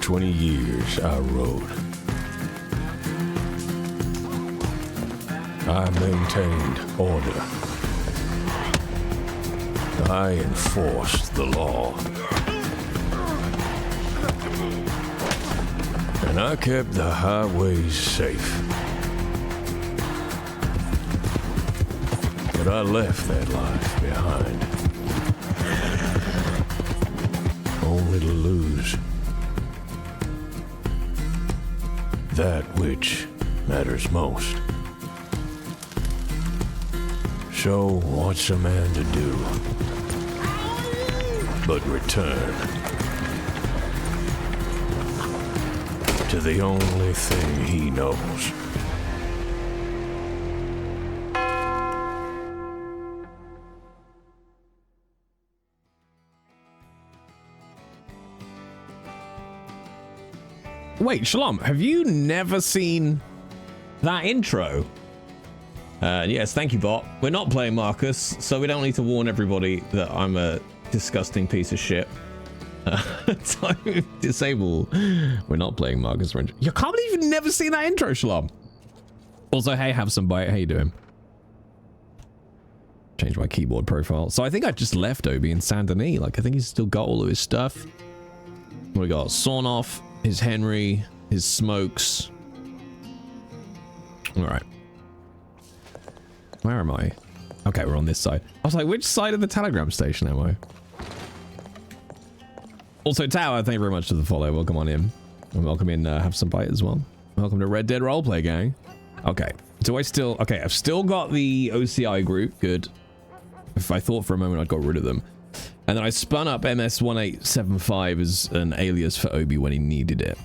20 years I rode. I maintained order. I enforced the law. And I kept the highways safe. But I left that life behind. Only to lose that which matters most. So what's a man to do but return to the only thing he knows? Wait, Shalom, have you never seen that intro? Yes, thank you, bot. We're not playing Marcus, so we don't need to warn everybody that I'm a disgusting piece of shit. Time disable. We're not playing Marcus Ranger. You can't believe you've never seen that intro, Shalom. Also, hey, have some bite. How you doing? Change my keyboard profile. So I think I just left Obi in Saint Denis. Like, I think he's still got all of his stuff. We got sawn off, his Henry, his smokes. All right. Where am I? Okay, we're on this side. I was like, which side of the telegram station am I? Also, Tower, thank you very much for the follow. Welcome on in. And welcome in, have some bite as well. Welcome to Red Dead Roleplay, gang. Okay. Do I still... Okay, I've still got the OCI group. Good. If I thought for a moment I'd got rid of them. And then I spun up MS1875 as an alias for Obi when he needed it.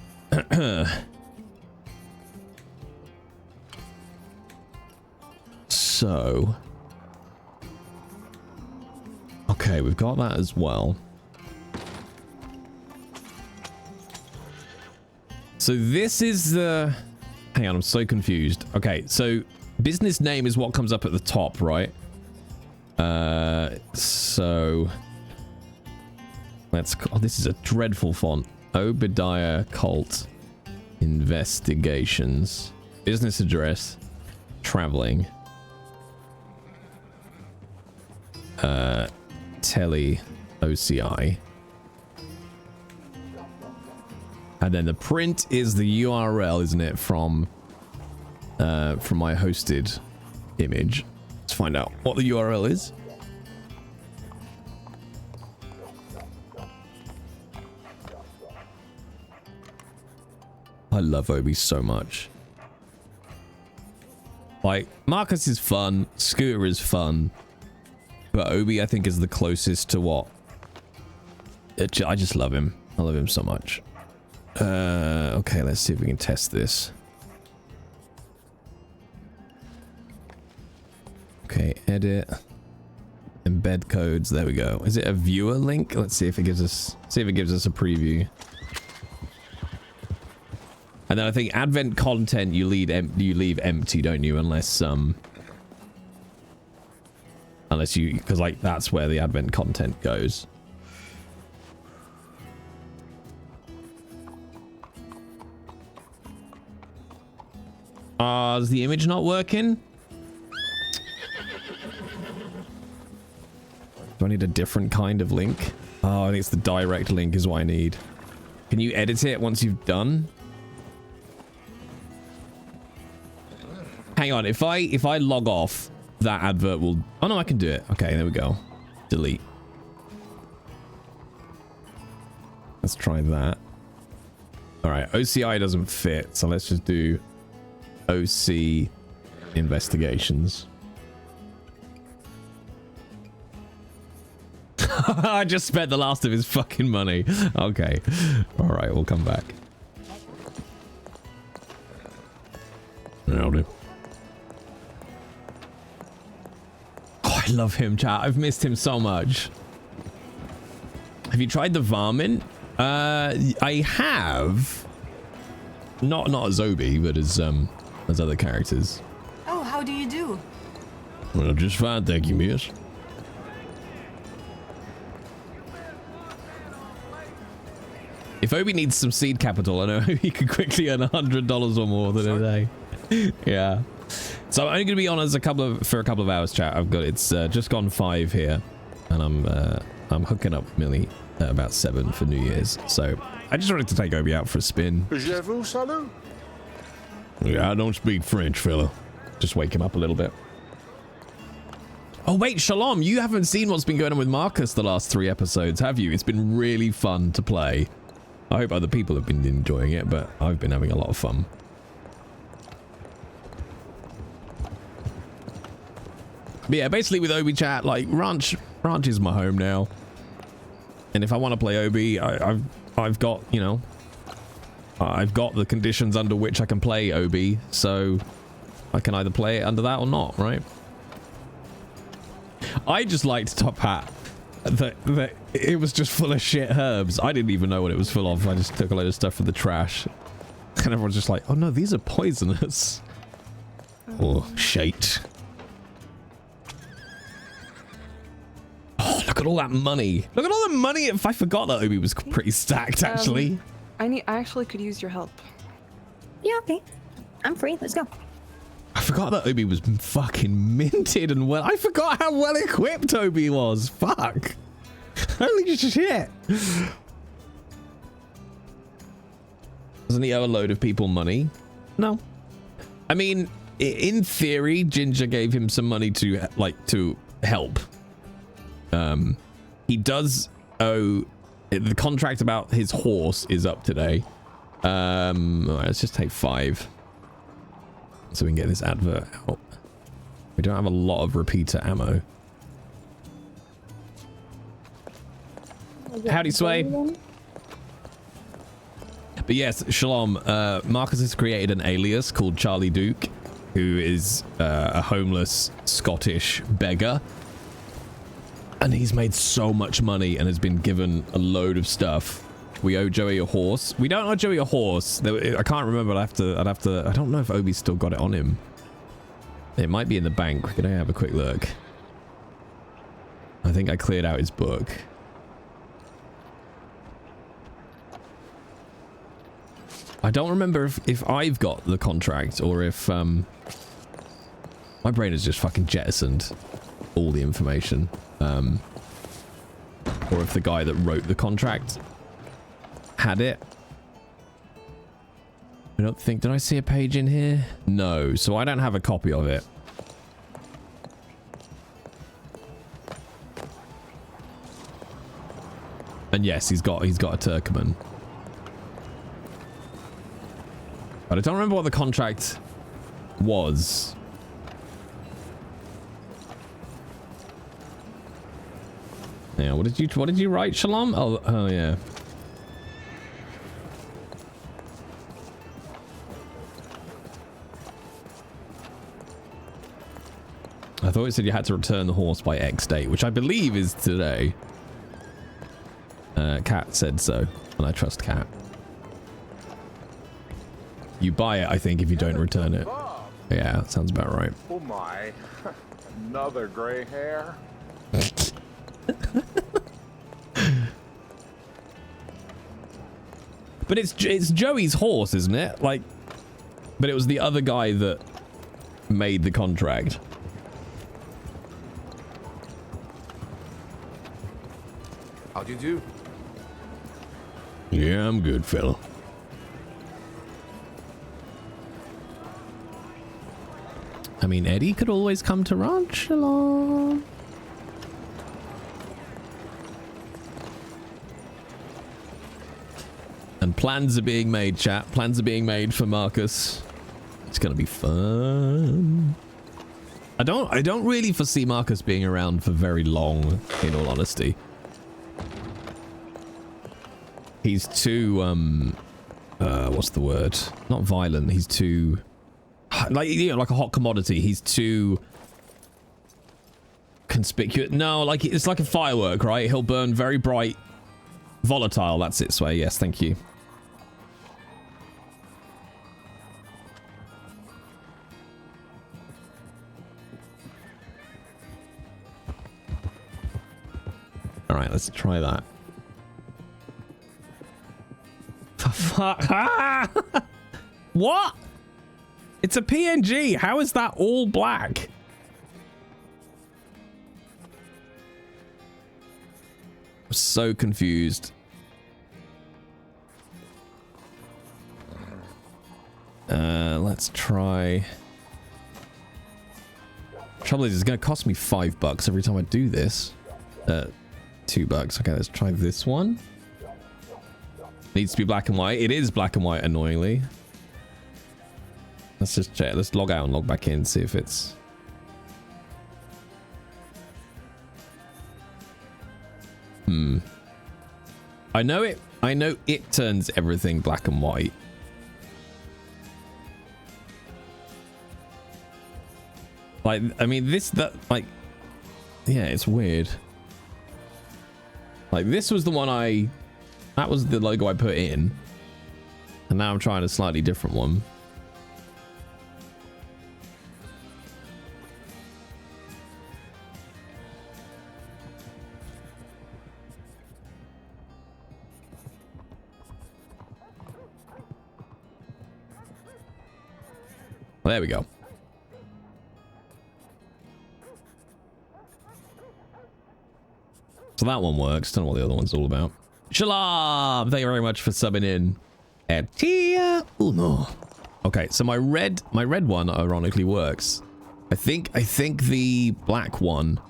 So... Okay, we've got that as well. So this is the... Hang on, I'm so confused. Okay, so business name is what comes up at the top, right? So... Let's... Oh, this is a dreadful font. Obidiah Colt. Investigations. Business address. Traveling. Telly OCI. And then the print is the URL, isn't it, from my hosted image. Let's find out what the URL is. I love Obi so much. Like, Marcus is fun, Scooter is fun, but Obi, I think, is the closest to what... I just love him. I love him so much. Okay, let's see if we can test this. Okay, edit. Embed codes. There we go. Is it a viewer link? Let's see if it gives us... See if it gives us a preview. And then I think advent content you leave empty, don't you? Unless you, because like that's where the advent content goes. Is the image not working? Do I need a different kind of link? Oh, I think it's the direct link is what I need. Can you edit it once you've done? Hang on, if I log off, that advert will... Oh no, I can do it. Okay, there we go. Delete. Let's try that. Alright, OCI doesn't fit, so let's just do OC investigations. I just spent the last of his fucking money. Okay. Alright, we'll come back. That'll do. Oh, I love him, chat. I've missed him so much. Have you tried the varmint? I have. Not as Obi, but as other characters. Oh, how do you do? Well, just fine, thank you, miss. If Obi needs some seed capital, I know he could quickly earn $100 or more than a day. Yeah. So I'm only going to be on as for a couple of hours, chat. It's just gone 5 here, and I'm hooking up Millie at about 7 for New Year's. So I just wanted to take Obi out for a spin. Yeah, I don't speak French, fella. Just wake him up a little bit. Oh wait, Shalom, you haven't seen what's been going on with Marcus the last 3 episodes, have you? It's been really fun to play. I hope other people have been enjoying it, but I've been having a lot of fun. But yeah, basically with Obi chat, like Ranch is my home now. And if I want to play Obi, I've got, you know, I've got the conditions under which I can play Obi, so I can either play it under that or not, right? I just liked Top Hat that it was just full of shit herbs. I didn't even know what it was full of. I just took a load of stuff from the trash. And everyone's just like, oh no, these are poisonous. Oh, shite. Oh, look at all that money. Look at all the money. I forgot that Obi was pretty stacked, actually. I actually could use your help. Yeah, okay. I'm free. Let's go. I forgot that Obi was fucking minted and well. I forgot how well equipped Obi was. Fuck. Holy shit. Doesn't he owe a load of people money? No. I mean, in theory, Ginger gave him some money to help. He does owe. The contract about his horse is up today. All right, let's just take 5. So we can get this advert out. We don't have a lot of repeater ammo. Howdy, Sway. But yes, Shalom, Marcus has created an alias called Charlie Duke, who is a homeless Scottish beggar. And he's made so much money and has been given a load of stuff. We owe Joey a horse. We don't owe Joey a horse. I can't remember. I'd have to. I don't know if Obi's still got it on him. It might be in the bank. We're gonna have a quick look. I think I cleared out his book. I don't remember if I've got the contract or if my brain has just fucking jettisoned all the information. Or if the guy that wrote the contract had it. I don't think... Did I see a page in here? No, so I don't have a copy of it. And yes, he's got a Turkmen. But I don't remember what the contract was. Yeah, what did you write, Shalom? Oh yeah. I thought it said you had to return the horse by X date, which I believe is today. Cat said so, and I trust Cat. You buy it, I think, if you don't return it. Yeah, that sounds about right. Oh my, another gray hair. But it's Joey's horse, isn't it? Like, but it was the other guy that made the contract. How'd you do? Yeah, I'm good, fella. I mean, Eddie could always come to Ranch along. And plans are being made, chat. Plans are being made for Marcus. It's gonna be fun. I don't really foresee Marcus being around for very long, in all honesty. He's too what's the word? Not violent. He's too like, you know, like a hot commodity. He's too conspicuous. No, like it's like a firework, right? He'll burn very bright. Volatile, that's it, Sway. Yes, thank you. Alright, let's try that. What? It's a PNG. How is that all black? I'm so confused. Let's try. Trouble is, it's going to cost me $5 every time I do this. $2. Okay, let's try this one. Needs to be black and white. It is black and white, annoyingly. Let's just check. Let's log out and log back in, see if it's... I know it turns everything black and white. Like, I mean, like, yeah, it's weird. Like, this was the one that was the logo I put in. And now I'm trying a slightly different one. Well, there we go. So that one works. Don't know what the other one's all about. Shalom! Thank you very much for subbing in. Atia Uno. Okay, so my red one ironically works. I think the black one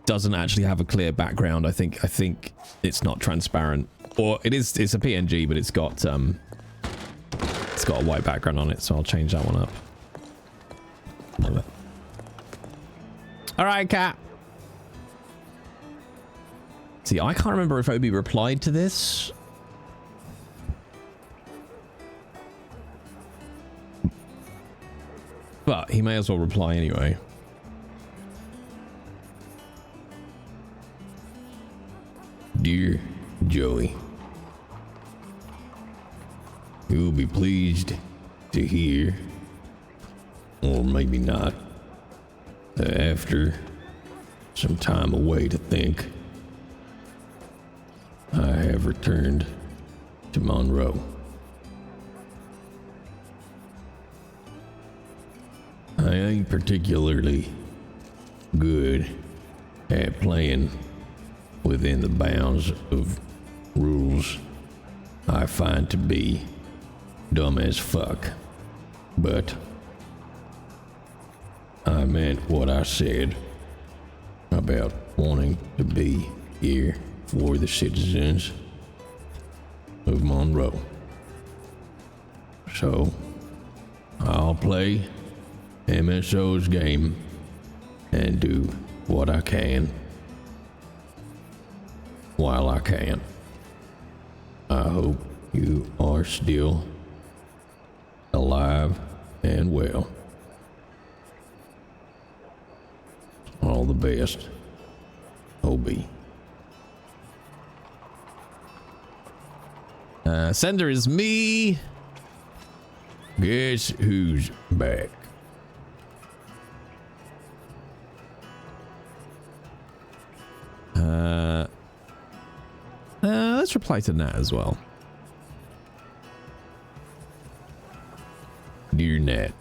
doesn't actually have a clear background. I think it's not transparent. Or it's a PNG, but it's got a white background on it, so I'll change that one up. Love it. Alright, cat. See, I can't remember if Obi replied to this. But he may as well reply anyway. Dear Joey, you will be pleased to hear, or maybe not, that after some time away to think, I have returned to Monroe. I ain't particularly good at playing within the bounds of rules I find to be dumb as fuck, but I meant what I said about wanting to be here for the citizens of Monroe. So I'll play MSO's game and do what I can while I can. I hope you are still alive and well. All the best, Obi. Sender is me. Guess who's back? Let's reply to Nat as well. Dear Nat,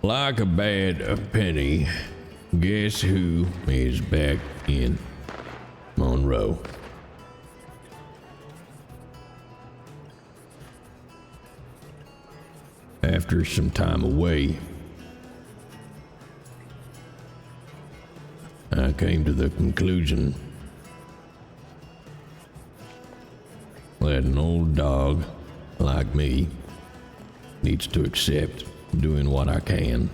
like a bad penny, guess who is back in Monroe? After some time away, I came to the conclusion that an old dog like me needs to accept doing what I can,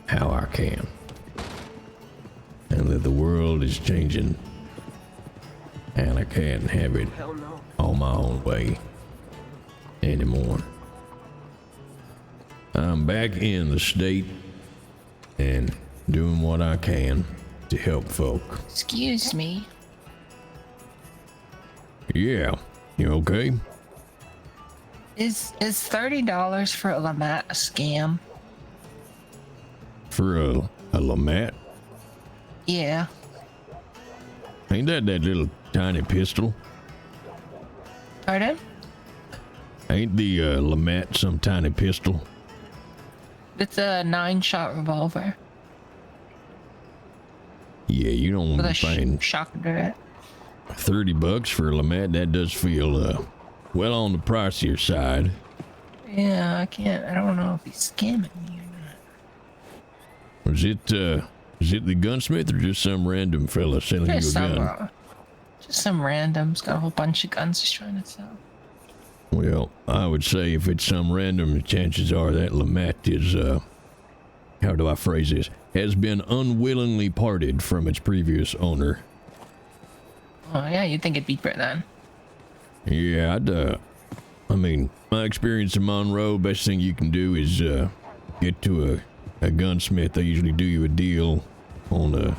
how I can, and that the world is changing and I can't have it all my own way anymore. I'm back in the state and doing what I can to help folk. Excuse me. Yeah, you okay? Is $30 for a Lamat a scam? For a Lamat? Yeah. Ain't that little tiny pistol? Pardon? Ain't the Lamet some tiny pistol? It's a 9-shot revolver Yeah, you don't want with to a be paying shock turret. $30 for a Lamet. That does feel well on the pricier side. Yeah, I can't. I don't know if he's scamming me or not. Is it the gunsmith or just some random fella selling you a gun? Just some random's got a whole bunch of guns he's trying to sell. Well, I would say if it's some random, chances are that Lamet is, how do I phrase this? Has been unwillingly parted from its previous owner. Oh yeah, you'd think it'd be better then. Yeah, I mean, my experience in Monroe, best thing you can do is, get to a gunsmith. They usually do you a deal on,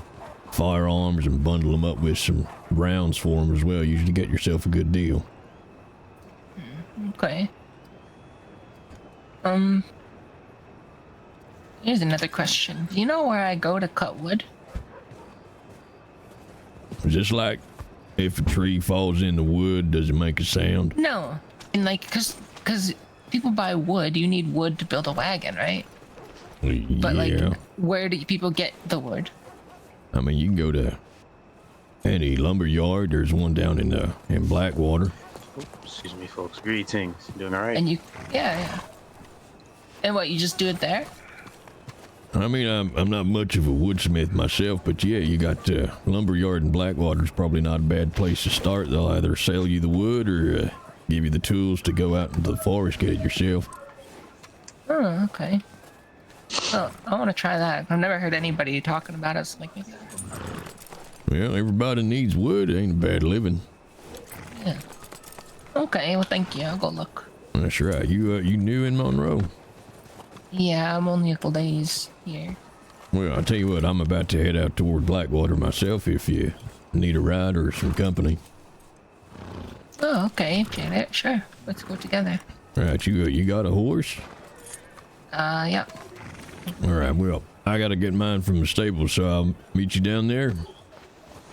firearms and bundle them up with some rounds for them as well. Usually get yourself a good deal. Okay. Here's another question. Do you know where I go to cut wood? Is this like if a tree falls in the wood, does it make a sound? No. And like, cause people buy wood. You need wood to build a wagon, right? But like, where do people get the wood? I mean, you can go to any lumber yard. There's one down in Blackwater. Excuse me, folks. Greetings. You doing all right? And yeah. And what, you just do it there? I mean, I'm not much of a woodsmith myself, but yeah, you got lumber yard in Blackwater's probably not a bad place to start. They'll either sell you the wood or give you the tools to go out into the forest, get it yourself. Oh, okay. Well, I want to try that. I've never heard anybody talking about it, so like maybe. Well, everybody needs wood. It ain't a bad living. Yeah. Okay, well, thank you. I'll go look. That's right. You new in Monroe? Yeah, I'm only a couple days here. Well, I'll tell you what, I'm about to head out toward Blackwater myself if you need a ride or some company. Oh, okay, Janet, sure. Let's go together. All right, you got a horse? Yeah. All right, well, I gotta get mine from the stable, so I'll meet you down there.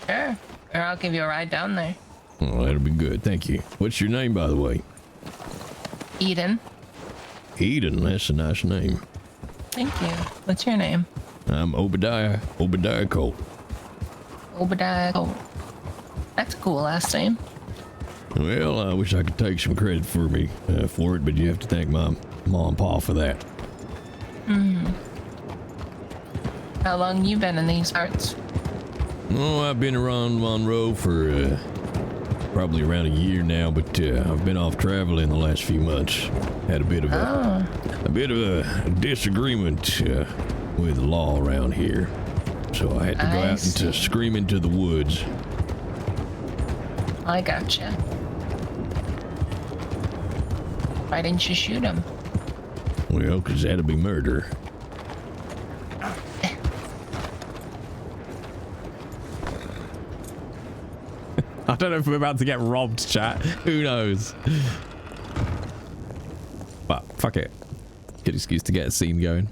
Sure. Or I'll give you a ride down there. Oh, that'll be good, thank you. What's your name, by the way? Eden. Eden, that's a nice name. Thank you. What's your name? I'm Obidiah Colt. Obidiah Colt. That's a cool last name. Well, I wish I could take some credit for it, but you have to thank my mom and pa for that. How long you been in these parts? Oh, I've been around Monroe for probably around a year now, but I've been off traveling the last few months. Had a bit of a disagreement with the law around here, so I had to go out and scream into the woods. I gotcha. Why didn't you shoot him? Well, 'cause that'd be murder. I don't know if we're about to get robbed, chat. Who knows? But fuck it. Good excuse to get a scene going.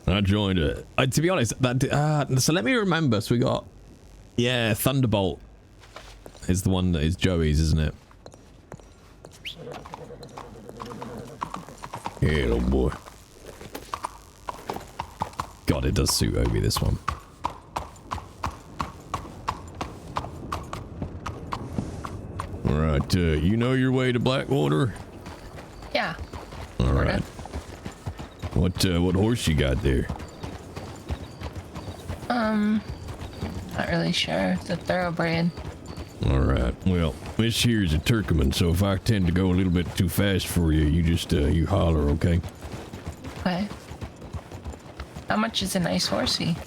I joined to be honest, so let me remember. So we got, yeah, Thunderbolt is the one that is Joey's, isn't it? Yeah, little boy. God, it does suit Obi, this one. All right, you know your way to Blackwater? Yeah. All right. What horse you got there? Not really sure. It's a thoroughbred. All right. Well, this here is a Turkmen, so if I tend to go a little bit too fast for you, you just you holler, okay? Okay. How much is a nice horsey?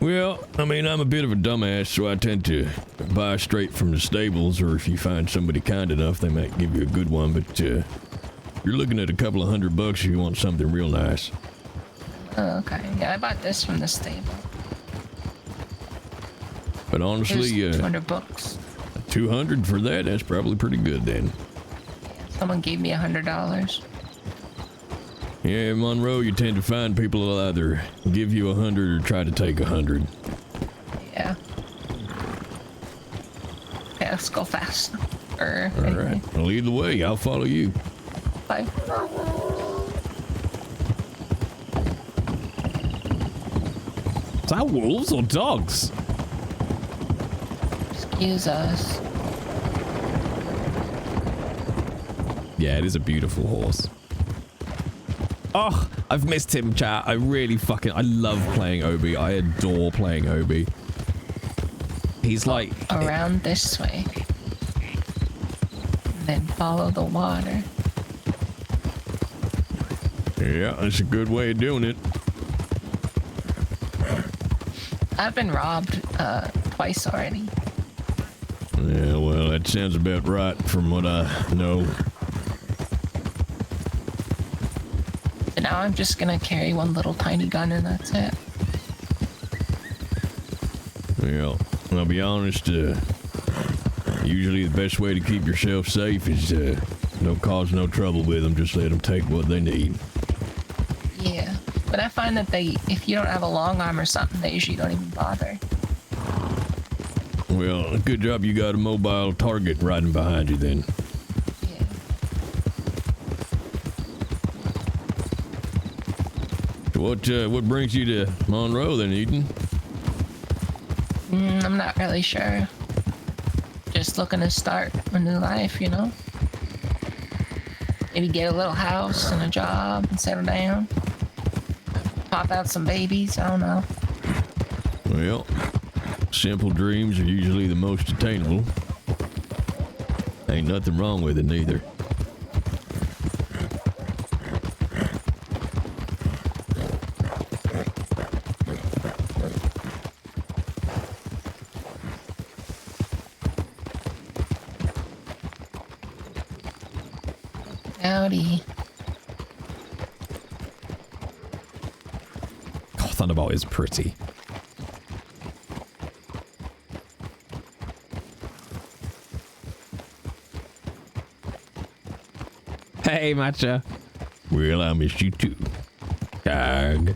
Well, I mean, I'm a bit of a dumbass, so I tend to buy straight from the stables, or if you find somebody kind enough, they might give you a good one, but you're looking at a couple of $100 if you want something real nice. Oh, okay. Yeah, I bought this from the stable. But honestly, Here's $200. 200 for that? That's probably pretty good then. Yeah, someone gave me $100. Yeah, in Monroe, you tend to find people that'll either give you 100 or try to take 100. Yeah. let's go fast. All right. Well, either way, I'll follow you. Bye. Is that wolves or dogs? Excuse us. Yeah, it is a beautiful horse. Oh, I've missed him, chat. I really I love playing Obi. I adore playing Obi. He's like... Around this way. Then follow the water. Yeah, that's a good way of doing it. I've been robbed twice already. Yeah, well, that sounds about right from what I know. And now I'm just gonna carry one little tiny gun and that's it. Well, I'll be honest, usually the best way to keep yourself safe is don't cause no trouble with them, just let them take what they need. Yeah, but I find that if you don't have a long arm or something, they usually don't even bother. Well, good job you got a mobile target riding behind you then. Yeah. What brings you to Monroe then, Eden? I'm not really sure. Just looking to start a new life, you know? Maybe get a little house and a job and settle down. Pop out some babies, I don't know. Well, simple dreams are usually the most attainable. Ain't nothing wrong with it neither. Howdy. Oh, Thunderbolt is pretty. Hey, Matcha. Well, I missed you too. Tag.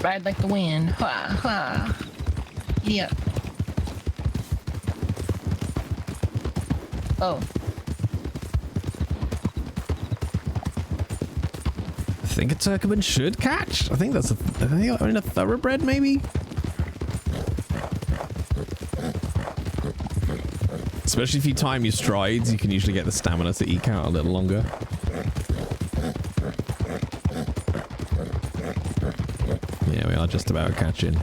Ride like the wind. Hua, hua. Yep. Oh. I think a Turkmen should catch. I think that's a thoroughbred, maybe? Especially if you time your strides, you can usually get the stamina to eke out a little longer. Yeah, we are just about catching.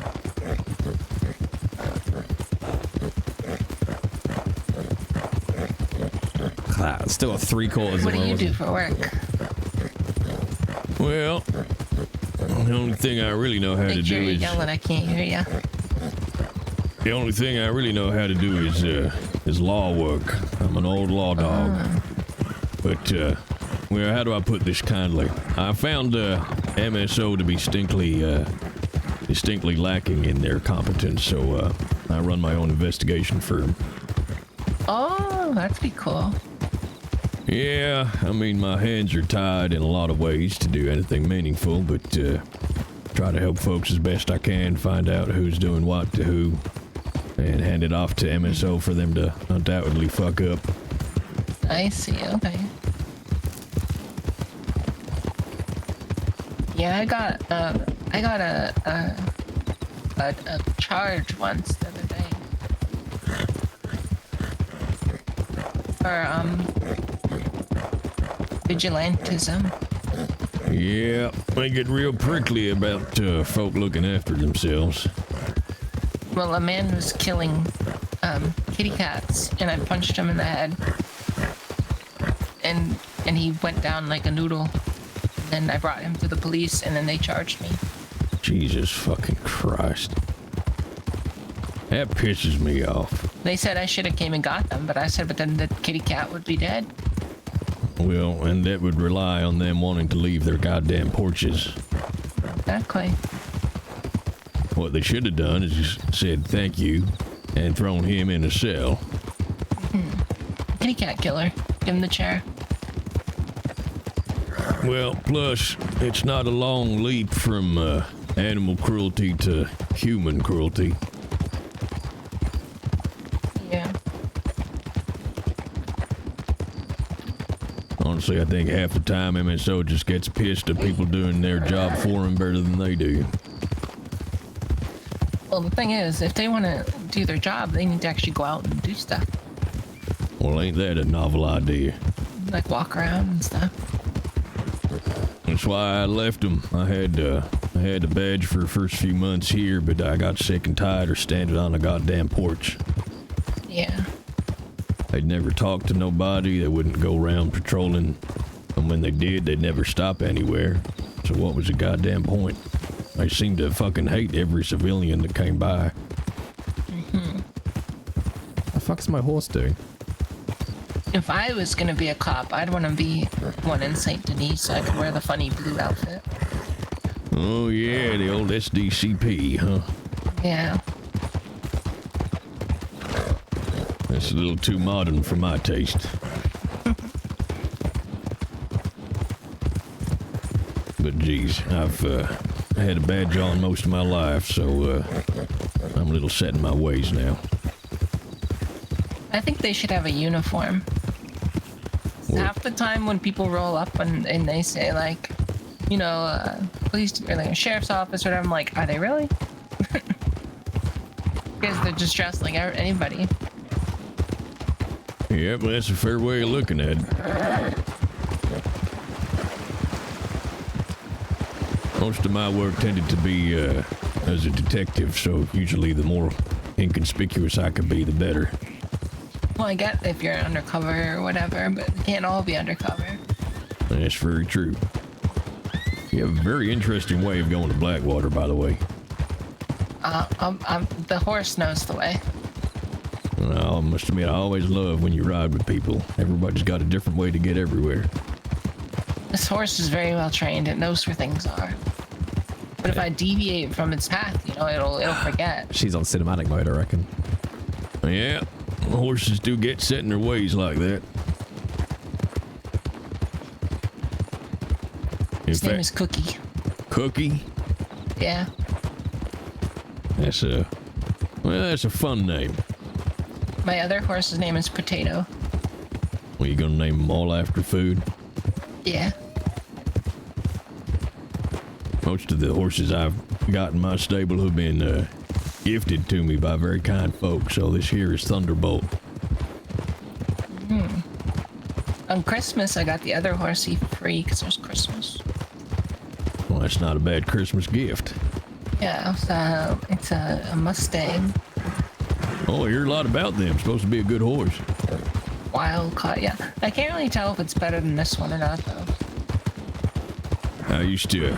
Still got 3/4 What do you do for work? Well, the only thing I really know how to Make do sure you're is... yelling, I can't hear ya. The only thing I really know how to do is law work. I'm an old law dog. But, well, how do I put this kindly? I found MSO to be distinctly lacking in their competence, so I run my own investigation firm. Oh, that'd be cool. Yeah, I mean, my hands are tied in a lot of ways to do anything meaningful, but try to help folks as best I can, find out who's doing what to who, and hand it off to MSO for them to undoubtedly fuck up. I see, okay. Yeah, I got a charge once the other day. For, vigilantism. Yeah, they get real prickly about folk looking after themselves. Well, a man was killing kitty cats, and I punched him in the head, and he went down like a noodle. And then I brought him to the police, and then they charged me. Jesus fucking Christ. That pisses me off. They said I should have came and got them, but I said, but then the kitty cat would be dead. Well, and that would rely on them wanting to leave their goddamn porches. Exactly. What they should have done is just said thank you and thrown him in a cell. Kitty cat killer. Give him the chair. Well, plus, it's not a long leap from animal cruelty to human cruelty. Yeah. Honestly, I think half the time MSO just gets pissed at people doing their job for him better than they do. Well, the thing is, if they want to do their job, they need to actually go out and do stuff. Well, ain't that a novel idea? Like walk around and stuff. That's why I left them. I had the badge for the first few months here, but I got sick and tired of standing on a goddamn porch. Yeah. They'd never talk to nobody. They wouldn't go around patrolling. And when they did, they'd never stop anywhere. So what was the goddamn point? They seemed to fucking hate every civilian that came by. The fuck's my horse doing? If I was gonna be a cop, I'd want to be one in St. Denis so I could wear the funny blue outfit. Oh yeah, the old SDCP, huh? Yeah. That's a little too modern for my taste. But geez, I've had a badge on most of my life, so I'm a little set in my ways now. I think they should have a uniform. Half the time when people roll up and they say like, you know, police or like a sheriff's office or whatever, I'm like, are they really? Because they're just dressed like anybody. Yep, well, that's a fair way of looking at it. Most of my work tended to be as a detective, so usually the more inconspicuous I could be, the better. Well, I get if you're undercover or whatever, but you can't all be undercover. That's very true. You have a very interesting way of going to Blackwater, by the way. The horse knows the way. Well, I must admit, I always love when you ride with people. Everybody's got a different way to get everywhere. This horse is very well trained. It knows where things are. But if I deviate from its path, you know, it'll forget. She's on cinematic mode, I reckon. Yeah, horses do get set in their ways like that. His name is Cookie. Cookie? Yeah. That's a fun name. My other horse's name is Potato. Well, you gonna name them all after food? Yeah. Most of the horses I've got in my stable have been gifted to me by very kind folk, so this here is Thunderbolt. On Christmas, I got the other horsey for free because it was Christmas. Well, that's not a bad Christmas gift. Yeah, it's a Mustang. Oh, I hear a lot about them. Supposed to be a good horse. Wild caught, yeah. I can't really tell if it's better than this one or not, though. I used to...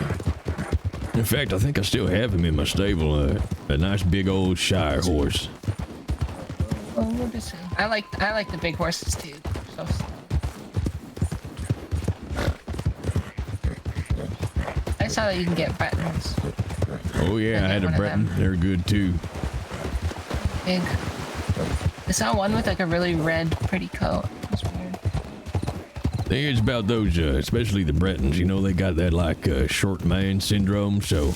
in fact, I think I still have him in my stable. A nice big old Shire horse. Oh, what is it? I like the big horses, too. So, I saw that you can get Bretons. Oh yeah, I had a Breton. They're good too. Big. I saw one with like a really red, pretty coat. That's weird. I think it's about those, especially the Bretons. You know, they got that like short man syndrome, so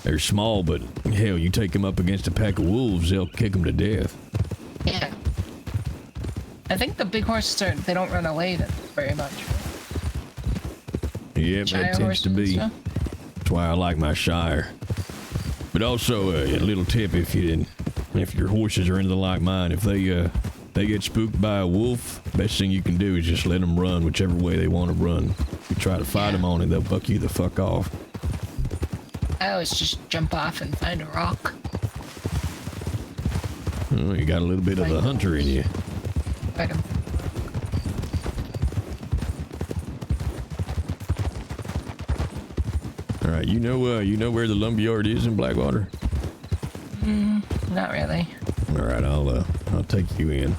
they're small, but hell, you take them up against a pack of wolves, they'll kick them to death. Yeah. I think the big horses they don't run away very much. Yeah, that tends to be. That's why I like my Shire. But also, a little tip: if your horses are anything like mine, if they get spooked by a wolf, best thing you can do is just let them run whichever way they want to run. If you try to fight them on it, they'll buck you the fuck off. I always just jump off and find a rock. Oh, you got a little bit of the hunter in you. Fight 'em. All right, you know where the lumberyard is in Blackwater? Not really. All right, I'll take you in.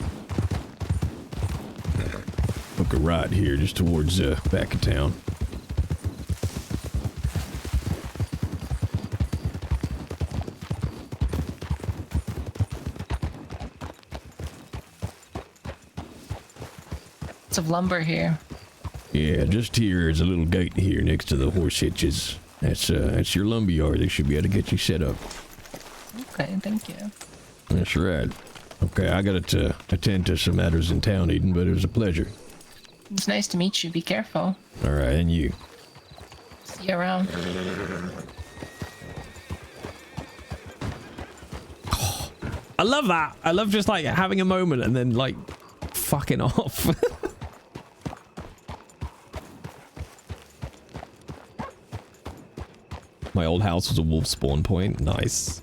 Book a ride here, just towards back of town. Lots of lumber here. Yeah, just here is a little gate here next to the horse hitches. That's your lumberyard. They should be able to get you set up. Okay, thank you. That's right. Okay, I got to attend to some matters in town, Eden, but it was a pleasure. It's nice to meet you. Be careful. All right, and you. See you around. I love that. I love just like having a moment and then like fucking off. My old house was a wolf spawn point. Nice.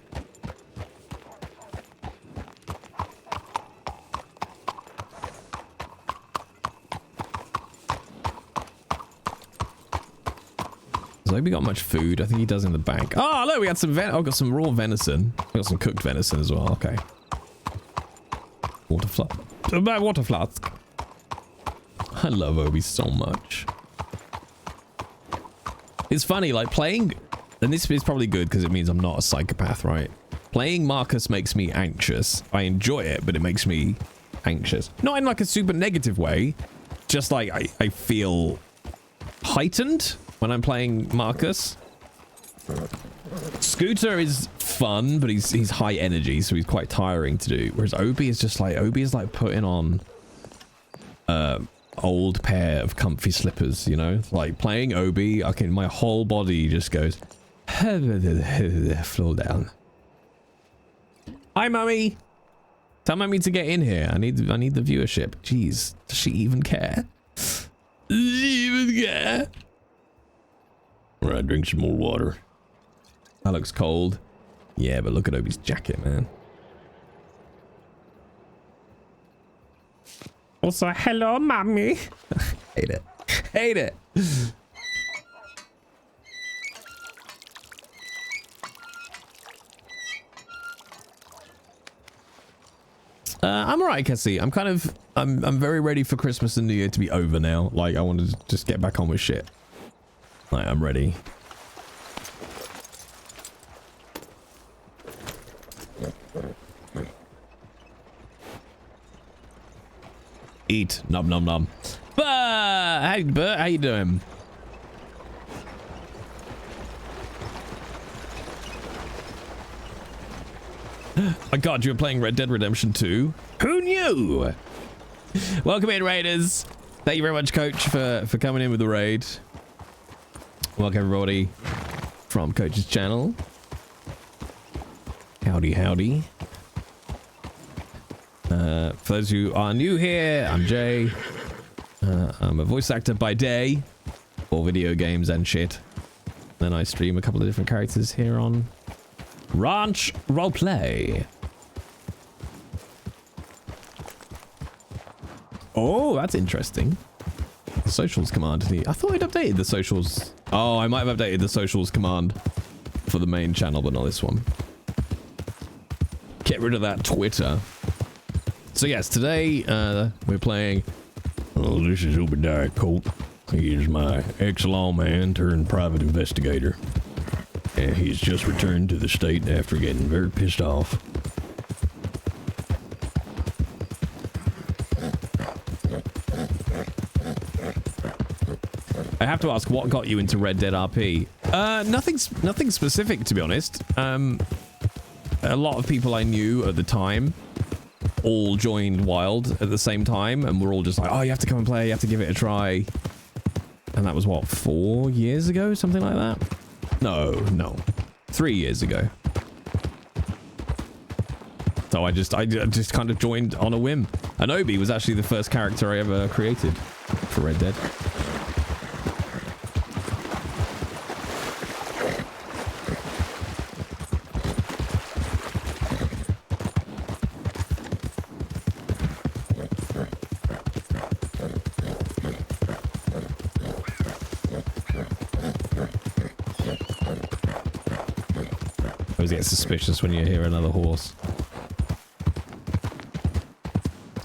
Has Obi got much food? I think he does in the bank. Oh, look, we had some got some raw venison. We got some cooked venison as well. Okay. Water flask. Water flask. I love Obi so much. It's funny, like playing, and this is probably good because it means I'm not a psychopath, right? Playing Marcus makes me anxious. I enjoy it, but it makes me anxious. Not in like a super negative way. Just like I feel heightened when I'm playing Marcus. Scooter is fun, but he's high energy, so he's quite tiring to do. Whereas Obi is just like, Obi is like putting on old pair of comfy slippers, you know? Like playing Obi, my whole body just goes flow down. Hi, mummy. Tell mummy to get in here. I need the viewership. Jeez, does she even care? Does she even care? All right, drink some more water. That looks cold. Yeah, but look at Obi's jacket, man. Also, hello, mommy. Hate it. Hate it. I'm alright, Cassie. I'm very ready for Christmas and New Year to be over now. Like, I want to just get back on with shit. Like, I'm ready. Eat. Nom nom nom. Hey, Bert, how you doing? My god, you were playing Red Dead Redemption 2? Who knew? Welcome in, Raiders. Thank you very much, Coach, for coming in with the raid. Welcome, everybody, from Coach's channel. Howdy, howdy. For those who are new here, I'm Jay. I'm a voice actor by day for video games and shit. Then I stream a couple of different characters here on Ranch Roleplay. Oh, that's interesting. The socials command. I thought I'd updated the socials. Oh, I might have updated the socials command for the main channel, but not this one. Get rid of that Twitter. So yes, today we're playing. Oh, this is Obidiah Colt. He is my ex-lawman turned private investigator. And he's just returned to the state after getting very pissed off. I have to ask, what got you into Red Dead RP? Nothing specific, to be honest. A lot of people I knew at the time all joined Wild at the same time, and we're all just like, oh, you have to come and play, you have to give it a try. And that was what, 4 years ago, something like that? No, 3 years ago. So I just kind of joined on a whim. And Obi was actually the first character I ever created for Red Dead. Get suspicious when you hear another horse.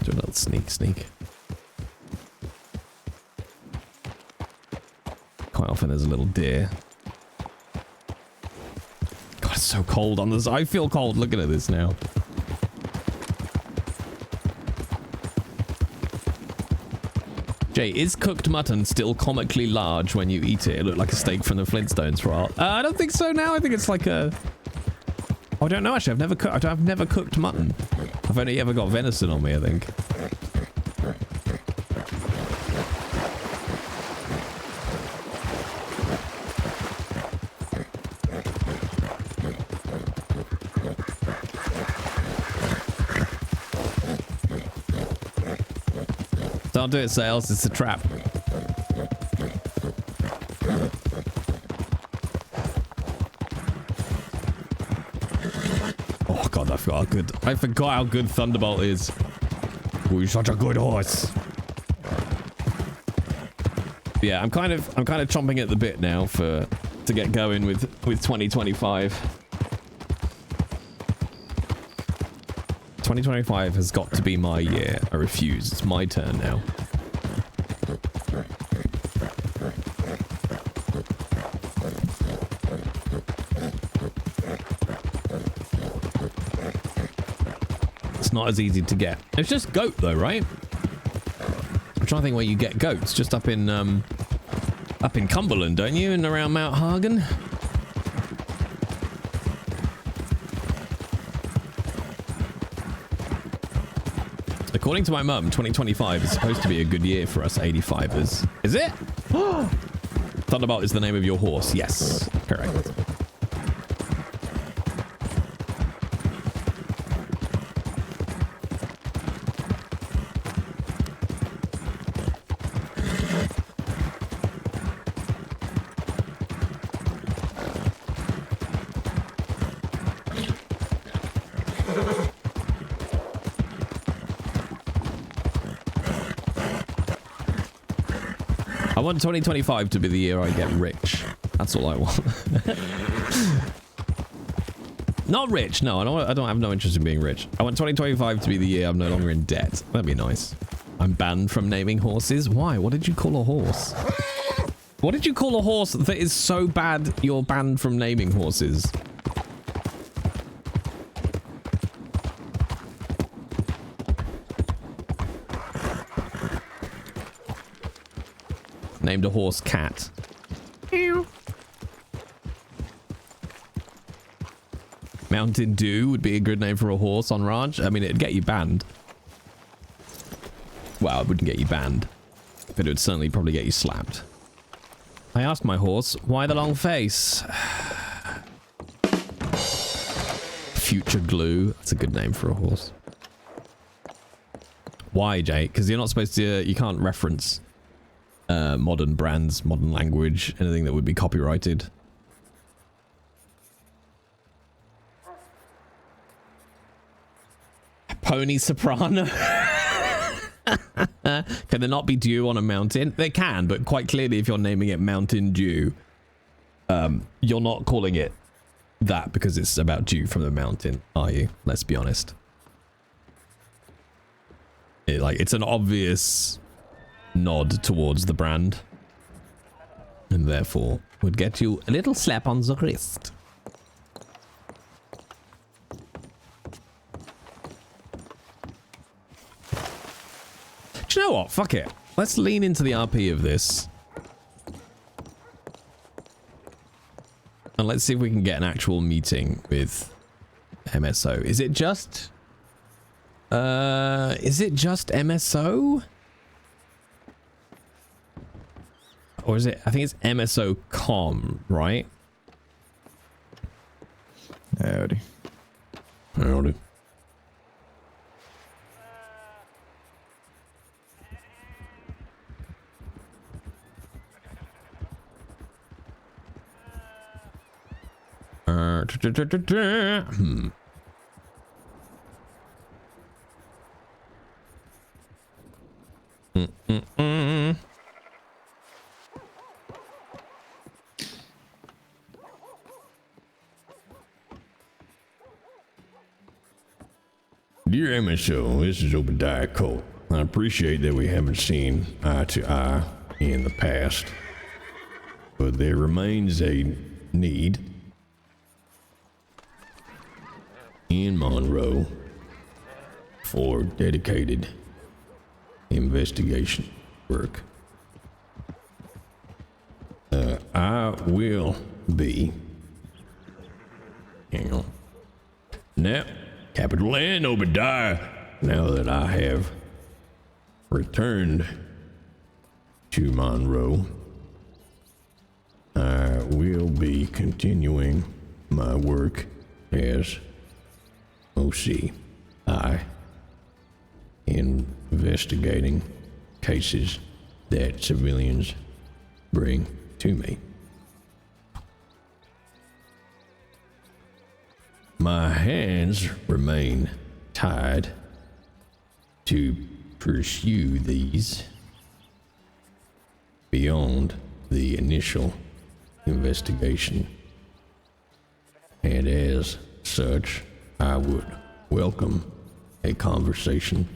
Do another sneak. Quite often there's a little deer. God, it's so cold on this. I feel cold looking at this now. Jay, is cooked mutton still comically large when you eat it? It looked like a steak from the Flintstones for a while. I don't think so now. I think it's like a... Oh, I don't know, actually. I've never cooked mutton. I've only ever got venison on me, I think. Don't do it, Sales. It's a trap. Oh god, I forgot how good Thunderbolt is. Oh, he's such a good horse. Yeah, I'm kind of chomping at the bit now to get going with 2025. 2025 has got to be my year. I refuse. It's my turn now. It's not as easy to get. It's just goat though, right? I'm trying to think where you get goats. Just up in Cumberland, don't you? And around Mount Hagen. According to my mum, 2025 is supposed to be a good year for us 85ers. Is it? Thunderbolt is the name of your horse. Yes, correct. I want 2025 to be the year I get rich. That's all I want. Not rich, no. I don't have no interest in being rich. I want 2025 to be the year I'm no longer in debt. That'd be nice. I'm banned from naming horses. Why? What did you call a horse? What did you call a horse that is so bad you're banned from naming horses? Named a horse Cat. Ew. Mountain Dew would be a good name for a horse on ranch. I mean, it'd get you banned. Well, it wouldn't get you banned, but it would certainly probably get you slapped. I asked my horse, why the long face? Future Glue. That's a good name for a horse. Why, Jake? Because you're not supposed to, you can't reference modern brands, modern language, anything that would be copyrighted. Pony Soprano. Can there not be dew on a mountain? They can, but quite clearly if you're naming it Mountain Dew, you're not calling it that because it's about dew from the mountain, are you? Let's be honest. It's an obvious nod towards the brand, and therefore would get you a little slap on the wrist. Do you know what? Fuck it. Let's lean into the RP of this. And let's see if we can get an actual meeting with MSO. Is it just MSO? Or is it, I think it's MSO.com, right? Howdy. Howdy. Dear MSO, this is Obidiah Colt. I appreciate that we haven't seen eye to eye in the past, but there remains a need in Monroe for dedicated investigation work. I will be. Hang on. Now, Capital N, Obidiah. Now that I have returned to Monroe, I will be continuing my work as OCI, investigating cases that civilians bring to me. My hands remain tied to pursue these beyond the initial investigation, and as such, I would welcome a conversation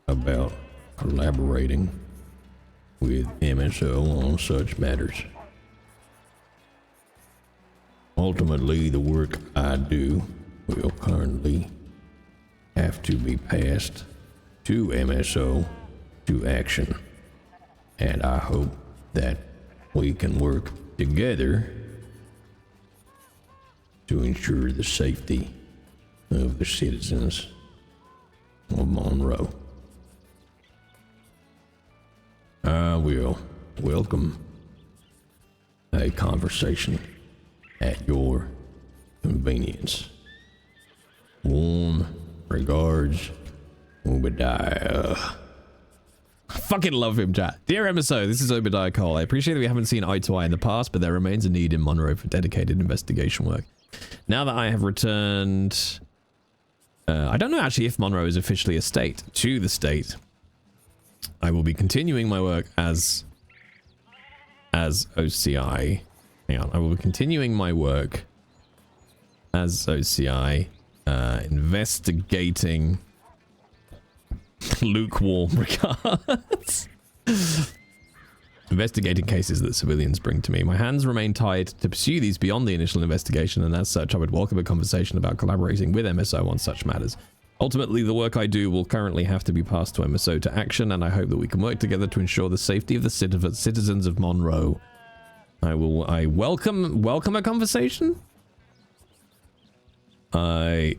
about collaborating with MSO on such matters. Ultimately, the work I do will currently have to be passed to MSO to action, and I hope that we can work together to ensure the safety of the citizens of Monroe. I will welcome a conversation at your convenience. Warm regards, Obidiah. I fucking love him, chat. Dear MSO, this is Obidiah Cole. I appreciate that we haven't seen eye to eye in the past, but there remains a need in Monroe for dedicated investigation work. Now that I have returned... I don't know actually if Monroe is officially a state. To the state, I will be continuing my work as OCI. Hang on, I will be continuing my work as OCI, investigating lukewarm regards. Investigating cases that civilians bring to me. My hands remain tied to pursue these beyond the initial investigation, and as such, I would welcome a conversation about collaborating with MSO on such matters. Ultimately, the work I do will currently have to be passed to MSO to action, and I hope that we can work together to ensure the safety of the citizens of Monroe. I welcome a conversation? I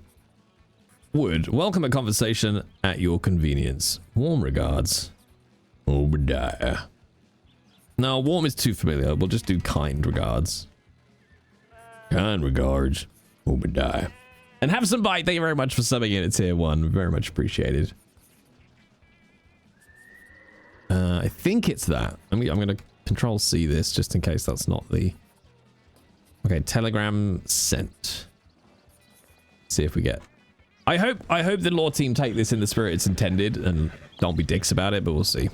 would welcome a conversation at your convenience. Warm regards, Obidiah. No, warm is too familiar. We'll just do kind regards. Kind regards, Obidiah. And have some bite. Thank you very much for subbing in at tier 1. Very much appreciated. I think it's that. I'm going to Control C this just in case that's not the... Okay, telegram sent. See if we get... I hope the lore team take this in the spirit it's intended and don't be dicks about it, but we'll see.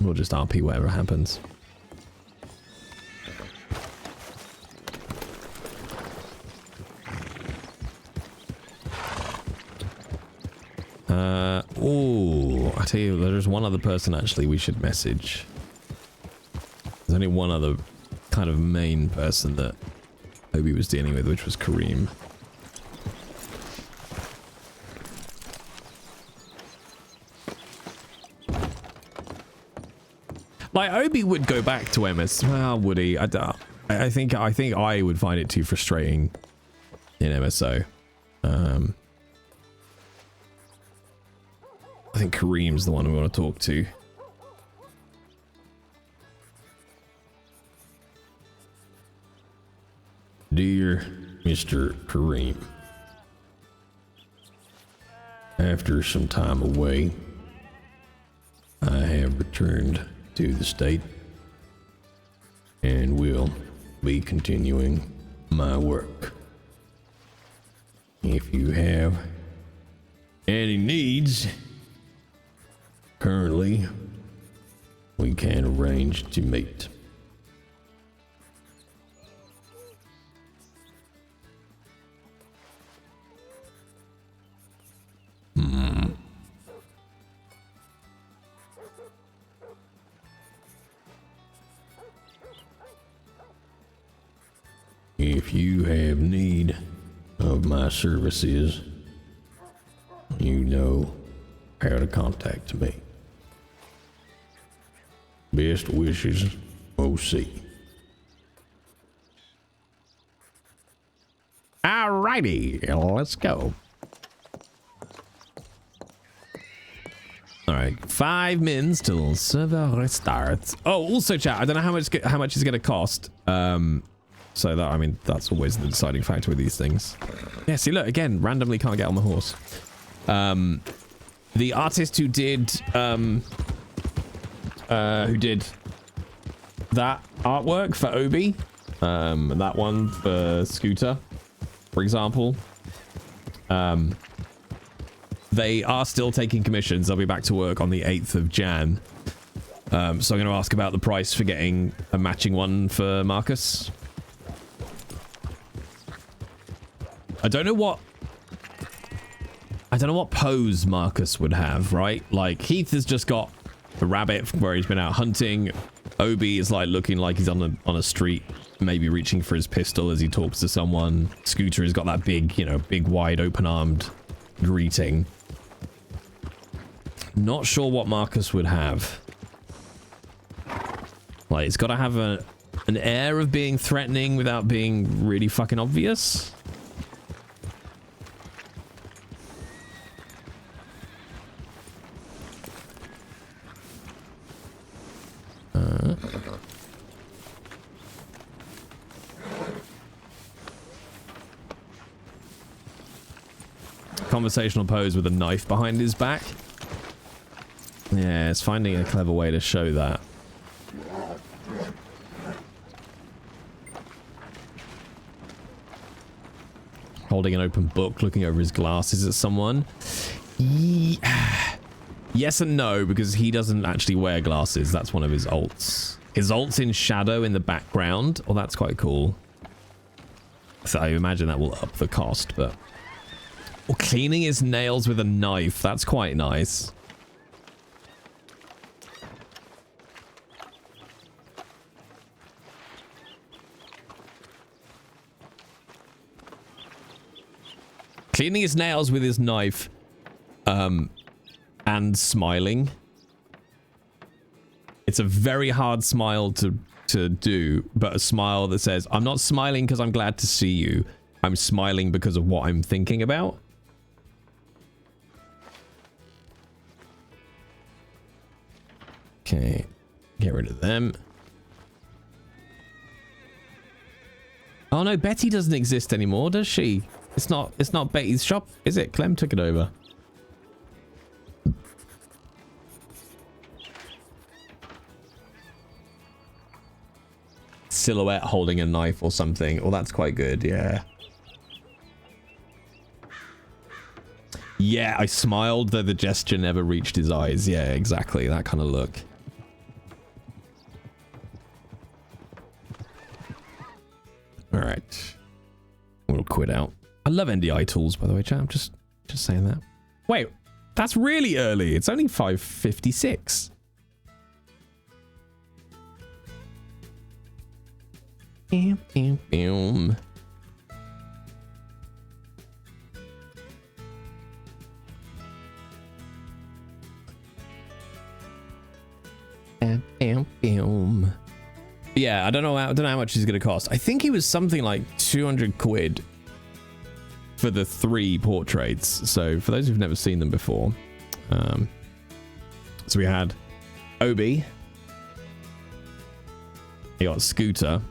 We'll just RP whatever happens. Oh, I tell you, there's one other person actually we should message. There's only one other kind of main person that Obi was dealing with, which was Kareem. Like, Obi would go back to MS. Well, would he? I think I would find it too frustrating in MSO. I think Kareem's the one we want to talk to. Dear Mr. Kareem, after some time away, I have returned to the state and will be continuing my work. If you have any needs, currently we can arrange to meet. If you have need of my services, you know how to contact me. Best wishes, We'll see. Alrighty, let's go. All right, 5 mins till server restarts. Oh, also, chat. I don't know how much it's going to cost. So that, I mean, that's always the deciding factor with these things. Yeah. See, look again. Randomly can't get on the horse. The artist who did that artwork for Obi, that one for Scooter, for example. They are still taking commissions. They'll be back to work on the 8th of Jan. So I'm going to ask about the price for getting a matching one for Marcus. I don't know what pose Marcus would have, right? Like, Heath has just got the rabbit where he's been out hunting. Obi is like looking like he's on a street, maybe reaching for his pistol as he talks to someone. Scooter has got that big, you know, big wide open-armed greeting. Not sure what Marcus would have. Like, it's got to have an air of being threatening without being really fucking obvious. Conversational pose with a knife behind his back. Yeah, it's finding a clever way to show that. Holding an open book, looking over his glasses at someone. Yes and no, because he doesn't actually wear glasses. That's one of his alts. His alt's in shadow in the background. Oh, that's quite cool. So I imagine that will up the cost, but... Or cleaning his nails with a knife. That's quite nice. Cleaning his nails with his knife, and smiling. It's a very hard smile to do, but a smile that says, I'm not smiling because I'm glad to see you. I'm smiling because of what I'm thinking about. Okay, get rid of them. Oh no, Betty doesn't exist anymore, does she? It's not Betty's shop, is it? Clem took it over. Silhouette holding a knife or something. Oh, that's quite good, yeah. Yeah, I smiled, though the gesture never reached his eyes. Yeah, exactly, that kind of look. Alright. We'll quit out. I love NDI tools, by the way, chat. I'm just saying that. Wait, that's really early. It's only 5:56. Bam, bam, bam. Bam, bam, bam. Yeah, I don't know how much he's gonna cost. I think he was something like 200 quid for the 3 portraits. So for those who've never seen them before, so we had Obi, you got Scooter,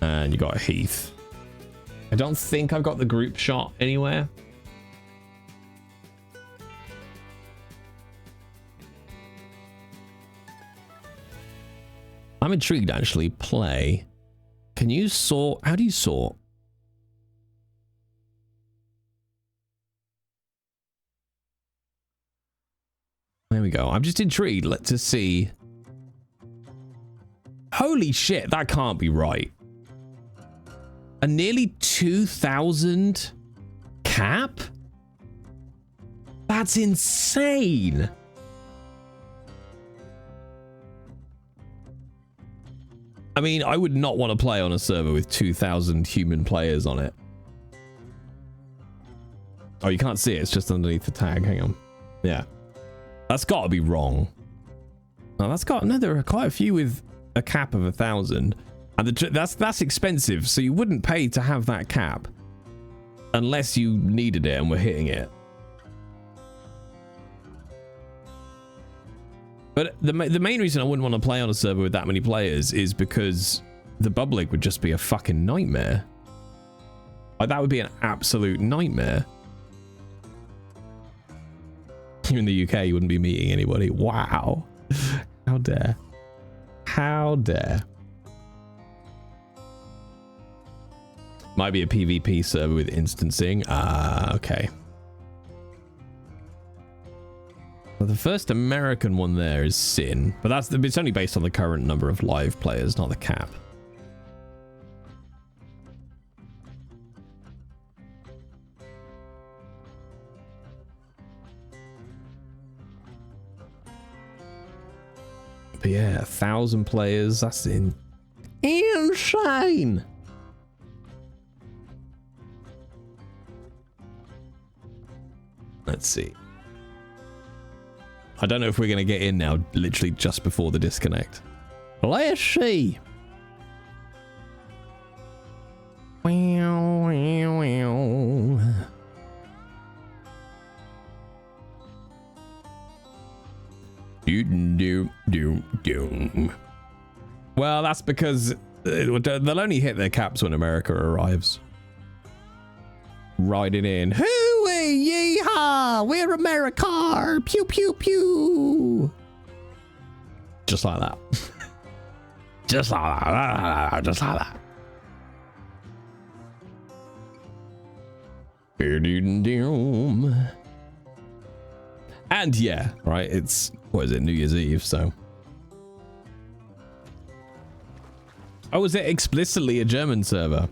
and you got Heath. I don't think I've got the group shot anywhere. I'm intrigued, actually. Play. Can you sort? How do you sort? There we go. I'm just intrigued. Let's just see. Holy shit, that can't be right. A nearly 2,000 cap? That's insane. I mean, I would not want to play on a server with 2,000 human players on it. Oh, you can't see it. It's just underneath the tag. Hang on. Yeah. That's got to be wrong. Now that's got there are quite a few with a cap of 1,000, and that's expensive. So you wouldn't pay to have that cap unless you needed it and were hitting it. But the main reason I wouldn't want to play on a server with that many players is because the bubbling would just be a fucking nightmare. Like, that would be an absolute nightmare. Here in the UK, you wouldn't be meeting anybody. Wow. How dare. How dare. Might be a PvP server with instancing. Ah, okay. Well, the first American one there is Sin, but it's only based on the current number of live players, not the cap. But yeah, 1,000 players, that's insane. Let's see. I don't know if we're going to get in now, literally just before the disconnect. Let's see. Well, that's because they'll only hit their caps when America arrives. Riding in. Hooey, yeehaw! We're America! Pew, pew, pew! Just like that. Just like that. Just like that. And yeah, right, it's, what is it, New Year's Eve, so. Oh, is it explicitly a German server?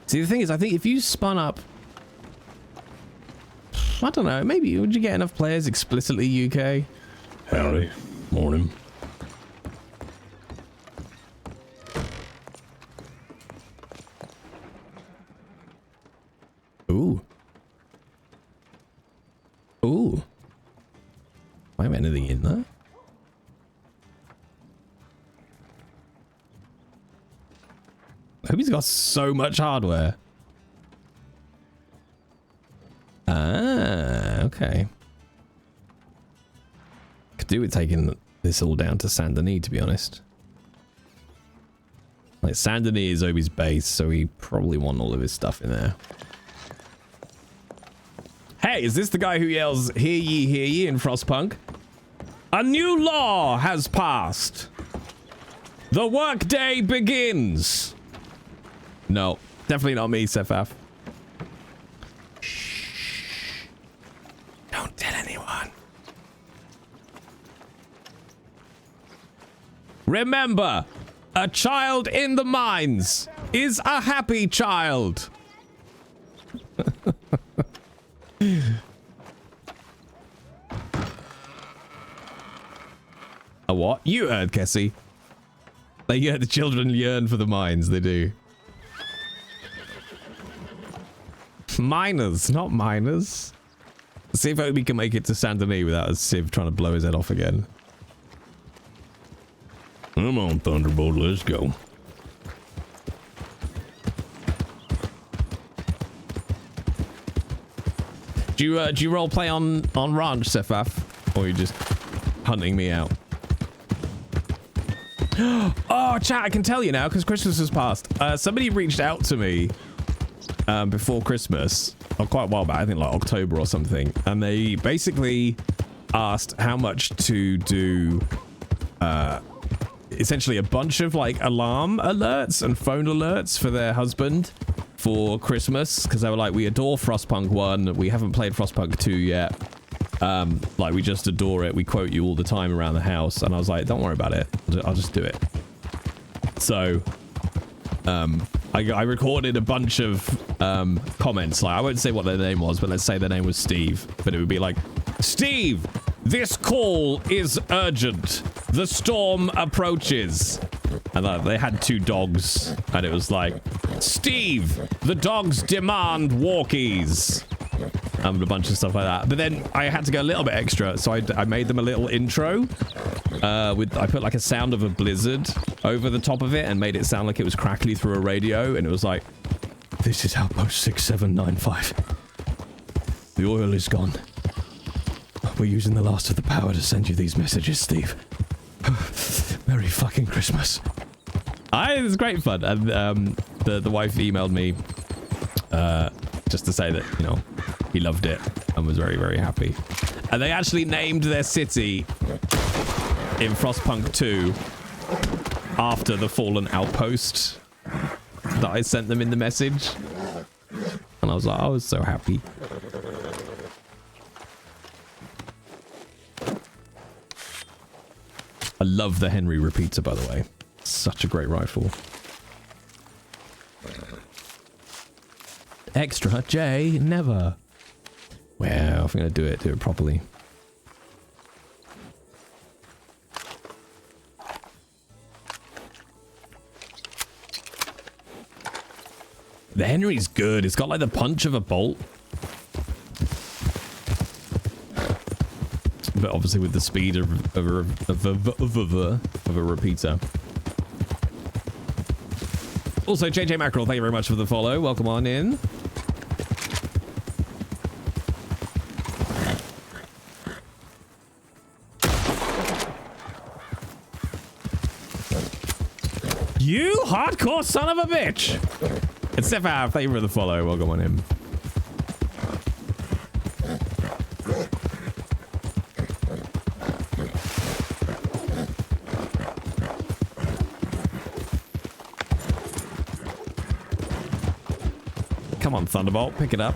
See, the thing is, I think if you spun up, I don't know, maybe, would you get enough players explicitly UK? Howdy. Morning. Ooh. Ooh. I have anything in there? I hope he's got so much hardware. Ah, okay. Could do with taking this all down to Saint Denis, to be honest. Like, Saint Denis is Obi's base, so he probably want all of his stuff in there. Hey, is this the guy who yells, hear ye in Frostpunk? A new law has passed. The workday begins. No, definitely not me, Sefaf. Shh. Don't tell anyone. Remember, a child in the mines is a happy child. A what? You heard, Kessie. The children yearn for the mines, they do. Miners, not miners. See if Obi can make it to Saint Denis without a sieve trying to blow his head off again. Come on, Thunderbolt, let's go. Do you role play on Ranch, Sefaf? Or are you just hunting me out? Oh, chat, I can tell you now because Christmas has passed. Somebody reached out to me before Christmas, or quite a while back, I think like October or something, and they basically asked how much to do essentially a bunch of like alarm alerts and phone alerts for their husband for Christmas, because they were like, we adore Frostpunk 1, we haven't played Frostpunk 2 yet, like we just adore it, we quote you all the time around the house. And I was like, don't worry about it, I'll just do it. So I recorded a bunch of comments. Like, I won't say what their name was, but let's say their name was Steve. But it would be like, Steve, this call is urgent. The storm approaches. And they had 2 dogs. And it was like, Steve, the dogs demand walkies. And a bunch of stuff like that. But then I had to go a little bit extra. So I made them a little intro. I put like a sound of a blizzard over the top of it and made it sound like it was crackly through a radio. And it was like, this is Outpost 6795. The oil is gone. We're using the last of the power to send you these messages, Steve. Merry fucking Christmas. It was great fun. And the wife emailed me just to say that, you know, he loved it and was very, very happy. And they actually named their city in Frostpunk 2 after the fallen outpost that I sent them in the message. And I was like, I was so happy. I love the Henry repeater, by the way. Such a great rifle. Extra J, never. Well, if I'm gonna do it properly. The Henry's good. It's got like the punch of a bolt. But obviously with the speed of a repeater. Also, JJ Mackerel, thank you very much for the follow. Welcome on in. You hardcore son of a bitch! It's Stefan, thank you for the follow. Welcome on in. Come on, Thunderbolt, pick it up.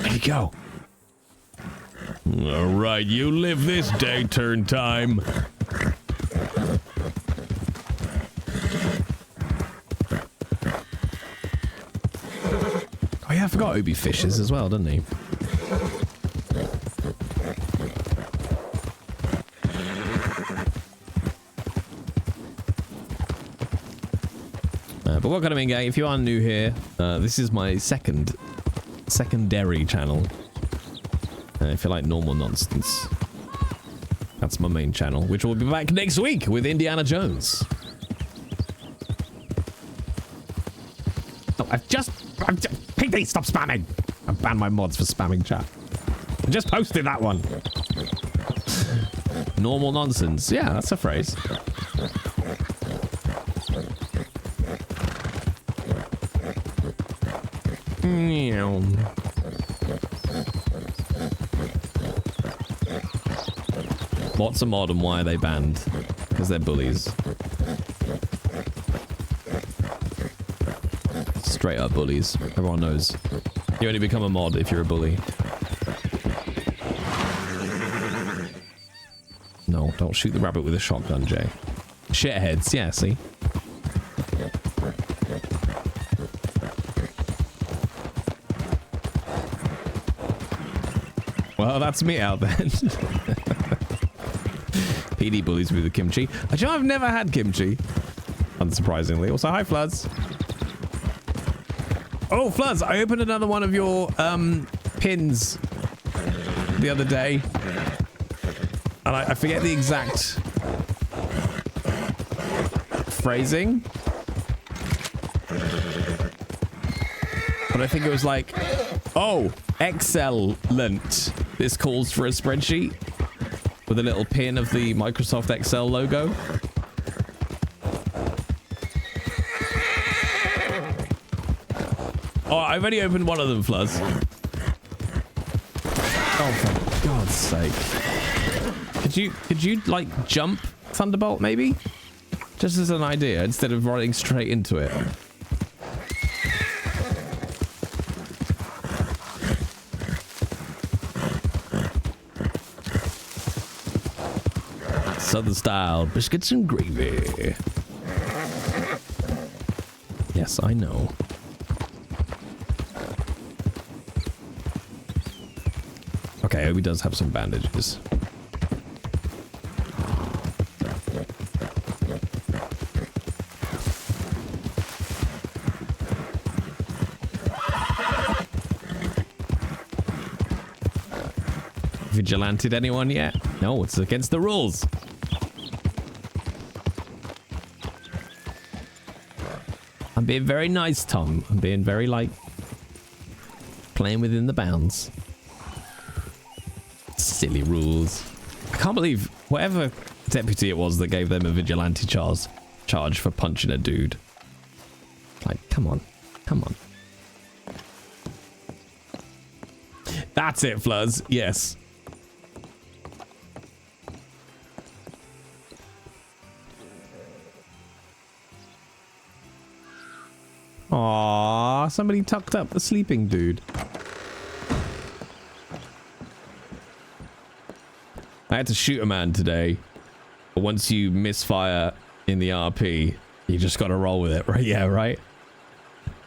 There you go. All right, you live this day, turn time. I forgot Obi fishes as well, doesn't he? But welcome in, gang. If you are new here, this is my secondary channel. If you like normal nonsense, that's my main channel, which will be back next week with Indiana Jones. Oh, PD, stop spamming! I banned my mods for spamming chat. I just posted that one. Normal nonsense. Yeah, that's a phrase. What's a mod and why are they banned? Because they're bullies. Straight up bullies. Everyone knows. You only become a mod if you're a bully. No, don't shoot the rabbit with a shotgun, Jay. Shitheads, yeah, see? Well, that's me out then. PD bullies with the kimchi. Actually, I've never had kimchi. Unsurprisingly. Also, hi, Floods. Oh, Floods, I opened another one of your pins the other day. And I forget the exact phrasing. But I think it was like, oh, excellent. This calls for a spreadsheet with a little pin of the Microsoft Excel logo. Oh, I've only opened one of them, Fluzz. Oh, for God's sake. Could you like jump Thunderbolt maybe? Just as an idea, instead of running straight into it. Southern style biscuits and gravy. Yes, I know. Okay, Obi does have some bandages. Vigilanted anyone yet? No, it's against the rules. I'm being very nice, Tom. I'm being very, like, playing within the bounds. Silly rules. I can't believe whatever deputy it was that gave them a vigilante charge for punching a dude. Like, come on. Come on. That's it, Fluzz. Yes. Aww, somebody tucked up the sleeping dude. I had to shoot a man today, but once you misfire in the RP, you just gotta roll with it, right? Yeah, right?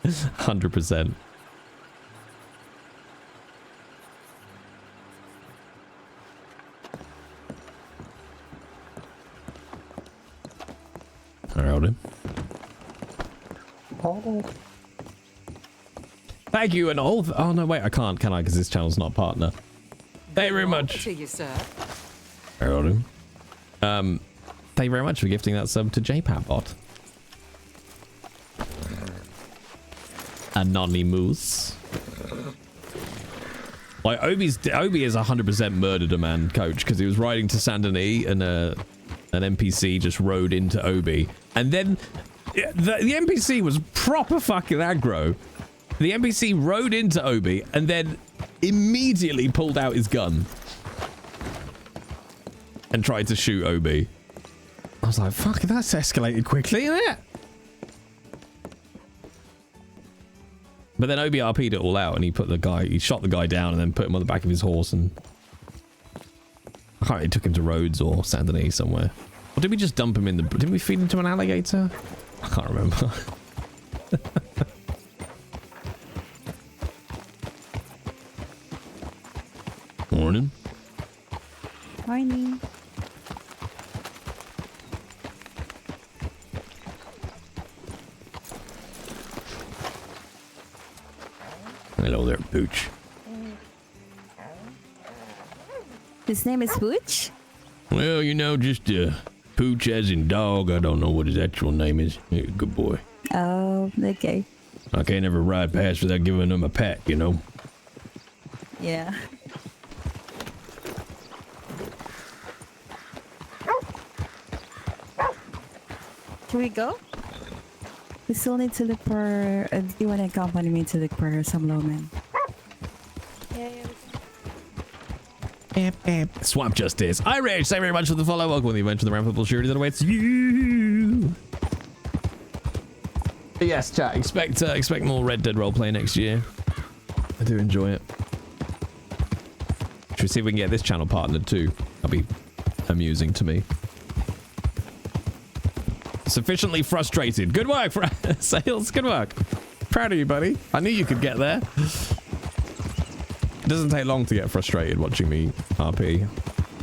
100%. I rolled him. Thank you and all. Oh no, wait, I can't, can I? Because this channel's not a partner. Thank you very much. To you, sir. I rolled him. Thank you very much for gifting that sub to JPatBot. Anonymous. Like Obi is 100% murdered a man, coach, because he was riding to Saint Denis and an NPC just rode into Obi, and then the NPC was proper fucking aggro. The NPC rode into Obi and then immediately pulled out his gun and tried to shoot Obi. I was like, fuck, that's escalated quickly, isn't it? But then Obi RP'd it all out and he shot the guy down and then put him on the back of his horse, and I can't really took him to Rhodes or Saint Denis somewhere. Or did we just dump him in the... Didn't we feed him to an alligator? I can't remember. Morning. Morning. Hello there, Pooch. His name is Pooch? Well, you know, just Pooch as in dog. I don't know what his actual name is. Yeah, good boy. Oh, okay. I can't ever ride past without giving him a pat, you know? Yeah. Can we go? We still need to look for... do you want to accompany me to look for some lawmen? Swamp Justice. Irish, thank you very much for the follow. Welcome to the event of the rampable surety that awaits you. But yes, chat. Expect more Red Dead roleplay next year. I do enjoy it. Should we see if we can get this channel partnered too? That'll be amusing to me. Sufficiently frustrated. Good work, Sales. Good work. Proud of you, buddy. I knew you could get there. It doesn't take long to get frustrated watching me RP.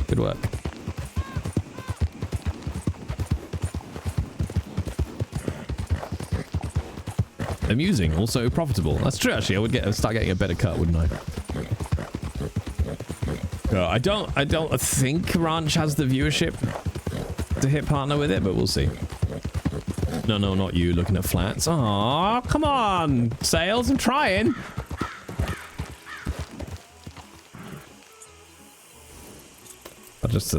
Good work. Amusing, also profitable. That's true, actually. I would start getting a better cut, wouldn't I? I don't think Ranch has the viewership to hit partner with it, but we'll see. No, not you looking at flats. Aw, come on, Sales. I'm trying. Just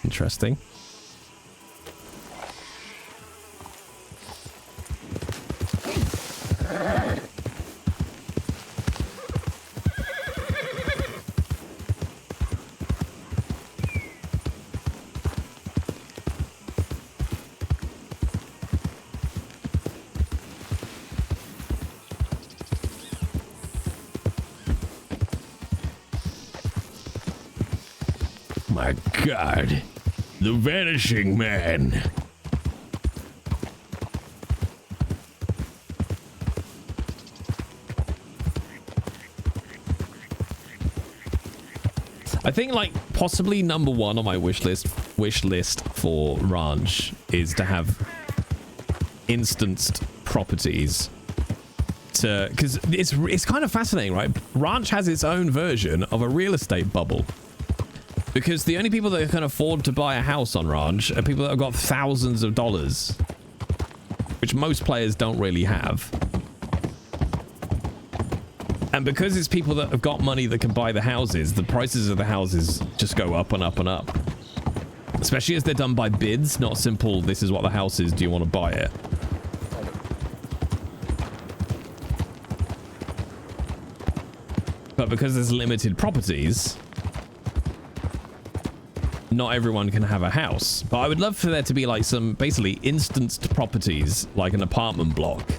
interesting. my God. The Vanishing Man. I think like possibly number one on my wish list for Ranch is to have instanced properties to, because it's kind of fascinating, right? Ranch has its own version of a real estate bubble, because the only people that can afford to buy a house on Ranch are people that have got thousands of dollars, which most players don't really have. And because it's people that have got money that can buy the houses, the prices of the houses just go up and up and up. Especially as they're done by bids, not simple, this is what the house is, do you want to buy it? But because there's limited properties, not everyone can have a house. But I would love for there to be like some basically instanced properties, like an apartment block,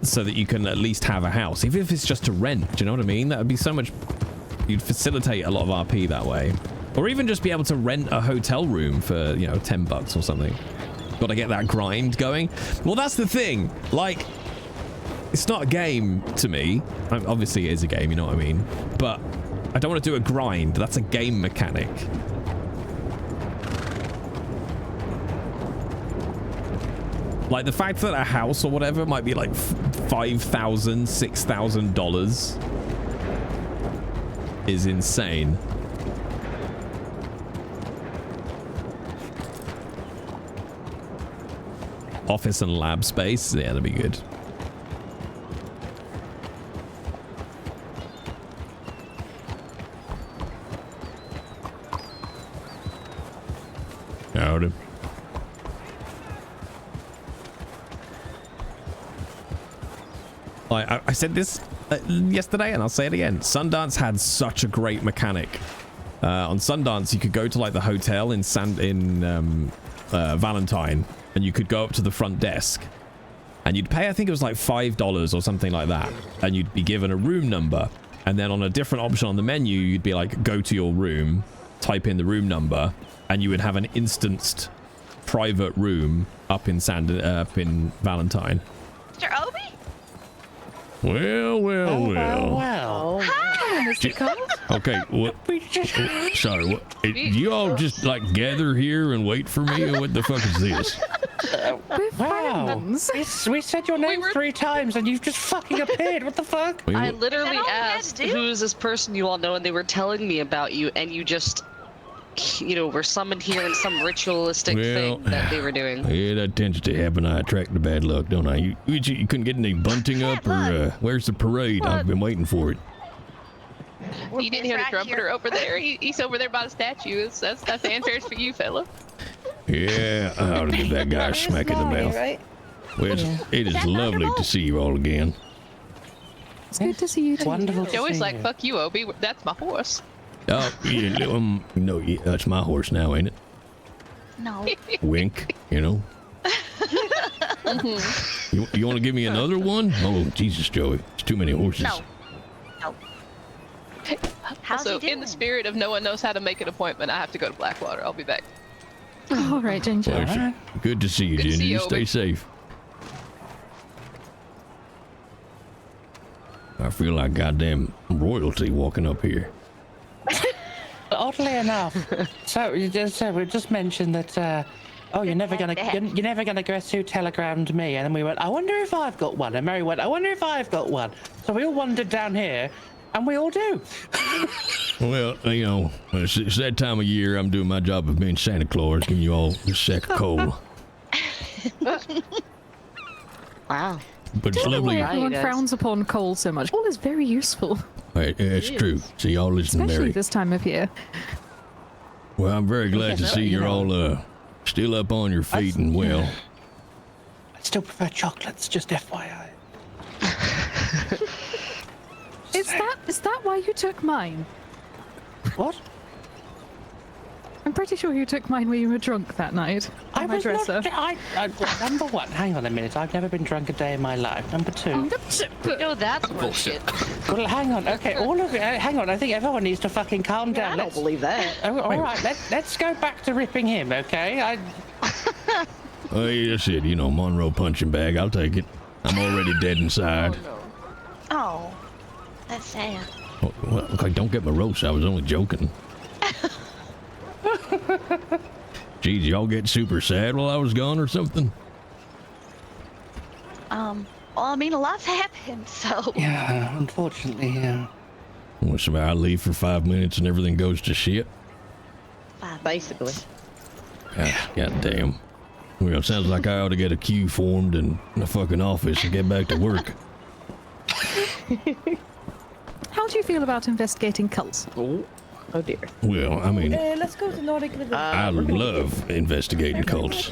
so that you can at least have a house, even if it's just to rent. Do you know what I mean? That would be so much, you'd facilitate a lot of RP that way. Or even just be able to rent a hotel room for, you know, $10 or something. Got to get that grind going. Well, that's the thing. Like, it's not a game to me. Obviously it is a game, you know what I mean? But I don't want to do a grind. That's a game mechanic. Like the fact that a house or whatever might be like $5,000, $6,000 is insane. Office and lab space, yeah, that'd be good. Howdy. I said this yesterday and I'll say it again. Sundance had such a great mechanic. On Sundance, you could go to like the hotel in Valentine, and you could go up to the front desk and you'd pay, I think it was like $5 or something like that. And you'd be given a room number. And then on a different option on the menu, you'd be like, go to your room, type in the room number, and you would have an instanced private room up in Valentine. Mr. Obi? Well. Hi, Mr. Colt. Okay, what? Sorry, what? You all just like gather here and wait for me, or what the fuck is this? Wow. We said your name 3 times and you've just fucking appeared. What the fuck? I literally asked, who's this person you all know, and they were telling me about you, and you just, you know, were summoned here in some ritualistic thing that they were doing. Yeah, that tends to happen. I attract the bad luck, don't I? You couldn't get any bunting up, or where's the parade? I've been waiting for it. You didn't hear the trumpeter over there? He's over there by the statue. That's the answer for you, fella. Yeah, I ought to give that guy a smack in the mouth. Right? Well, it is lovely to see you all again. It's good to see you too. Wonderful to Joey's see like, you. fuck you, Obi. That's my horse. Oh, yeah, no, that's my horse now, ain't it? No. Wink, you know. You want to give me another one? Oh, Jesus, Joey, it's too many horses. No. Also, in the spirit of no one knows how to make an appointment, I have to go to Blackwater. I'll be back. All right, Ginger. Well, good to see you, Good to Ginger. see you, You stay Obi. safe. I feel like goddamn royalty walking up here. Oddly enough, so we just mentioned that. Oh, you're never gonna guess who telegrammed me, and then we went, I wonder if I've got one, and Mary went, I wonder if I've got one. So we all wandered down here, and we all do. Well, you know, it's that time of year. I'm doing my job of being Santa Claus, giving you all a sack of coal. Wow. But it's I don't know lovely. why everyone frowns upon coal so much. Coal is very useful, Right, it's true. See, y'all listen to especially Mary. this time of year. Well, I'm very glad to see you're all still up on your feet and well. I still prefer chocolates, just FYI. Is that why you took mine? What? I'm pretty sure you took mine when you were drunk that night. On my dresser. Number one, hang on a minute. I've never been drunk a day in my life. Number two. No, that's bullshit. Well, hang on. Okay, all of it. Hang on. I think everyone needs to fucking calm down. I don't believe that. Oh, all right. Let's go back to ripping him. Okay. Oh, yeah, that's it. You know, Monroe punching bag. I'll take it. I'm already dead inside. Oh, that's sad. Oh, well, okay, don't get my roast. I was only joking. Geez, y'all get super sad while I was gone or something? Well, I mean, a lot's happened, so. Yeah, unfortunately, yeah. Well, so I leave for 5 minutes and everything goes to shit? Basically. God damn. Well, it sounds like I ought to get a queue formed in the fucking office and get back to work. How do you feel about investigating cults? Oh dear. Well, I mean, Let's go to Nordic Living. I love investigating cults.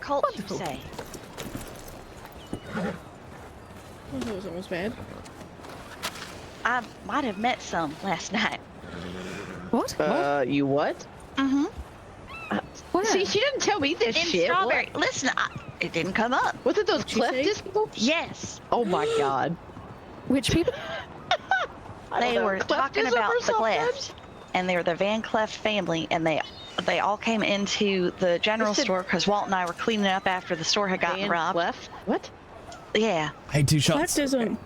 Colt, you say? That was almost bad. I might have met some last night. What? You what? Mm-hmm. See, she didn't tell me this In shit. Strawberry. What? Listen, it didn't come up. Was it those cleft people? Yes. Oh my god. Which people? They were Cleftism talking about or the something? Cleft, and they were the Van Cleft family, and they all came into the general store because Walt and I were cleaning up after the store had gotten Van robbed. Cleft? What? Yeah. Hey, 2 shots. Cleftism.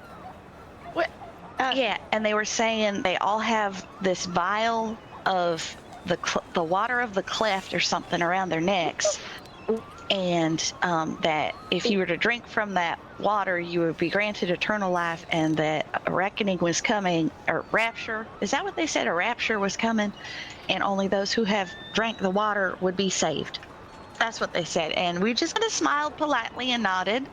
What? Yeah, and they were saying they all have this vial of the water of the Cleft or something around their necks, and that if you were to drink from that water, you would be granted eternal life, and that a reckoning was coming, or rapture. Is that what they said? A rapture was coming, and only those who have drank the water would be saved. That's what they said, and we just kind of smiled politely and nodded,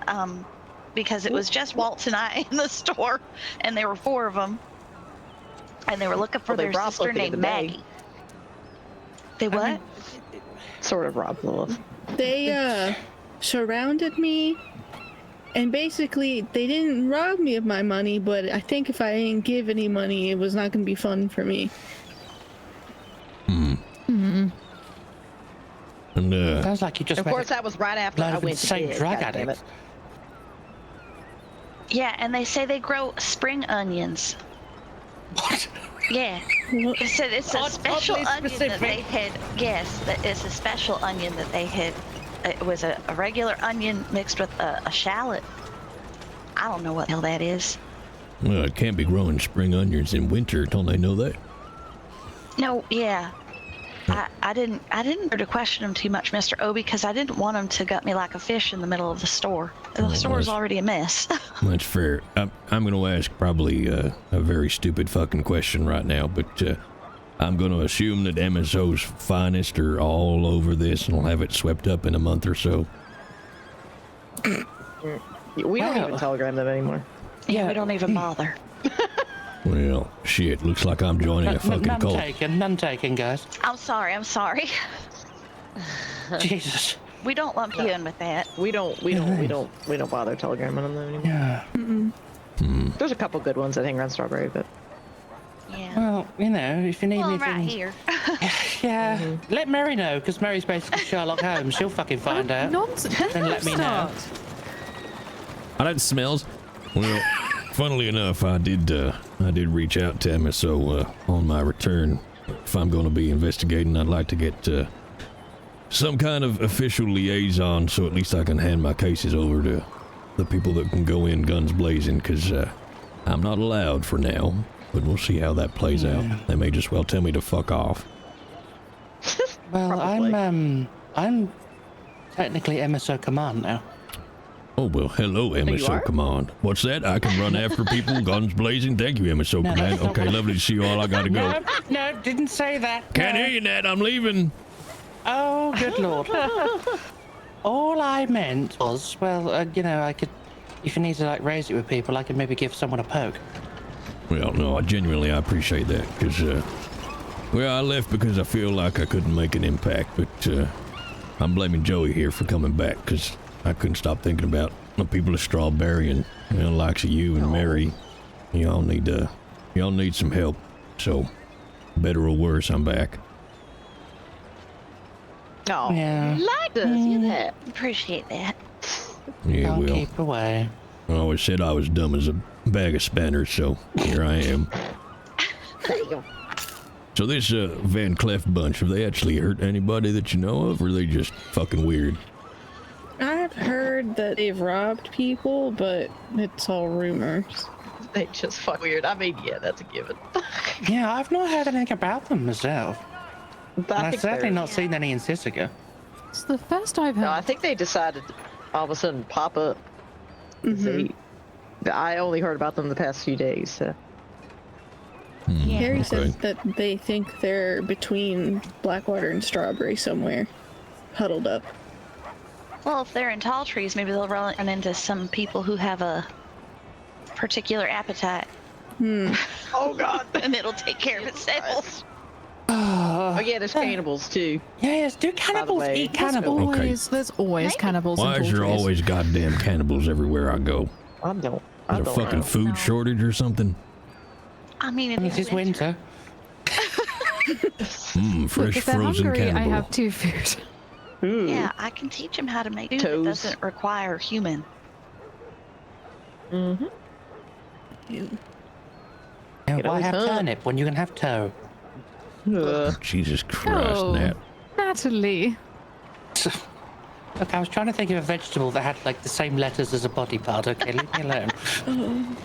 because it was just Walt and I in the store, and there were 4 of them, and they were looking for their sister named Maggie. They what? I mean, sort of robbed Lilith. They surrounded me, and basically they didn't rob me of my money, but I think if I didn't give any money, it was not going to be fun for me. And Sounds like you just. Of course, that was right after I went to same bed. drug God damn addict. it. Yeah, and they say they grow spring onions. What? Yeah. It said it's a special onion that they had. Yes, that it's a special onion that they had. It was a regular onion mixed with a shallot. I don't know what the hell that is. well, it can't be growing spring onions in winter. Don't they know that? No, yeah. I didn't dare to question him too much, Mr. O, because I didn't want him to gut me like a fish in the middle of the store. The store's already a mess. That's fair. I'm going to ask probably a very stupid fucking question right now, but I'm going to assume that MSO's finest are all over this and will have it swept up in a month or so. We don't even telegram them anymore. Yeah, we don't even bother. Well, shit, looks like I'm joining a fucking cult. None taken, guys. I'm sorry. Jesus. We don't lump you in with that. We don't bother telegramming them anymore. Yeah. There's a couple good ones that hang around Strawberry, but Yeah. Well, you know, if you need Well, I'm anything. right here. Yeah. Let Mary know, because Mary's basically Sherlock Holmes. She'll fucking find out. Nonsense. And let me know. I don't smells. Well, funnily enough, I did reach out to MSO on my return. If I'm going to be investigating, I'd like to get some kind of official liaison, so at least I can hand my cases over to the people that can go in guns blazing, because I'm not allowed for now, but we'll see how that plays out. They may just well tell me to fuck off. Well, Probably. I'm technically MSO Command now. Oh, well, hello, MSO Command. What's that? I can run after people, guns blazing? Thank you, MSO Command. Okay, lovely to see you all. I gotta go. No, didn't say that. Can't hear you, Nat. I'm leaving. Oh, good lord. All I meant was, well, you know, I could, if you need to, like, raise it with people, I could maybe give someone a poke. Well, no, I appreciate that, because, well, I left because I feel like I couldn't make an impact, but, I'm blaming Joey here for coming back, because I couldn't stop thinking about the people of Strawberry and, you know, likes of you and Mary. Y'all need some help, so, better or worse, I'm back. Oh, Yeah. Like does you that. Appreciate that. Yeah, I'll well, keep away. I always said I was dumb as a bag of spanners, so here I am. So this Van Clef bunch, have they actually hurt anybody that you know of, or are they just fucking weird? I've heard that they've robbed people, but it's all rumors. They just fuck weird. I mean, yeah, that's a given. Yeah, I've not heard anything about them myself. And I've certainly not seen any in Sisika. It's the first I've heard. No, I think they decided to all of a sudden pop up. I only heard about them the past few days. So. Harry says that they think they're between Blackwater and Strawberry somewhere, huddled up. Well, if they're in tall trees, maybe they'll run into some people who have a particular appetite. Oh God! And it'll take care of itself. Oh yeah, there's cannibals too. Yes, do cannibals eat cannibals? There's always cannibals. Why in is there tall trees. always goddamn cannibals everywhere I go? I don't. Is there a fucking food shortage or something? I mean, It is winter. Fresh if they're frozen hungry, cannibal. I have 2 food. Yeah, I can teach them how to make food that Toes. doesn't require human. Now, Could why always have hunt. turnip when you can have toe? Jesus Christ, Oh, Nat. Natalie. Look, I was trying to think of a vegetable that had like the same letters as a body part. Okay, leave me alone.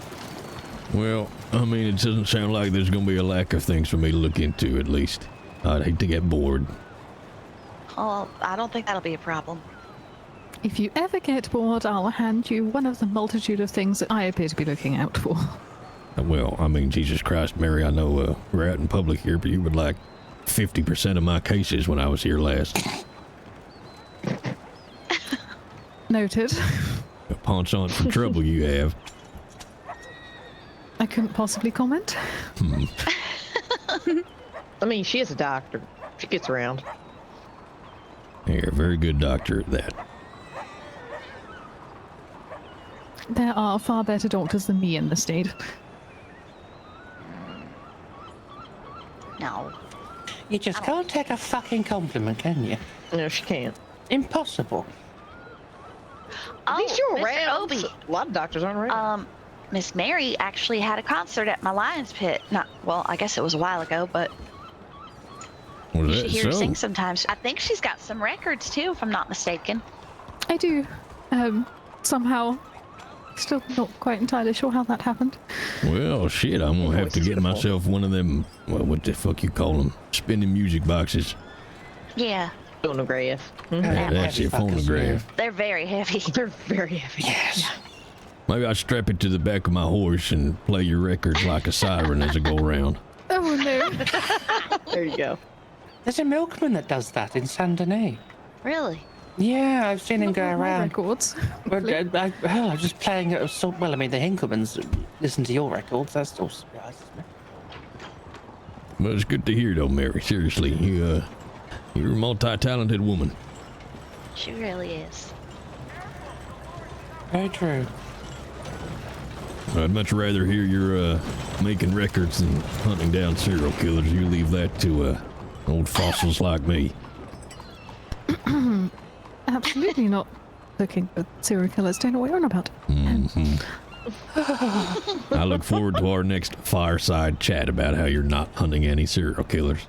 Well, I mean, it doesn't sound like there's going to be a lack of things for me to look into, at least. I'd hate to get bored. Oh, I don't think that'll be a problem. If you ever get bored, I'll hand you one of the multitude of things that I appear to be looking out for. Well, I mean, Jesus Christ, Mary, I know we're out in public here, but you would like 50% of my cases when I was here last. Noted. A paunch on for trouble you have. I couldn't possibly comment. I mean, she is a doctor. She gets around. You're a very good doctor at that. There are far better doctors than me in the state. No. You just can't take a fucking compliment, can you? No, she can't. Impossible. At least you're Mr. around. Obi. A lot of doctors aren't around. Miss Mary actually had a concert at my Lion's Pit. Well, I guess it was a while ago, but Was you that should hear her so? sing sometimes. I think she's got some records too, if I'm not mistaken. I do. Somehow. Still not quite entirely sure how that happened. Well, shit, I'm going to have to get myself one of them, well, what the fuck you call them? Spinning music boxes. Yeah, Phonograph. That's your phonograph. they're very heavy. They're very heavy. Yes. Maybe I strap it to the back of my horse and play your records like a siren as I go around. Oh no. There you go. There's a milkman that does that in Saint Denis. Really? Yeah, I've seen him go Not my around. records. Well, I'm just playing it. Well, I mean, the Hinkelmans listen to your records. That still surprises me. Well, it's good to hear, though, Mary. Seriously, you're a multi-talented woman. She really is. Very true. I'd much rather hear you're making records than hunting down serial killers. You leave that to old fossils like me. Absolutely not looking for serial killers. Don't know what you're on about. I look forward to our next fireside chat about how you're not hunting any serial killers.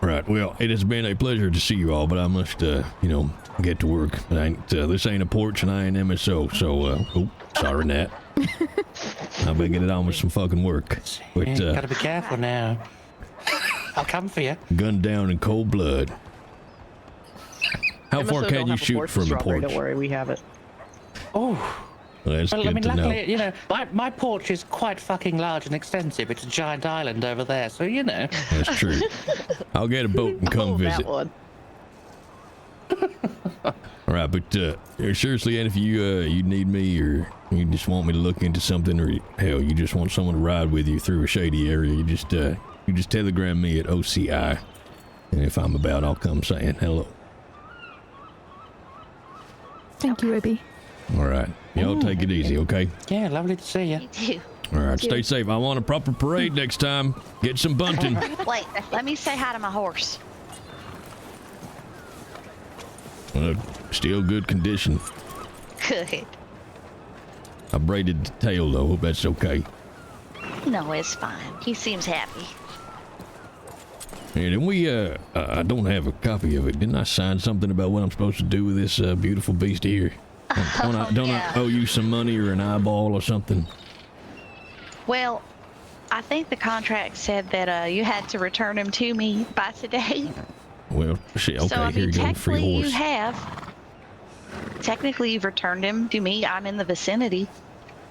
Right, well, it has been a pleasure to see you all, but I must, get to work. This ain't a porch and I ain't MSO, so, sorry, Nat. I better get it on with some fucking work. But, Yeah, gotta be careful now. I'll come for you. Gunned down in cold blood. How far MSO can don't you have a shoot porch from in a Strawberry, porch? Don't worry, we have it. Oh. Well, that's Well, good I mean, to know. luckily, my porch is quite fucking large and extensive. It's a giant island over there, so That's true. I'll get a boat and come visit. That one. All right, but seriously, and if you need me or you just want me to look into something, or hell, you just want someone to ride with you through a shady area, you just telegram me at OCI, and if I'm about, I'll come saying hello. Thank you, Obi. All right, y'all take it easy, okay? Yeah, lovely to see you. You too. All right, stay safe. I want a proper parade next time. Get some bunting. Wait, let me say hi to my horse. Still good condition. Good. I braided the tail though. Hope that's okay. No, it's fine. He seems happy. And then we, I don't have a copy of it. Didn't I sign something about what I'm supposed to do with this beautiful beast here? Don't I owe you some money or an eyeball or something? Well, I think the contract said that you had to return him to me by today. Well, shit, okay, So, I here mean, you go, free technically horse. you have. Technically, you've returned him to me. I'm in the vicinity.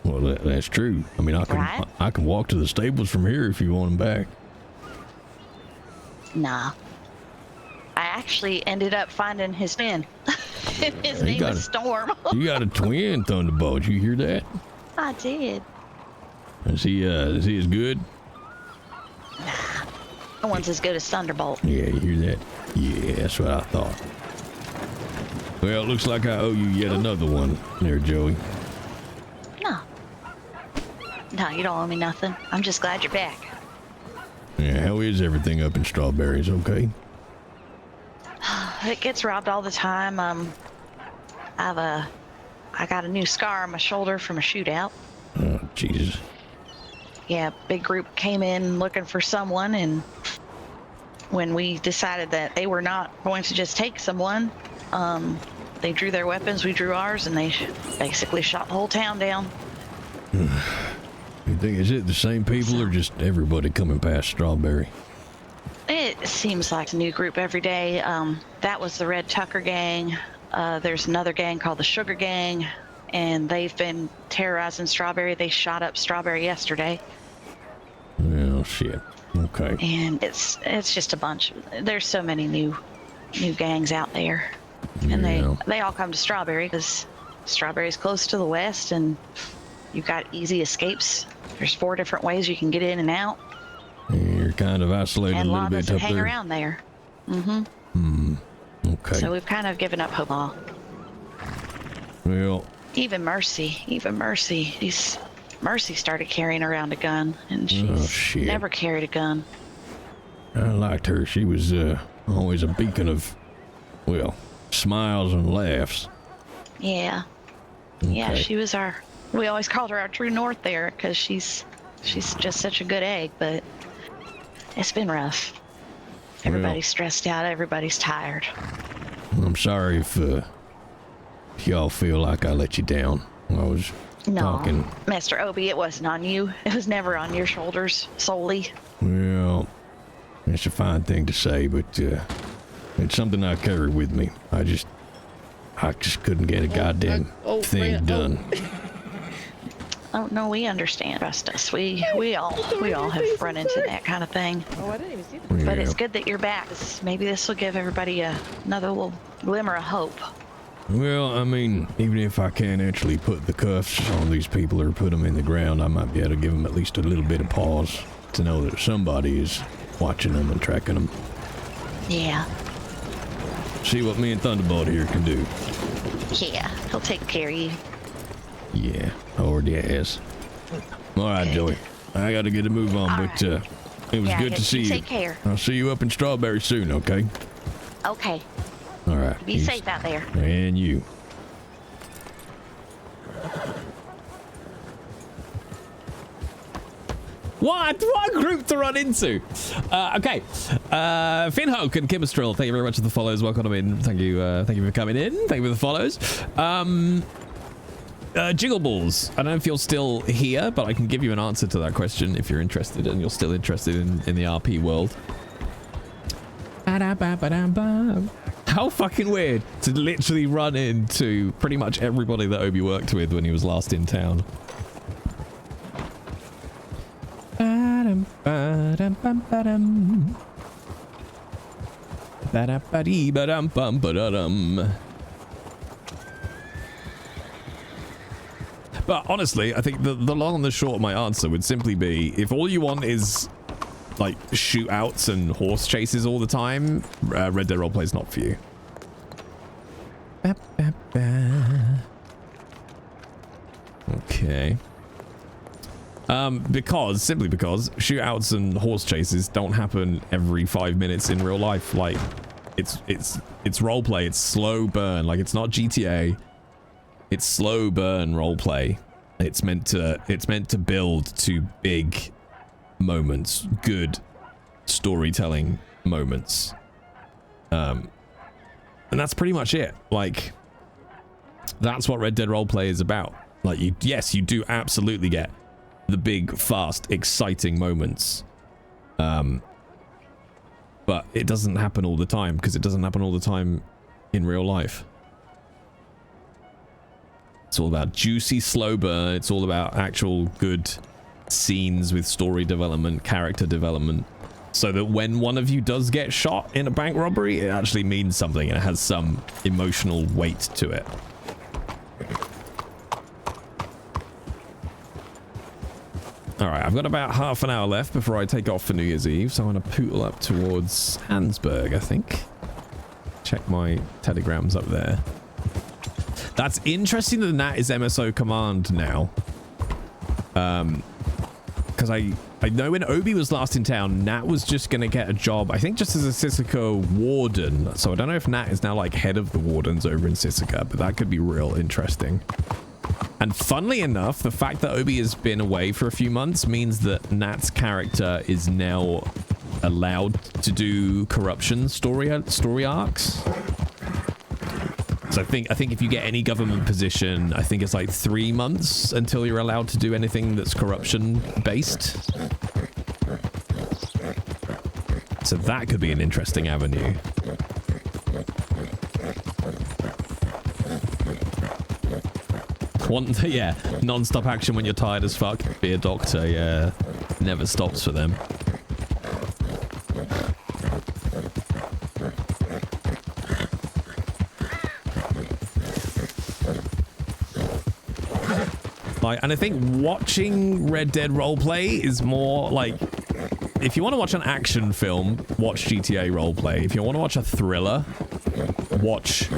Well, that's true. I mean, I can walk to the stables from here if you want him back. Nah. I actually ended up finding his twin. His name is Storm. You got a twin, Thunderbolt. You hear that? I did. Is he as good? No one's as good as Thunderbolt. Yeah, you hear that? Yeah, that's what I thought. Well, it looks like I owe you yet another one there, Joey. No. No, you don't owe me nothing. I'm just glad you're back. Yeah, how is everything up in Strawberries? Okay. It gets robbed all the time. I got a new scar on my shoulder from a shootout. Oh, Jesus. Yeah, big group came in looking for someone, and when we decided that they were not going to just take someone, they drew their weapons, we drew ours, and they basically shot the whole town down. You think, is it the same people or just everybody coming past Strawberry? It seems like a new group every day. That was the Red Tucker gang. There's another gang called the Sugar Gang, and they've been terrorizing Strawberry. They shot up Strawberry yesterday. Oh, shit. Okay. And it's just a bunch. There's so many new gangs out there. And they all come to Strawberry because Strawberry's close to the west, and you've got easy escapes. There's 4 different ways you can get in and out. You're kind of isolated And a little bit doesn't up hang there. around there. Okay. So we've kind of given up hope all. Well, Even Mercy. Mercy started carrying around a gun, and she's never carried a gun. I liked her. She was always a beacon of, well, smiles and laughs. Yeah. Yeah, she was we always called her our true north there because she's just such a good egg, but it's been rough. Everybody's stressed out. Everybody's tired. I'm sorry if y'all feel like I let you down. I was talking. Master Obi, it wasn't on you. It was never on your shoulders solely. Well, it's a fine thing to say, but it's something I carry with me. I just couldn't get a goddamn thing done. Oh no, we understand. Trust us. We all have run into that kind of thing. Oh, I didn't even see that. But it's good that you're back. Maybe this will give everybody another little glimmer of hope. Well, I mean, even if I can't actually put the cuffs on these people or put them in the ground, I might be able to give them at least a little bit of pause to know that somebody is watching them and tracking them. Yeah. See what me and Thunderbolt here can do. Yeah, he'll take care of you. Yeah, already has. All right, Joey. I got to get a move on, but it was good to see you. Take care. I'll see you up in Strawberry soon, okay? Okay. All right. Be safe out there. And you. What group to run into? Okay. Finhoke and Kimmestrel, thank you very much for the follows. Welcome in. Thank you for coming in. Thank you for the follows. Jiggleballs, I don't know if you're still here, but I can give you an answer to that question if you're interested, and you're still interested in the RP world. How fucking weird to literally run into pretty much everybody that Obi worked with when he was last in town. But honestly, I think the long and the short of my answer would simply be, if all you want is like shootouts and horse chases all the time, Red Dead Roleplay is not for you. Okay. Simply because shootouts and horse chases don't happen every 5 minutes in real life. Like, it's role play. It's slow burn. Like, it's not GTA. It's slow burn role play. It's meant to build to big moments, good storytelling moments. And that's pretty much it. Like, that's what Red Dead Roleplay is about. Like, yes, you do absolutely get the big, fast, exciting moments. But it doesn't happen all the time, because it doesn't happen all the time in real life. It's all about juicy, slow burn. It's all about actual good scenes with story development, character development, so that when one of you does get shot in a bank robbery, it actually means something and it has some emotional weight to it. All right, I've got about half an hour left before I take off for New Year's Eve, so I'm going to pootle up towards Hansburg, I think. Check my telegrams up there. That's interesting that Nat is MSO Command now. Because I know when Obi was last in town, Nat was just going to get a job, I think just as a Sissika warden. So I don't know if Nat is now like head of the wardens over in Sissika, but that could be real interesting. And funnily enough, the fact that Obi has been away for a few months means that Nat's character is now allowed to do corruption story arcs. So I think if you get any government position, I think it's like 3 months until you're allowed to do anything that's corruption based. So that could be an interesting avenue. Yeah, non-stop action when you're tired as fuck. Be a doctor, yeah, never stops for them. Like, and I think watching Red Dead Roleplay is more like, if you want to watch an action film, watch GTA Roleplay. If you want to watch a thriller, watch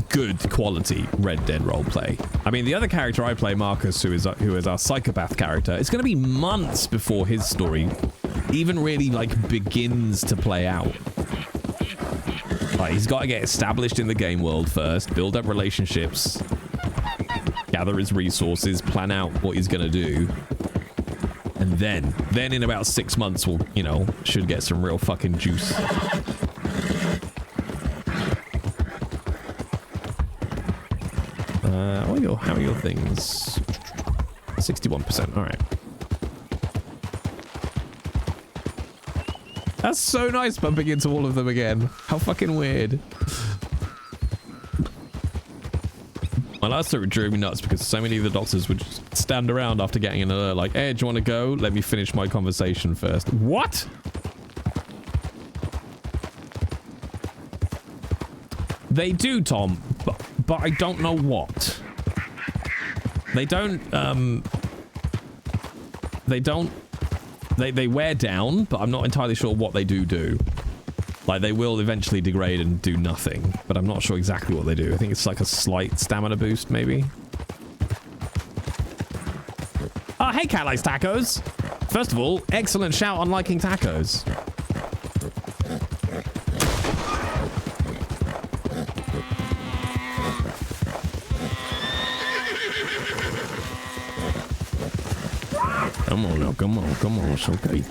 good quality Red Dead Roleplay. I mean, the other character I play, Marcus, who is our psychopath character, it's going to be months before his story even really like begins to play out. Like, he's got to get established in the game world first, build up relationships, gather his resources, plan out what he's going to do. And then in about 6 months, we'll, you know, should get some real fucking juice. How are your things? 61%. All right. That's so nice bumping into all of them again. How fucking weird. My last trip drove me nuts because so many of the doctors would just stand around after getting an alert like, hey, do you want to go? Let me finish my conversation first. What? They do, Tom, but I don't know what. They wear down, but I'm not entirely sure what they do. Like, they will eventually degrade and do nothing, but I'm not sure exactly what they do. I think it's like a slight stamina boost, maybe. Oh, hey, Cat Likes Tacos. First of all, excellent shout on liking tacos. Come on now, come on, it's okay.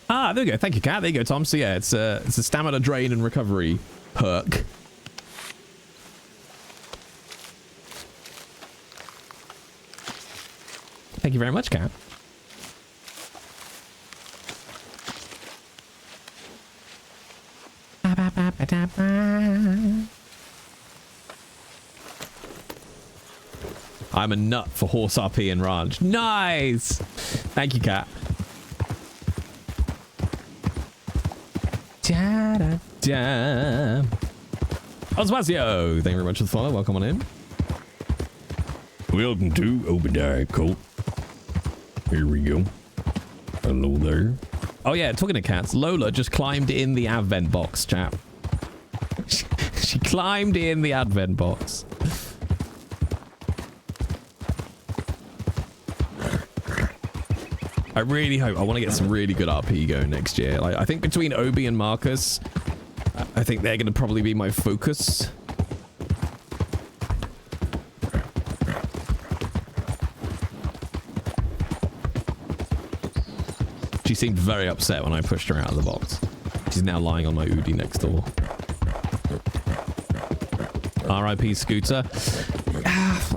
Ah, there we go. Thank you, Kat. There you go, Tom. So yeah, it's a stamina drain and recovery perk. Thank you very much, Kat. I'm a nut for horse RP and ranch. Nice! Thank you, Kat. Da-da-da. Oswazio, thank you very much for the follow. Welcome on in. Welcome to Obidiah, Colt. Here we go. Hello there. Oh yeah, talking to cats, Lola just climbed in the Advent box, chap. climbed in the advent box. I really hope, I want to get some really good RP going next year. Like, I think between Obi and Marcus, I think they're going to probably be my focus. She seemed very upset when I pushed her out of the box. She's now lying on my Udi next door. RIP Scooter.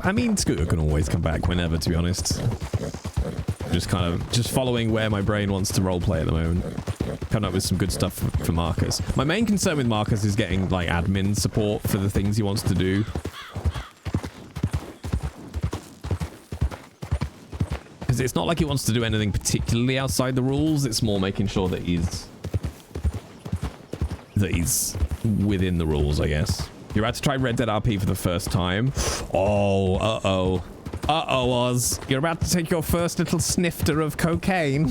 I mean, Scooter can always come back whenever, to be honest. Just following where my brain wants to roleplay at the moment. Coming up with some good stuff for Marcus. My main concern with Marcus is getting like admin support for the things he wants to do. Because it's not like he wants to do anything particularly outside the rules. It's more making sure that he's within the rules, I guess. You're about to try Red Dead RP for the first time. Oh, uh-oh. Uh-oh, Oz. You're about to take your first little snifter of cocaine.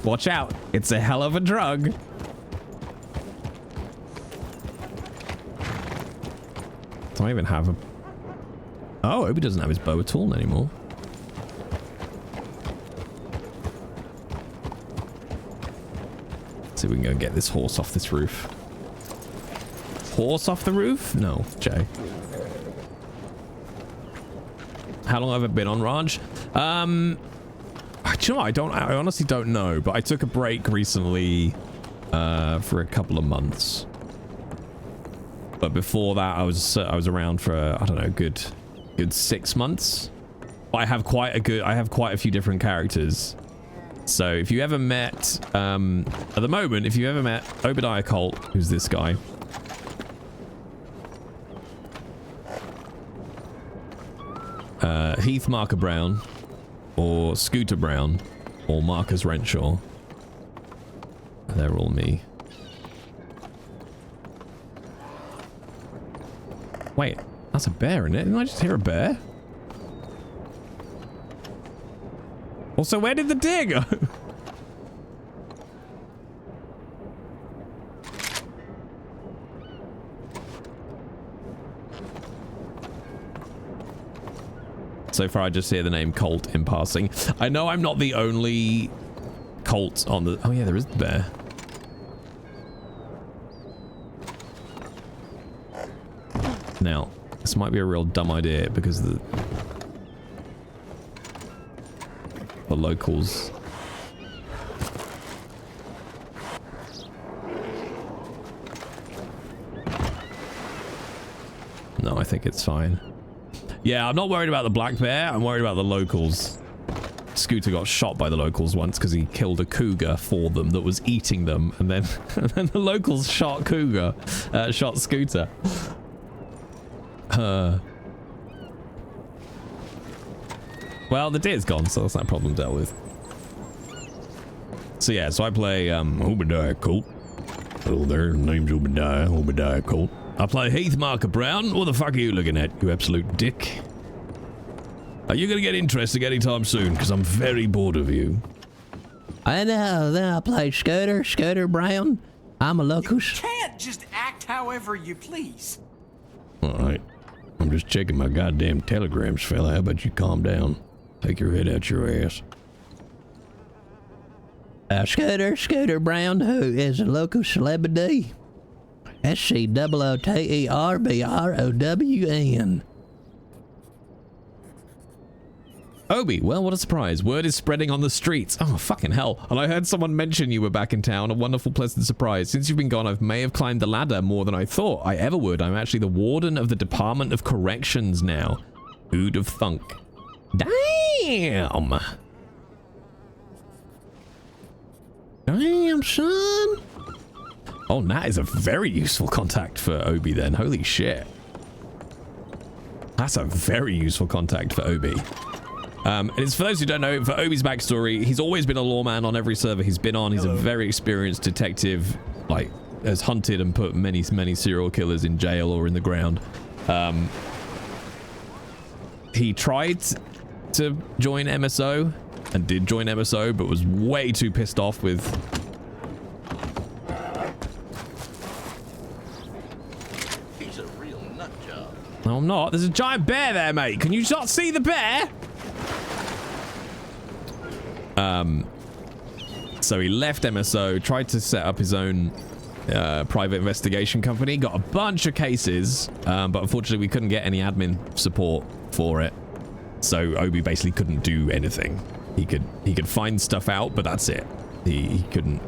Watch out. It's a hell of a drug. Do I even have a... Oh, Obi doesn't have his bow at all anymore. Let's see if we can go and get this horse off this roof. Horse off the roof? No, Jay. How long have I been on, Raj? Do you know what? I honestly don't know, but I took a break recently for a couple of months. But before that, I was around for I don't know, good 6 months. But I have quite a few different characters. So if you ever met at the moment, if you ever met Obidiah Colt, who's this guy? Heath Marker Brown, or Scooter Brown, or Marcus Renshaw. They're all me. Wait, that's a bear, isn't it? Didn't I just hear a bear? Also, where did the deer go? So far, I just hear the name Colt in passing. I know I'm not the only Colt on the... Oh, yeah, there is the bear. Now, this might be a real dumb idea because the locals... No, I think it's fine. Yeah, I'm not worried about the black bear. I'm worried about the locals. Scooter got shot by the locals once because he killed a cougar for them that was eating them, and then the locals shot shot Scooter. Well, the deer's gone, so that's that problem dealt with. So yeah, so I play Obidiah Colt. Hello there, name's Obidiah Colt. I play Heath Marker Brown. What the fuck are you looking at, you absolute dick? Are you gonna get interested anytime soon? Because I'm very bored of you. I know. Then I play Scooter Brown. I'm a locus. You can't just act however you please. All right. I'm just checking my goddamn telegrams, fella. How about you calm down? Take your head out your ass. Scooter Brown, who is a local celebrity. SCOOTERBROWN. Obi, well, what a surprise. Word is spreading on the streets. Oh, fucking hell. And I heard someone mention you were back in town. A wonderful, pleasant surprise. Since you've been gone, I may have climbed the ladder more than I thought I ever would. I'm actually the warden of the Department of Corrections now. Who'd have thunk? Damn! Damn, son! Oh, Nat is a very useful contact for Obi then. Holy shit. That's a very useful contact for Obi. And it's for those who don't know, for Obi's backstory, he's always been a lawman on every server he's been on. He's a very experienced detective, like, has hunted and put many serial killers in jail or in the ground. He tried to join MSO and did join MSO, but was way too pissed off with No, I'm not. There's a giant bear there, mate. Can you not see the bear? So he left MSO, tried to set up his own private investigation company, got a bunch of cases, but unfortunately we couldn't get any admin support for it. So Obi basically couldn't do anything. He could find stuff out, but that's it. He couldn't.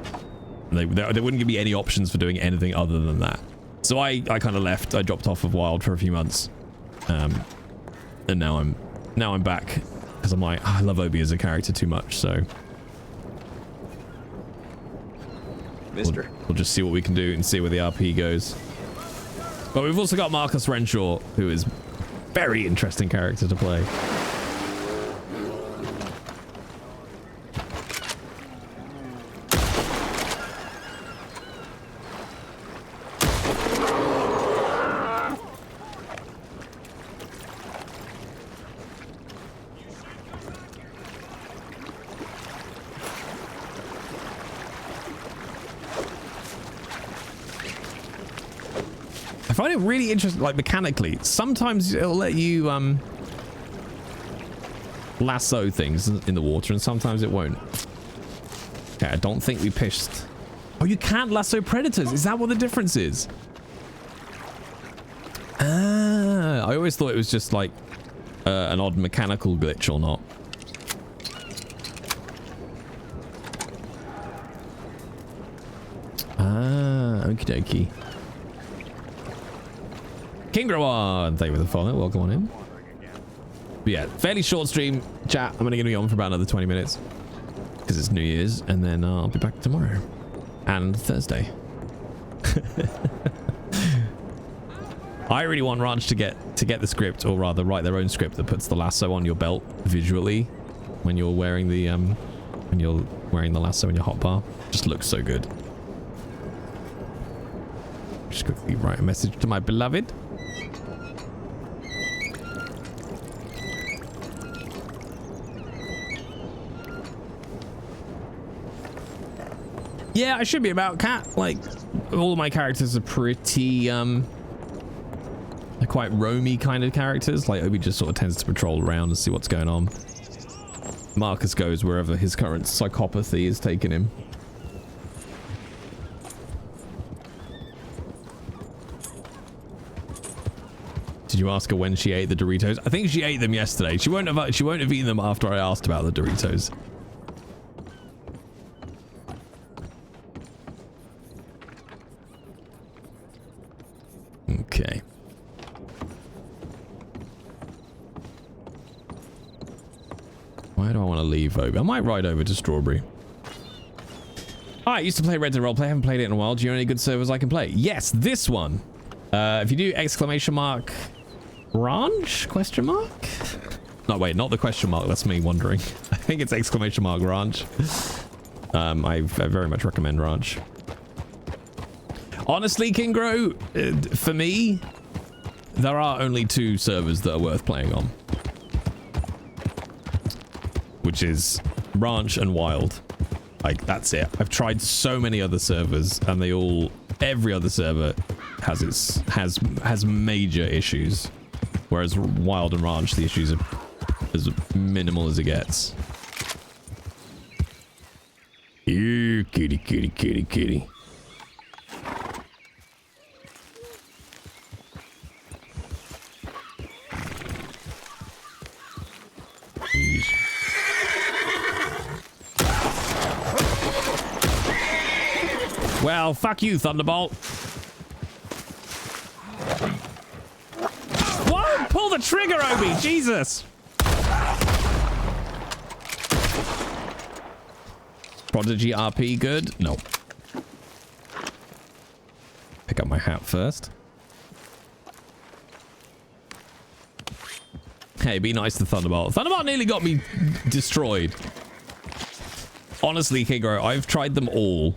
They wouldn't give me any options for doing anything other than that. So I kind of left. I dropped off of Wild for a few months, and now I'm back because I'm like, oh, I love Obi as a character too much. So we'll just see what we can do and see where the RP goes. But we've also got Marcus Renshaw, who is a very interesting character to play. I find it really interesting, like mechanically. Sometimes it'll let you lasso things in the water, and sometimes it won't. Okay, I don't think we pished. Oh, you can't lasso predators. Is that what the difference is? Ah, I always thought it was just like an odd mechanical glitch or not. Ah, okie dokie. King Growan, thank you for the follow. Welcome on in. But yeah, fairly short stream. Chat, I'm going to be on for about another 20 minutes because it's New Year's, and then I'll be back tomorrow and Thursday. I really want Ranch to get the script, or rather write their own script that puts the lasso on your belt visually when you're wearing the lasso in your hotbar. Just looks so good. Just quickly write a message to my beloved. Yeah, I should be about cat. Like, all of my characters are pretty, they're quite roamy kind of characters. Like, Obi just sort of tends to patrol around and see what's going on. Marcus goes wherever his current psychopathy is taking him. Did you ask her when she ate the Doritos? I think she ate them yesterday. She won't have eaten them after I asked about the Doritos. Okay. Why do I want to leave Obi? I might ride over to Strawberry. I used to play Red Dead Roleplay. I haven't played it in a while. Do you know any good servers I can play? Yes, this one. If you do exclamation mark ranch question mark? No, wait, not the question mark. That's me wondering. I think it's exclamation mark ranch. I very much recommend ranch. Honestly, Kingro, for me, there are only 2 servers that are worth playing on, which is Ranch and Wild. Like, that's it. I've tried so many other servers, and every other server has major issues, whereas Wild and Ranch, the issues are as minimal as it gets. Ew, kitty, kitty, kitty, kitty. Well, fuck you, Thunderbolt. Whoa! Pull the trigger, Obi! Jesus! Prodigy RP good? No. Pick up my hat first. Hey, be nice to Thunderbolt. Thunderbolt nearly got me destroyed. Honestly, Kigro, I've tried them all.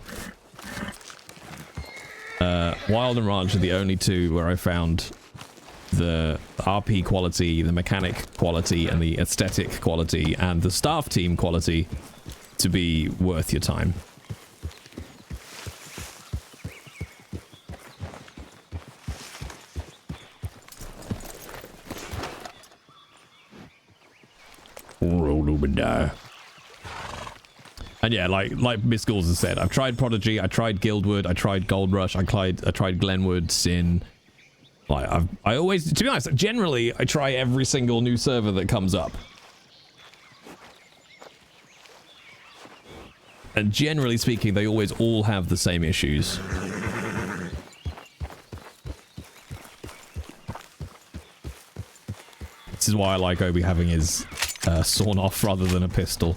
Wild and Ranch are the only 2 where I found the RP quality, the mechanic quality, and the aesthetic quality, and the staff team quality to be worth your time. old Obidiah. And yeah, like Miss Gauls has said, I've tried Prodigy, I tried Guildwood, I tried Gold Rush, I tried Glenwood, Sin. Like I always, to be honest, generally I try every single new server that comes up. And generally speaking, they always all have the same issues. This is why I like Obi having his sawn off rather than a pistol.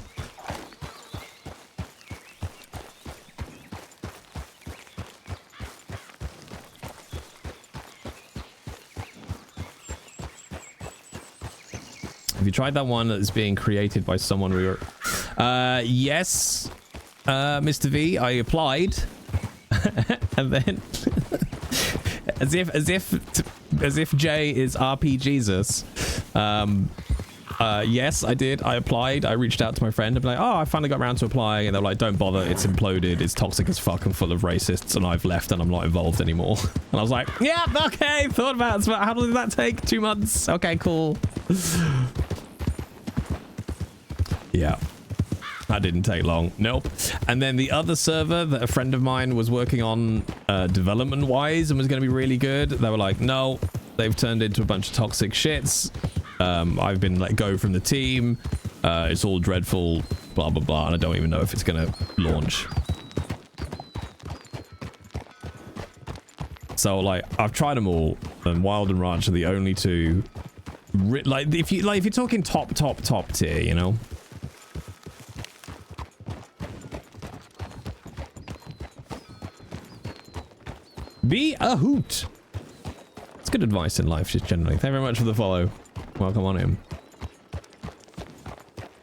Have you tried that one that is being created by someone we were... yes, Mr. V, I applied. And then... as if Jay is RP Jesus. Yes, I did. I applied. I reached out to my friend and be like, oh, I finally got around to applying. And they're like, don't bother. It's imploded. It's toxic as fuck and full of racists. And I've left and I'm not involved anymore. And I was like, yeah, okay. Thought about it. How long did that take? 2 months. Okay, cool. Yeah. That didn't take long. Nope. And then the other server that a friend of mine was working on development-wise and was going to be really good, they were like, no, they've turned into a bunch of toxic shits. I've been let go from the team. It's all dreadful, blah, blah, blah. And I don't even know if it's going to launch. So, like, I've tried them all. And Wild and Ranch are the only two. Like, if you're talking top tier, you know? Be a hoot. It's good advice in life, just generally. Thank you very much for the follow. Welcome on in.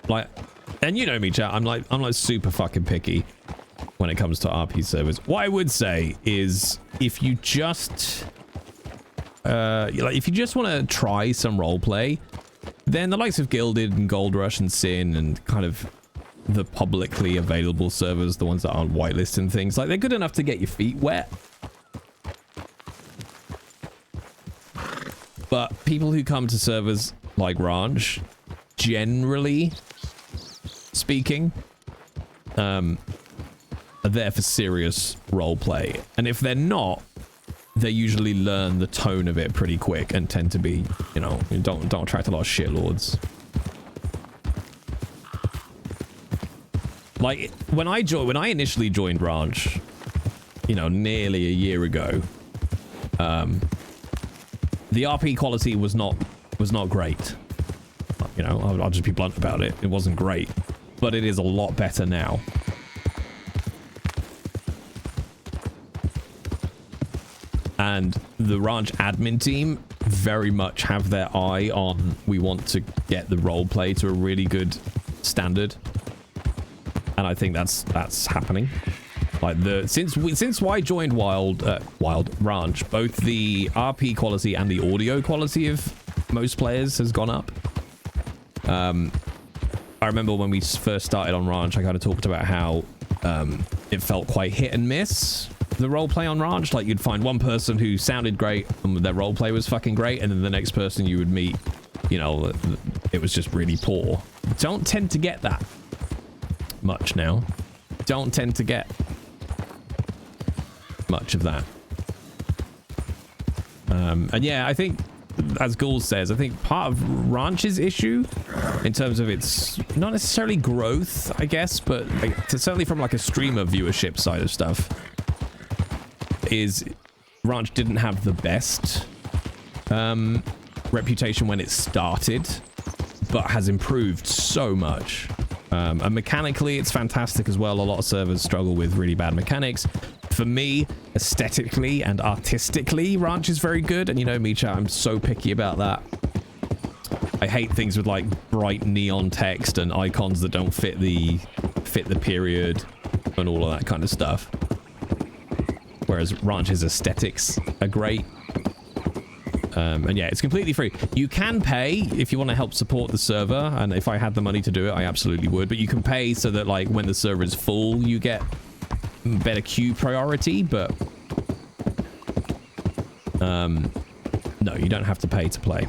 Like, and you know me, chat. I'm like super fucking picky when it comes to RP servers. What I would say is, if you just, if you just want to try some roleplay, then the likes of Gilded and Gold Rush and Sin and kind of the publicly available servers, the ones that aren't whitelisted and things, like, they're good enough to get your feet wet. But people who come to servers like Ranch, generally speaking, are there for serious roleplay. And if they're not, they usually learn the tone of it pretty quick and tend to be, you know, don't attract a lot of shitlords. Like, when I initially joined Ranch, you know, nearly a year ago, the RP quality was not great. You know, I'll just be blunt about it. It wasn't great, but it is a lot better now. And the Ranch admin team very much have their eye on, we want to get the roleplay to a really good standard. And I think that's happening. Like, since I joined Wild Ranch, both the RP quality and the audio quality of most players has gone up. I remember when we first started on Ranch, I kind of talked about how it felt quite hit and miss, the roleplay on Ranch. Like, you'd find one person who sounded great and their roleplay was fucking great, and then the next person you would meet, you know, it was just really poor. Don't tend to get that much now. Don't tend to get much of that. And yeah, I think, as Ghoul says, I think part of Ranch's issue, in terms of its not necessarily growth, I guess, but like, certainly from like a streamer viewership side of stuff, is Ranch didn't have the best reputation when it started, but has improved so much. And mechanically, it's fantastic as well. A lot of servers struggle with really bad mechanics. For me, aesthetically and artistically, Ranch is very good. And you know me, chat, I'm so picky about that. I hate things with like bright neon text and icons that don't fit the period and all of that kind of stuff. Whereas Ranch's aesthetics are great. And yeah, it's completely free. You can pay if you want to help support the server, and if I had the money to do it, I absolutely would. But you can pay so that, like, when the server is full, you get better queue priority. But no, you don't have to pay to play.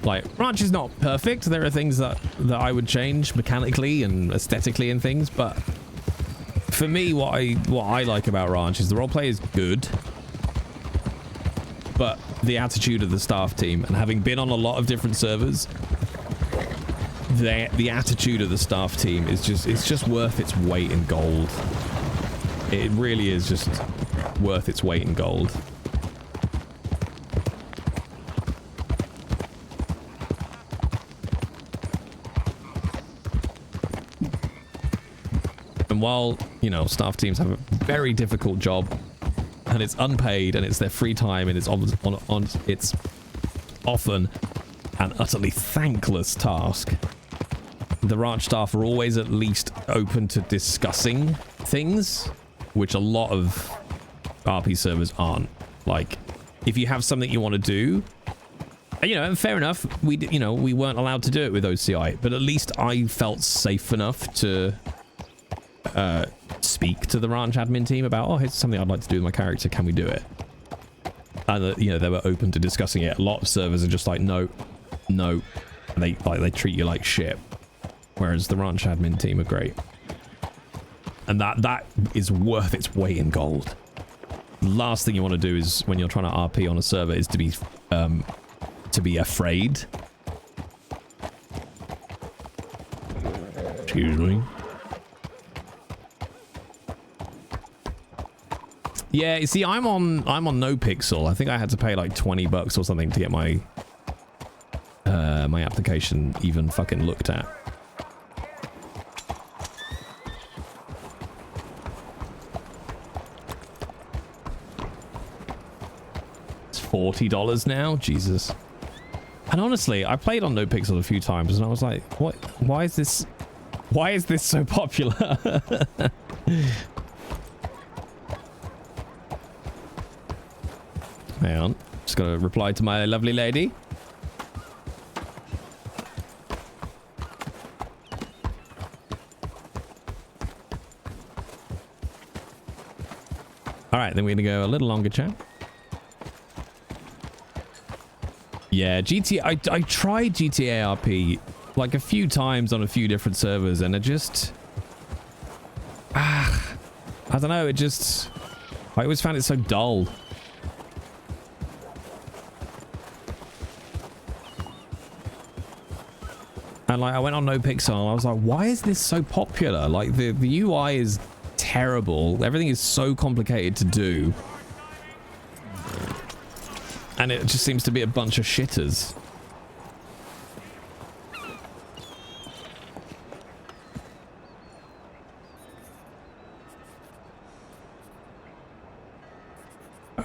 Like, Ranch is not perfect. There are things that I would change mechanically and aesthetically and things, but for me, what I like about Ranch is the roleplay is good, but the attitude of the staff team, and having been on a lot of different servers, the attitude of the staff team is just worth its weight in gold. It really is just worth its weight in gold. And while, you know, staff teams have a very difficult job, and it's unpaid, and it's their free time, and it's it's often an utterly thankless task, the ranch staff are always at least open to discussing things, which a lot of RP servers aren't. Like, if you have something you want to do, you know, and fair enough, we weren't allowed to do it with OCI, but at least I felt safe enough to speak to the ranch admin team about, oh, here's something I'd like to do with my character, can we do it? And you know, they were open to discussing it. A lot of servers are just like, no, they treat you like shit, whereas the ranch admin team are great, and that is worth its weight in gold. The last thing you want to do is, when you're trying to RP on a server, is to be afraid. Excuse me. Yeah, you see, I'm on no pixel. I think I had to pay like $20 or something to get my my application even fucking looked at. It's $40 now, Jesus. And honestly, I played on no pixel a few times, and I was like, what? Why is this so popular? Hang on, just gotta reply to my lovely lady. All right, then we're gonna go a little longer, chat. Yeah, GTA. I tried GTA RP like a few times on a few different servers, and it just, I don't know. I always found it so dull. And like, I went on no pixel, and I was like, why is this so popular? Like, the UI is terrible. Everything is so complicated to do. And it just seems to be a bunch of shitters.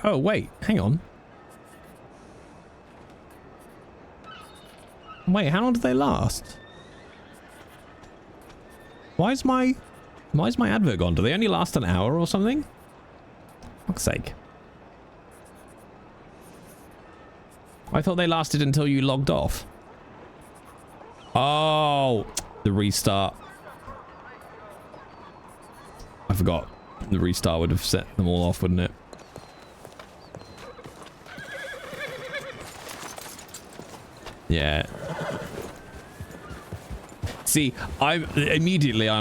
Oh, wait, hang on. Wait, how long do they last? Why is my advert gone? Do they only last an hour or something? For fuck's sake. I thought they lasted until you logged off. Oh, the restart. I forgot. The restart would have set them all off, wouldn't it? Yeah. See, I'm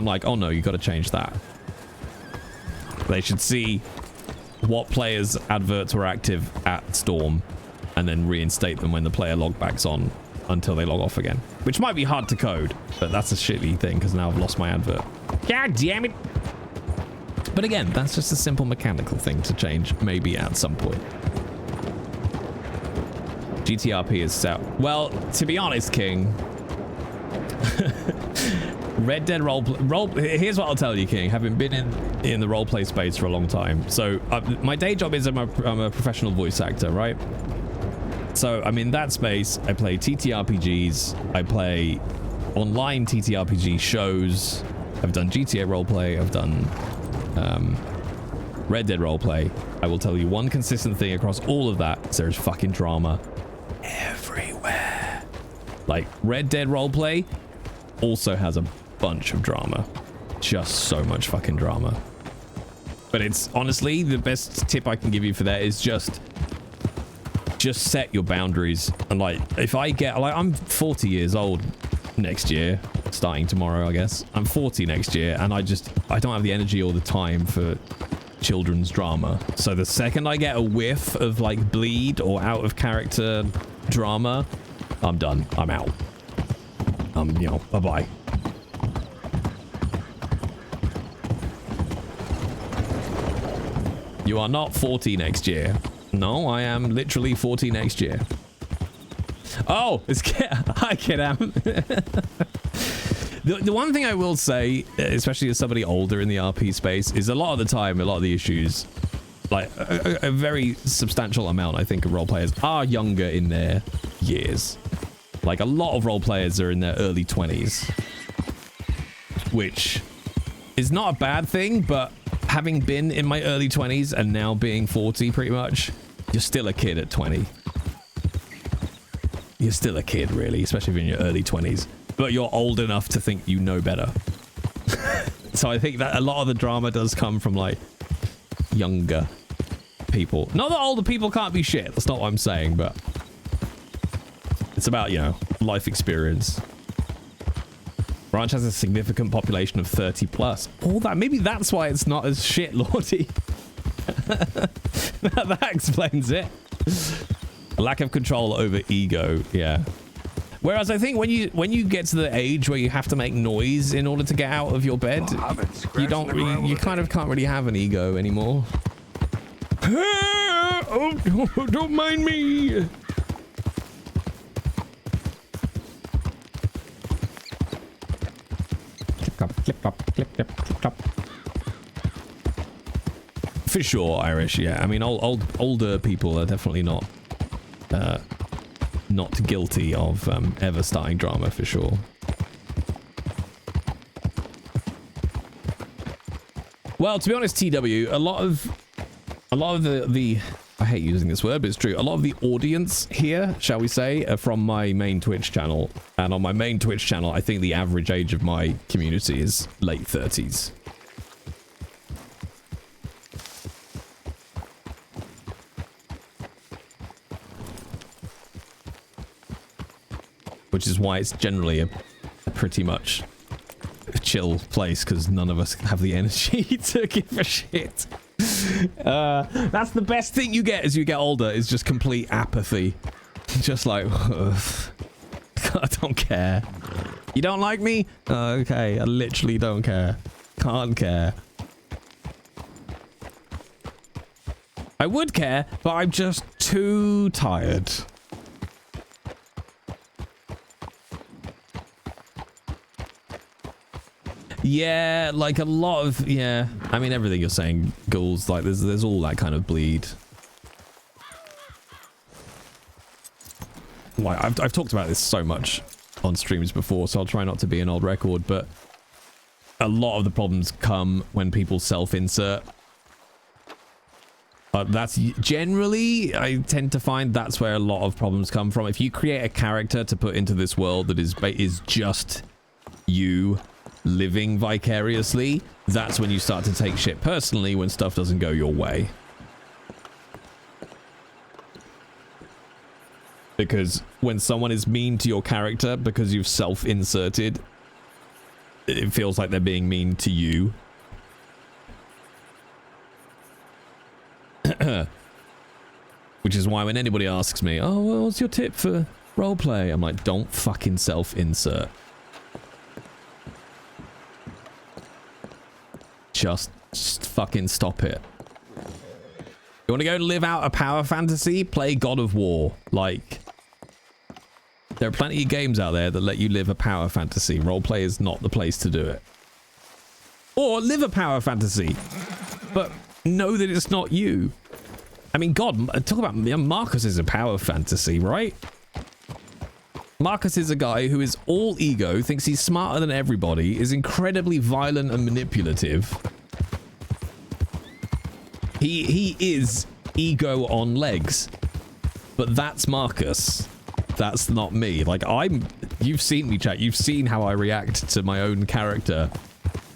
like, oh no, you got to change that. They should see what players' adverts were active at Storm, and then reinstate them when the player logback's on until they log off again. Which might be hard to code, but that's a shitty thing because now I've lost my advert. God damn it! But again, that's just a simple mechanical thing to change, maybe at some point. GTRP is set. Well, to be honest, King, Red Dead roleplay. Here's what I'll tell you, King. Having been in the roleplay space for a long time, so my day job is I'm a professional voice actor, right? So I'm in that space. I play TTRPGs. I play online TTRPG shows. I've done GTA roleplay. I've done Red Dead roleplay. I will tell you one consistent thing across all of that: there's fucking drama everywhere. Like, Red Dead roleplay also has a bunch of drama. Just so much fucking drama. But it's honestly, the best tip I can give you for that is just just set your boundaries. And like, if I get, like, I'm 40 years old next year, starting tomorrow, I guess. I'm 40 next year, and I don't have the energy all the time for children's drama. So the second I get a whiff of like bleed or out of character drama, I'm done. I'm out. You know, bye-bye. You are not 40 next year. No, I am literally 40 next year. Oh, it's hi, Kidam. The one thing I will say, especially as somebody older in the RP space, is a lot of the time, a lot of the issues, like a very substantial amount, I think, of role players are younger in their years. Like a lot of role players are in their early 20s, which is not a bad thing, but having been in my early 20s and now being 40 pretty much, you're still a kid at 20. You're still a kid, really, especially if you're in your early 20s. But you're old enough to think you know better. So I think that a lot of the drama does come from, like, younger people. Not that older people can't be shit. That's not what I'm saying, but it's about, you know, life experience. Branch has a significant population of 30 plus. All that, maybe that's why it's not as shit lordy. That explains it. A lack of control over ego, yeah. Whereas I think when you get to the age where you have to make noise in order to get out of your bed, you kind of can't really have an ego anymore. Oh, don't mind me. Clip clop, clip clip clop. For sure, Irish. Yeah, I mean, older people are definitely not guilty of ever starting drama, for sure. Well, to be honest, TW, a lot of the I hate using this word, but it's true. A lot of the audience here, shall we say, are from my main Twitch channel. And on my main Twitch channel, I think the average age of my community is late 30s. Which is why it's generally a pretty much chill place, because none of us have the energy to give a shit. That's the best thing you get as you get older, is just complete apathy. Just like, I don't care. You don't like me? Okay, I literally don't care. Can't care. I would care, but I'm just too tired. Yeah, like a lot of, yeah. I mean, everything you're saying, ghouls, like there's all that kind of bleed. Like I've talked about this so much on streams before, so I'll try not to be an old record, but a lot of the problems come when people self-insert. That's generally, I tend to find that's where a lot of problems come from. If you create a character to put into this world that is just you living vicariously, that's when you start to take shit personally, when stuff doesn't go your way. Because when someone is mean to your character because you've self-inserted, it feels like they're being mean to you. Which is why when anybody asks me, oh, well, what's your tip for roleplay? I'm like, don't fucking self-insert. Just fucking stop it. You want to go live out a power fantasy? Play God of War. Like, there are plenty of games out there that let you live a power fantasy. Roleplay is not the place to do it. Or live a power fantasy, but know that it's not you. I mean, God, talk about Marcus is a power fantasy, right? Marcus is a guy who is all ego, thinks he's smarter than everybody, is incredibly violent and manipulative. He is ego on legs. But that's Marcus. That's not me. Like, you've seen me, chat. You've seen how I react to my own character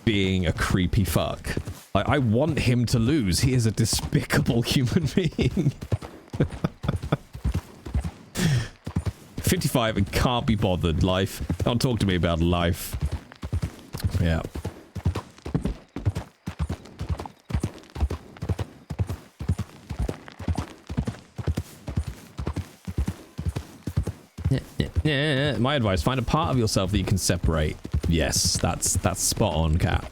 being a creepy fuck. Like, I want him to lose. He is a despicable human being. 55 and can't be bothered. Life. Don't talk to me about life. Yeah. Yeah. My advice: find a part of yourself that you can separate. Yes, that's spot on, Cat.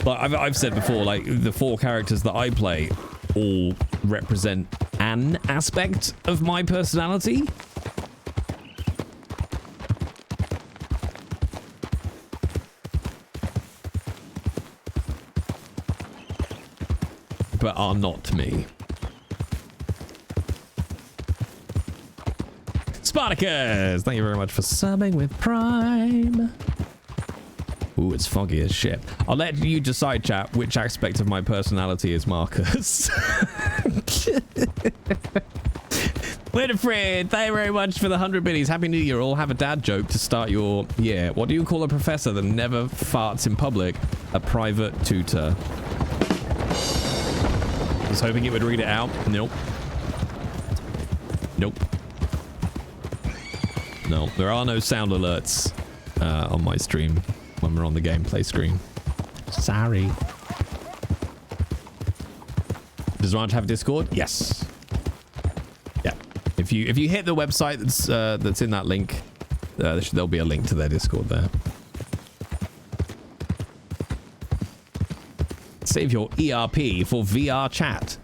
But I've said before, like the 4 characters that I play all represent an aspect of my personality. But are not me. Spartacus! Thank you very much for subbing with Prime. Ooh, it's foggy as shit. I'll let you decide, chat, which aspect of my personality is Marcus. Winifred, thank you very much for the 100 biddies. Happy New Year. All have a dad joke to start your year. What do you call a professor that never farts in public? A private tutor. I was hoping it would read it out. Nope. Nope. No, there are no sound alerts on my stream when we're on the gameplay screen. Sorry. Does Ranch have a Discord? Yes. Yeah. If you hit the website that's in that link, there'll be a link to their Discord there. Save your ERP for VR chat.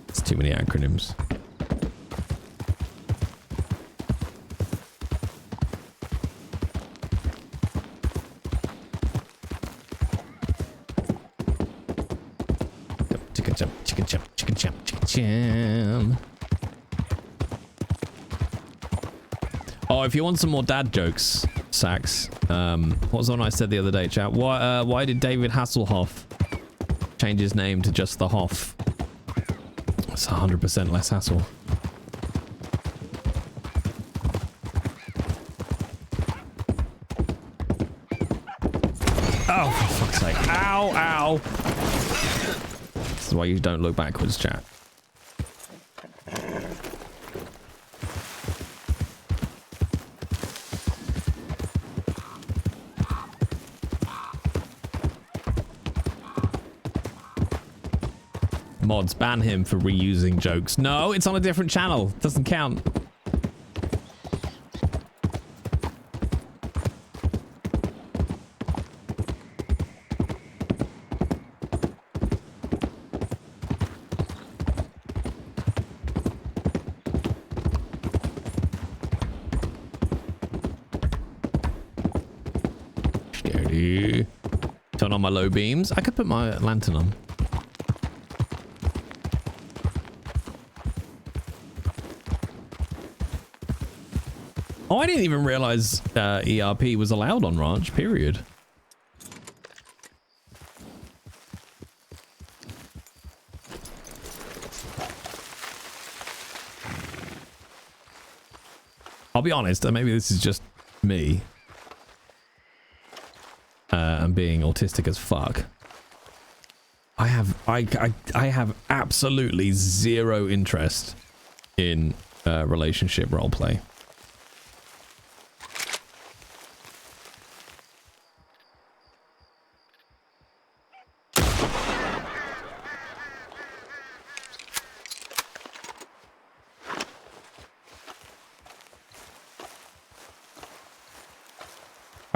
It's too many acronyms. Chicken. Oh, if you want some more dad jokes, Sax, what was the one I said the other day, chat? Why did David Hasselhoff change his name to just the Hoff? It's 100% less hassle. Oh, for fuck's sake. Ow, ow. This is why you don't look backwards, chat. Mods, ban him for reusing jokes. No, it's on a different channel. Doesn't count. Steady. Turn on my low beams. I could put my lantern on. Oh, I didn't even realize ERP was allowed on Ranch, period. I'll be honest, maybe this is just me. I'm being autistic as fuck. I have absolutely zero interest in relationship roleplay.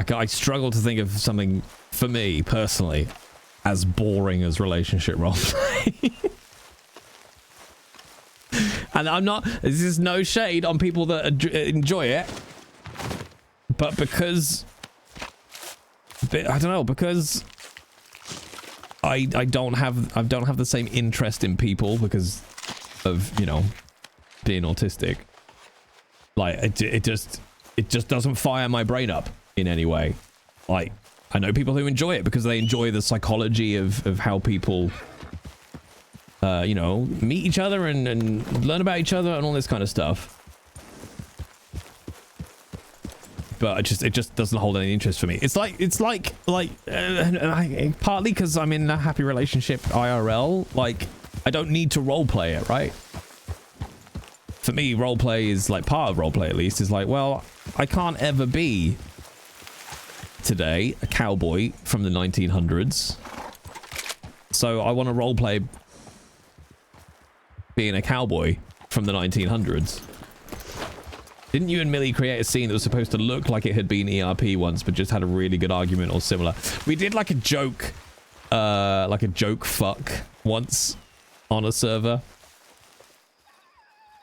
I struggle to think of something, for me, personally, as boring as relationship roleplay. And I'm not... This is no shade on people that enjoy it. But because... I don't know, because... I don't have the same interest in people because of, you know, being autistic. Like, it just doesn't fire my brain up in any way. Like, I know people who enjoy it because they enjoy the psychology of how people you know, meet each other and learn about each other and all this kind of stuff. But it just doesn't hold any interest for me. It's like partly because I'm in a happy relationship IRL, like I don't need to role play it, right? for me, roleplay is like part of roleplay, at least, is like, well, I can't ever be today a cowboy from the 1900s. So I want to roleplay being a cowboy from the 1900s. Didn't you and Millie create a scene that was supposed to look like it had been ERP once, but just had a really good argument or similar? We did like a joke fuck once on a server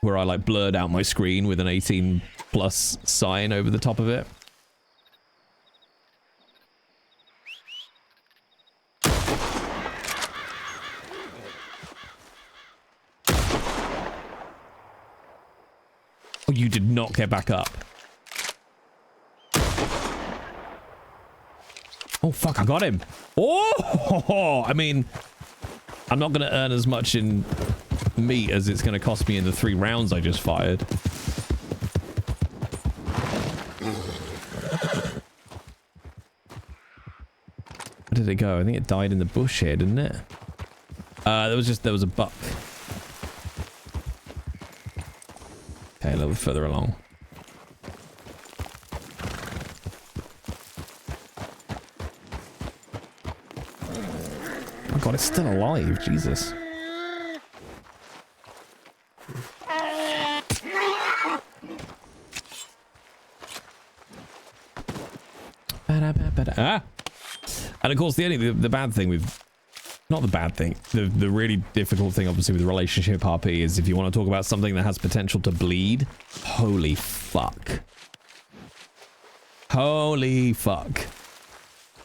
where I like blurred out my screen with an 18+ sign over the top of it. Oh, you did not get back up. Oh, fuck, I got him. Oh, I mean, I'm not going to earn as much in meat as it's going to cost me in the 3 rounds I just fired. Where did it go? I think it died in the bush here, didn't it? There was a buck. Okay, a little further along. Oh god, it's still alive. Jesus. Ah! And of course, the bad thing with... Not the bad thing. The really difficult thing, obviously, with relationship RP is if you want to talk about something that has potential to bleed, holy fuck. Holy fuck.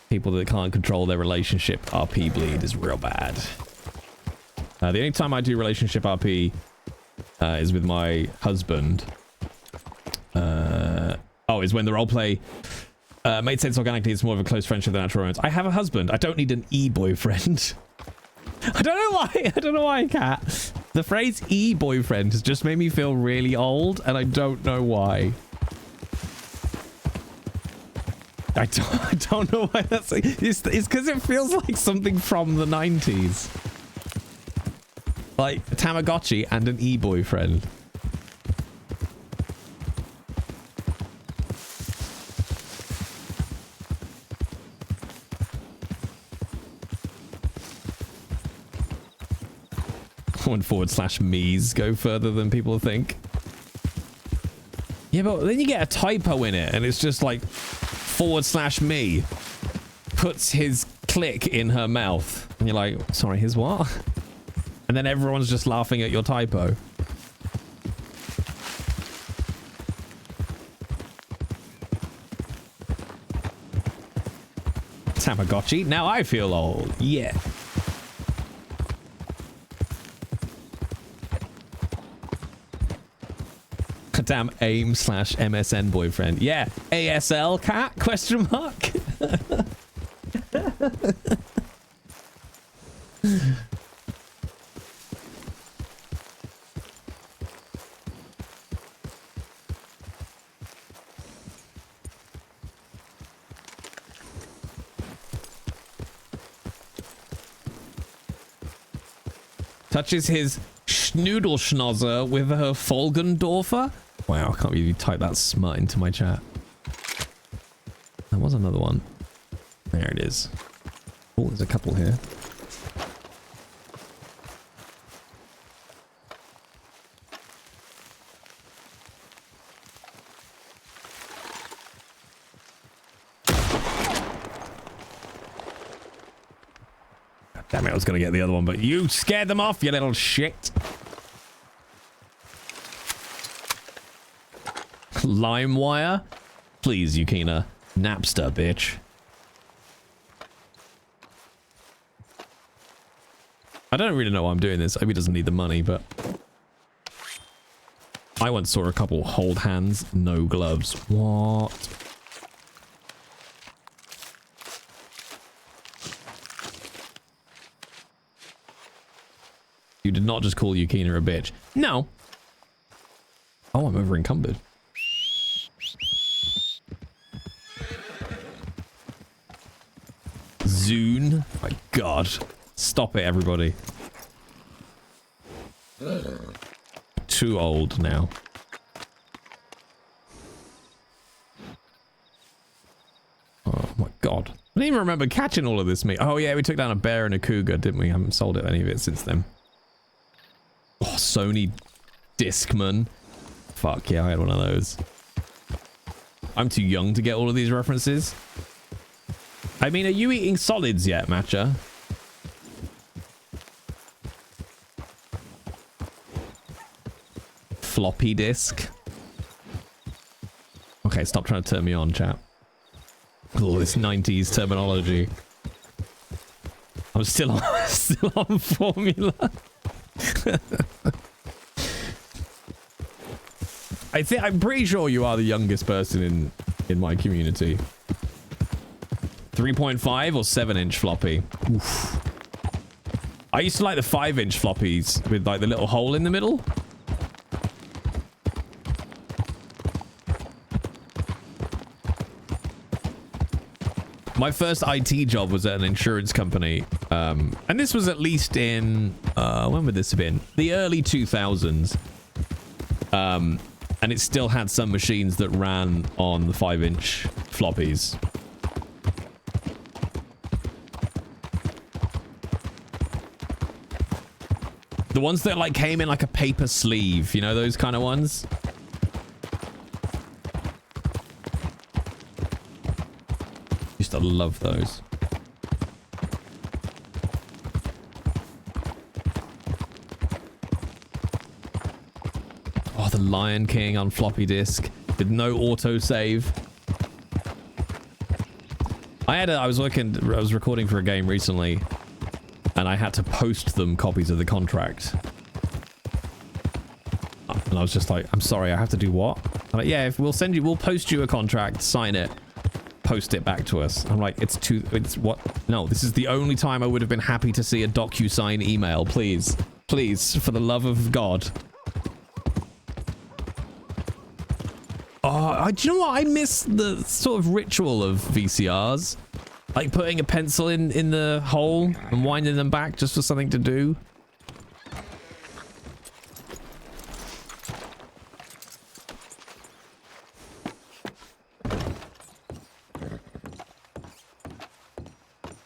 People that can't control their relationship RP bleed is real bad. The only time I do relationship RP is with my husband. Is when the roleplay made sense organically. It's more of a close friendship than natural romance. I have a husband. I don't need an e-boyfriend. I don't know why. I don't know why, Cat. The phrase e-boyfriend has just made me feel really old, and I don't know why. I don't know why that's... It's because it feels like something from the 90s. Like Tamagotchi and an e-boyfriend. When /me's go further than people think. Yeah, but then you get a typo in it, and it's just like /me puts his click in her mouth, and you're like, sorry, his what? And then everyone's just laughing at your typo. Tamagotchi. Now I feel old. Yeah. Damn AIM /MSN boyfriend. Yeah. ASL cat? Question mark? Touches his schnoodle-schnozzer with her Folgendorfer? Wow, I can't believe you typed that smut into my chat. There was another one. There it is. Oh, there's a couple here. God damn it, I was going to get the other one, but you scared them off, you little shit. LimeWire? Please, Yukina. Napster, bitch. I don't really know why I'm doing this. Obi doesn't need the money, but... I once saw a couple hold hands, no gloves. What? You did not just call Yukina a bitch. No. Oh, I'm over encumbered. Zune. My god. Stop it, everybody. too old now. Oh my god. I don't even remember catching all of this meat. Oh yeah, we took down a bear and a cougar, didn't we? I haven't sold any of it since then. Oh, Sony Discman. Fuck yeah, I had one of those. I'm too young to get all of these references. I mean, are you eating solids yet, Matcha? Floppy disk. Okay, stop trying to turn me on, chap. With all this 90s terminology. I'm still on formula. I'm pretty sure you are the youngest person in my community. 3.5 or 7-inch floppy. Oof. I used to like the 5-inch floppies with like the little hole in the middle. My first IT job was at an insurance company. And this was at least in, when would this have been? The early 2000s. And it still had some machines that ran on the 5-inch floppies. The ones that like came in like a paper sleeve, you know, those kind of ones. Used to love those. Oh, the Lion King on floppy disk with no autosave. I was recording for a game recently, and I had to post them copies of the contract. And I was just like, I'm sorry, I have to do what? I'm like, yeah, we'll post you a contract, sign it, post it back to us. I'm like, it's what? No, this is the only time I would have been happy to see a DocuSign email. Please, for the love of God. Oh, do you know what? I miss the sort of ritual of VCRs. Like putting a pencil in the hole and winding them back just for something to do.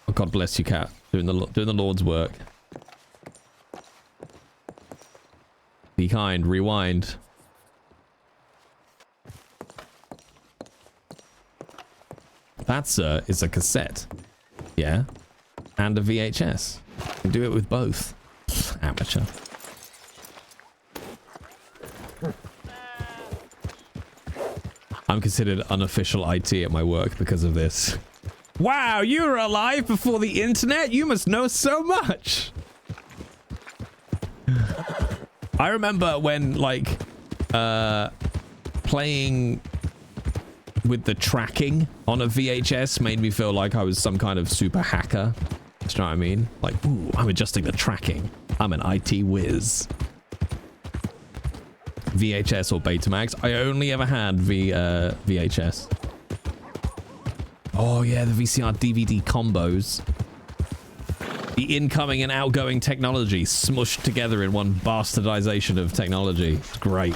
Oh, God bless you, cat. Doing the Lord's work. Be kind. Rewind. That, sir, is a cassette. Yeah. And a VHS. You can do it with both. Amateur. I'm considered unofficial IT at my work because of this. Wow, you were alive before the internet? You must know so much. I remember when, like, playing with the tracking on a VHS made me feel like I was some kind of super hacker. Do you know what I mean? Like, ooh, I'm adjusting the tracking. I'm an IT whiz. VHS or Betamax. I only ever had VHS. Oh yeah, the VCR DVD combos. The incoming and outgoing technology smushed together in one bastardization of technology. It's great.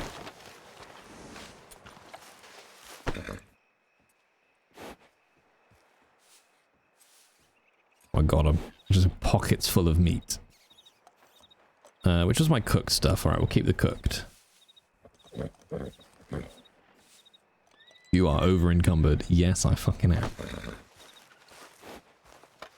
I got them. Just pockets full of meat. Which was my cooked stuff. Alright, we'll keep the cooked. You are over encumbered. Yes, I fucking am.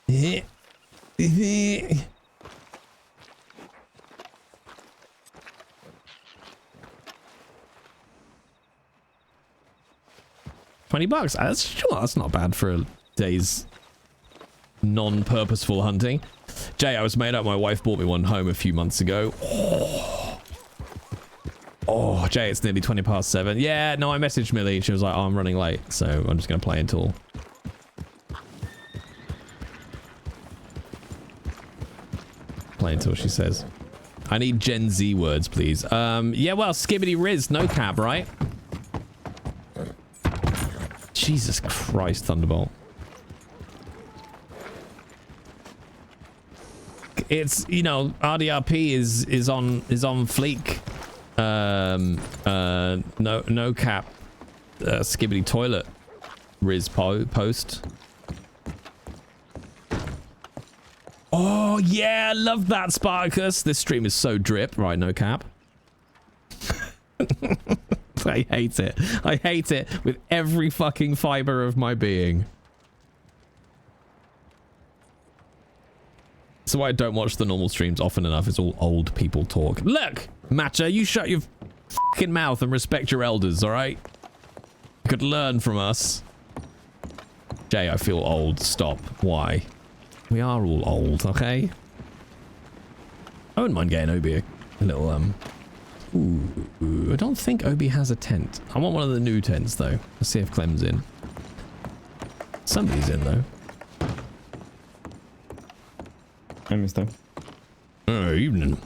$20. That's not bad for a day's non-purposeful hunting. Jay, I was made up. My wife bought me one home a few months ago. Oh, Jay, it's nearly 7:20. Yeah, no, I messaged Millie. She was like, oh, I'm running late, so I'm just going to play until... she says. I need Gen Z words, please. Yeah, well, skibbity riz, no cap, right? Jesus Christ, Thunderbolt. It's, you know, RDRP is on fleek No cap. Skibbity toilet. Riz post. Oh yeah, love that, Spartacus. This stream is so drip. Right, no cap. I hate it. I hate it with every fucking fiber of my being. That's why I don't watch the normal streams often enough. It's all old people talk. Look, Matcha, you shut your fucking mouth and respect your elders, all right? You could learn from us. Jay, I feel old. Stop. Why? We are all old, okay? I wouldn't mind getting Obi a little, Ooh, I don't think Obi has a tent. I want one of the new tents, though. Let's see if Clem's in. Somebody's in, though. Hi, mister. Evening.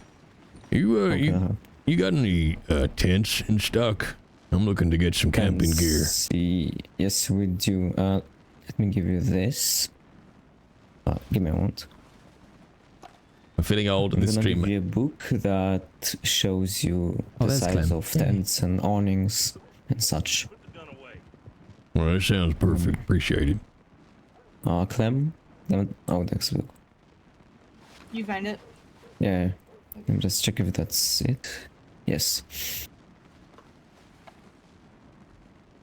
You got any tents in stock? I'm looking to get some camping gear. Yes, we do. Let me give you this. Give me a moment. I'm feeling old in this stream. I'm gonna give you a book that shows you the size of tents and awnings and such. Well, that sounds perfect. Appreciate it. Clem? Oh, that's book. You find it? Yeah. Let me just check if that's it. Yes.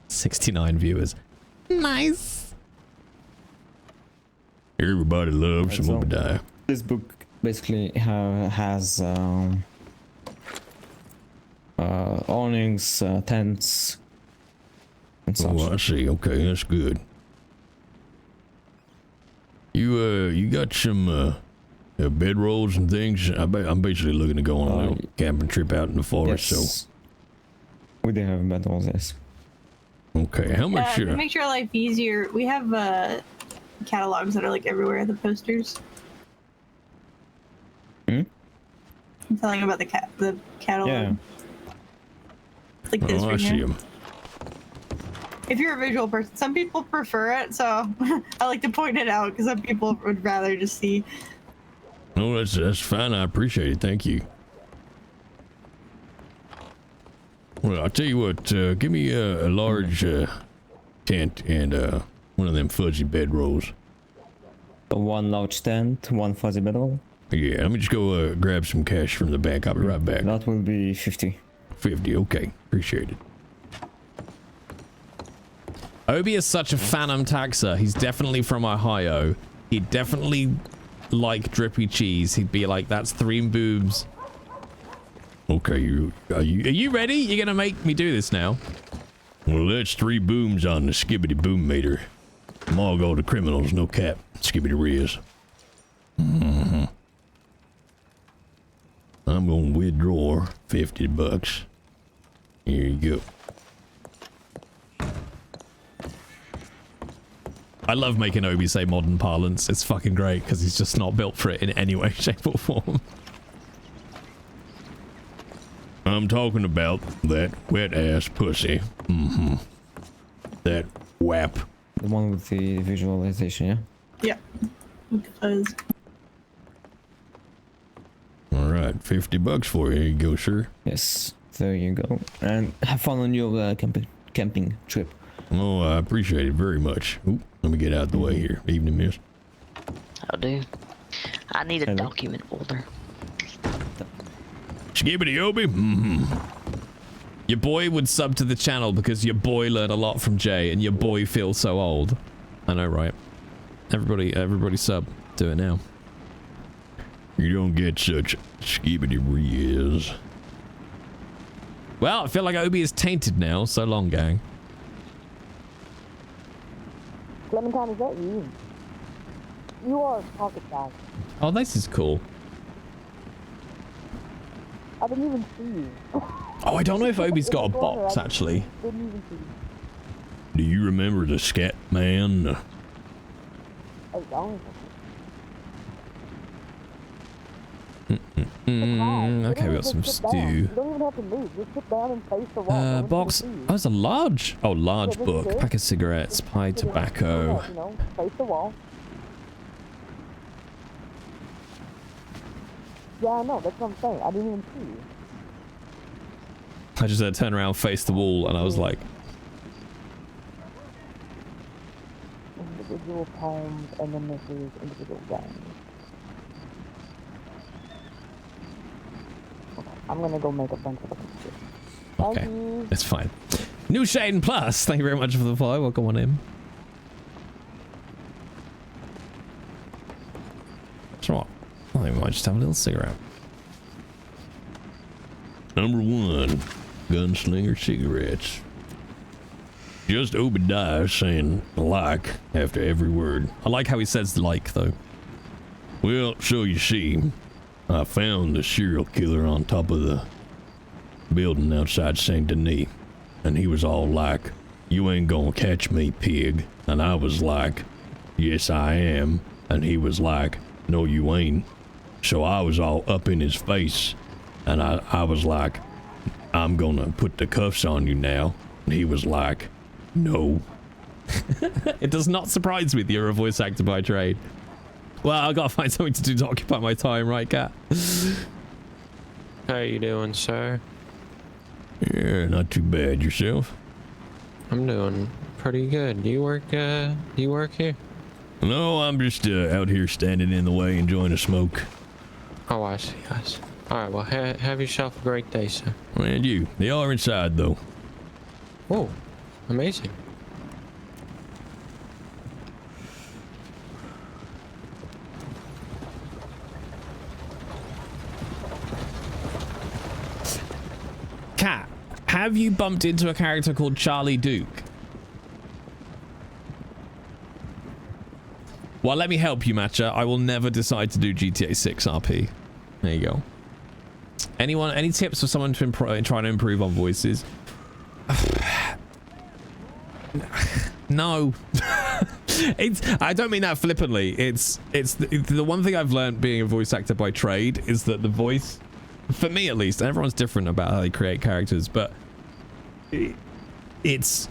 69 viewers. Nice. Everybody loves some Obidiah. This book basically has awnings, tents, and such. Oh, I see. Okay, that's good. You got some bedrolls and things. I'm basically looking to go on a little camping trip out in the forest. Yes. So we do have bedrolls, yes. Okay, how much? To make your life easier, we have catalogs that are like everywhere. The posters. Hmm? I'm telling you about the catalog. Yeah. Like this I right see here. them. If you're a visual person, some people prefer it, so I like to point it out because some people would rather just see. No, that's fine. I appreciate it. Thank you. Well, I'll tell you what. Give me a large tent and one of them fuzzy bedrolls. One large tent, one fuzzy bedroll. Yeah, let me just go grab some cash from the bank. I'll be right back. That will be 50. 50. Okay, appreciate it. Obi is such a phantom taxer. He's definitely from Ohio. He'd definitely like drippy cheese. He'd be like, that's 3 boobs. Okay, are you ready? You're gonna make me do this now. Well, that's 3 booms on the skibbity boom meter. I'm all go to criminals, no cap. Skibbity riz. I'm gonna withdraw $50. Here you go. I love making Obi say modern parlance. It's fucking great because he's just not built for it in any way, shape, or form. I'm talking about that wet ass pussy. That whap. The one with the visualization, yeah? Yeah. Because All right, $50 for you. Here you go, sir. Yes, there you go. And have fun on your camping trip. Oh, I appreciate it very much. Ooh, let me get out of the way here. Evening, miss. I'll do. I need a document holder. Skibbity Obi. Your boy would sub to the channel because your boy learned a lot from Jay and your boy feels so old. I know, right? Everybody sub. Do it now. You don't get such skibbity riz. Well, I feel like Obi is tainted now. So long, gang. Clementine, is that you? You are a pocket guy. Oh, this is cool. I didn't even see you. Oh, I don't know if Obi's got a box, actually. Didn't even see you. Do you remember the scat man? Oh, don't. Okay, we got some stew. You don't even have to move. Just sit down and face the wall. Box. Oh, it's a large. Oh, large book. Pack of cigarettes, pie, tobacco. You know, face the wall. Yeah, I know. That's what I'm saying. I didn't even see you. I just had to turn around, face the wall, and I was like, individual poems, and then this is individual gangs. Okay, I'm gonna go make a bunch of them. okay, that's fine. New Shane Plus, thank you very much for the follow. Welcome on in. Sure. I think we might just have a little cigarette. Number 1, Gunslinger cigarettes. Just Obidiah saying like after every word. I like how he says like, though. Well, so you see, I found the serial killer on top of the building outside Saint Denis, and he was all like, "You ain't gonna catch me, pig." And I was like, "Yes, I am." And he was like, "No, you ain't." So I was all up in his face, and I was like, "I'm gonna put the cuffs on you now." And he was like, "No." It does not surprise me that you're a voice actor by trade. Well, I gotta find something to do to occupy my time, right, Cat? How you doing, sir? Yeah, not too bad. Yourself? I'm doing pretty good. Do you work here? No, I'm just out here standing in the way enjoying a smoke. Oh, I see. Alright, well, have yourself a great day, sir. And you. They are inside, though. Oh, amazing. Cat, have you bumped into a character called Charlie Duke? Well, let me help you, Matcha. I will never decide to do GTA 6 RP. There you go. Anyone, any tips for someone to try to improve on voices? No. I don't mean that flippantly. It's the one thing I've learned being a voice actor by trade is that the voice, for me at least, and everyone's different about how they create characters, but it's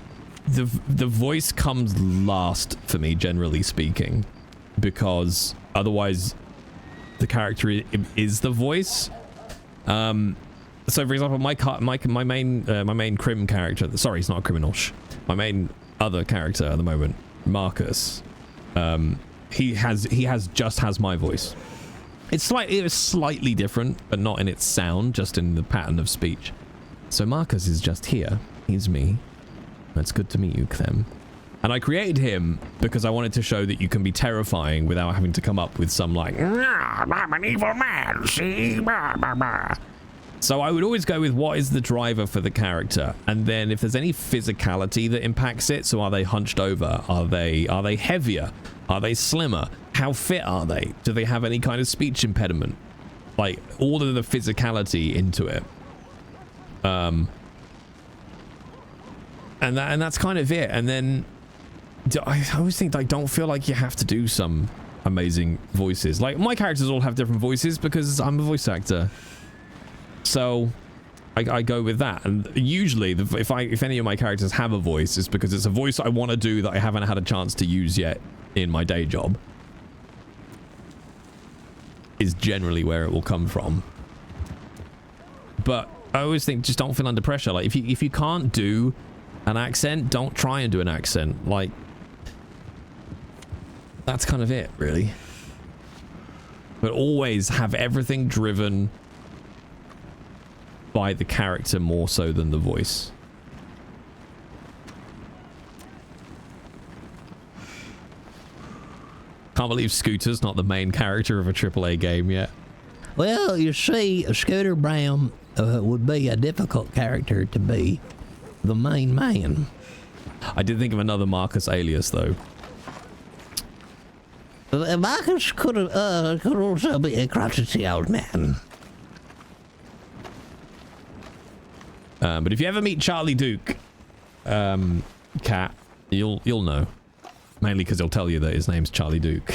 the voice comes last for me, generally speaking, because otherwise the character is the voice. So for example, my main crim character, sorry, he's not a criminal, my main other character at the moment, Marcus, he just has my voice. It is slightly different, but not in its sound, just in the pattern of speech. So Marcus is just here. He's me. It's good to meet you, Clem. And I created him because I wanted to show that you can be terrifying without having to come up with some like, I'm an evil man, see? So I would always go with what is the driver for the character, and then if there's any physicality that impacts it, so are they hunched over? Are they heavier? Are they slimmer? How fit are they? Do they have any kind of speech impediment? Like all of the physicality into it. And that's kind of it. And then I always think I don't feel like you have to do some amazing voices. Like my characters all have different voices because I'm a voice actor. So I go with that, and usually if any of my characters have a voice, it's because it's a voice I want to do that I haven't had a chance to use yet in my day job. Is generally where it will come from. But I always think just don't feel under pressure. Like if you can't do an accent, don't try and do an accent. Like that's kind of it, really. But always have everything driven by the character more so than the voice. Can't believe Scooter's not the main character of a AAA game yet. Well, you see, Scooter Brown would be a difficult character to be the main man. I did think of another Marcus alias, though. Marcus could also be a crotchety old man. But if you ever meet Charlie Duke, Cat, you'll know. Mainly because he'll tell you that his name's Charlie Duke.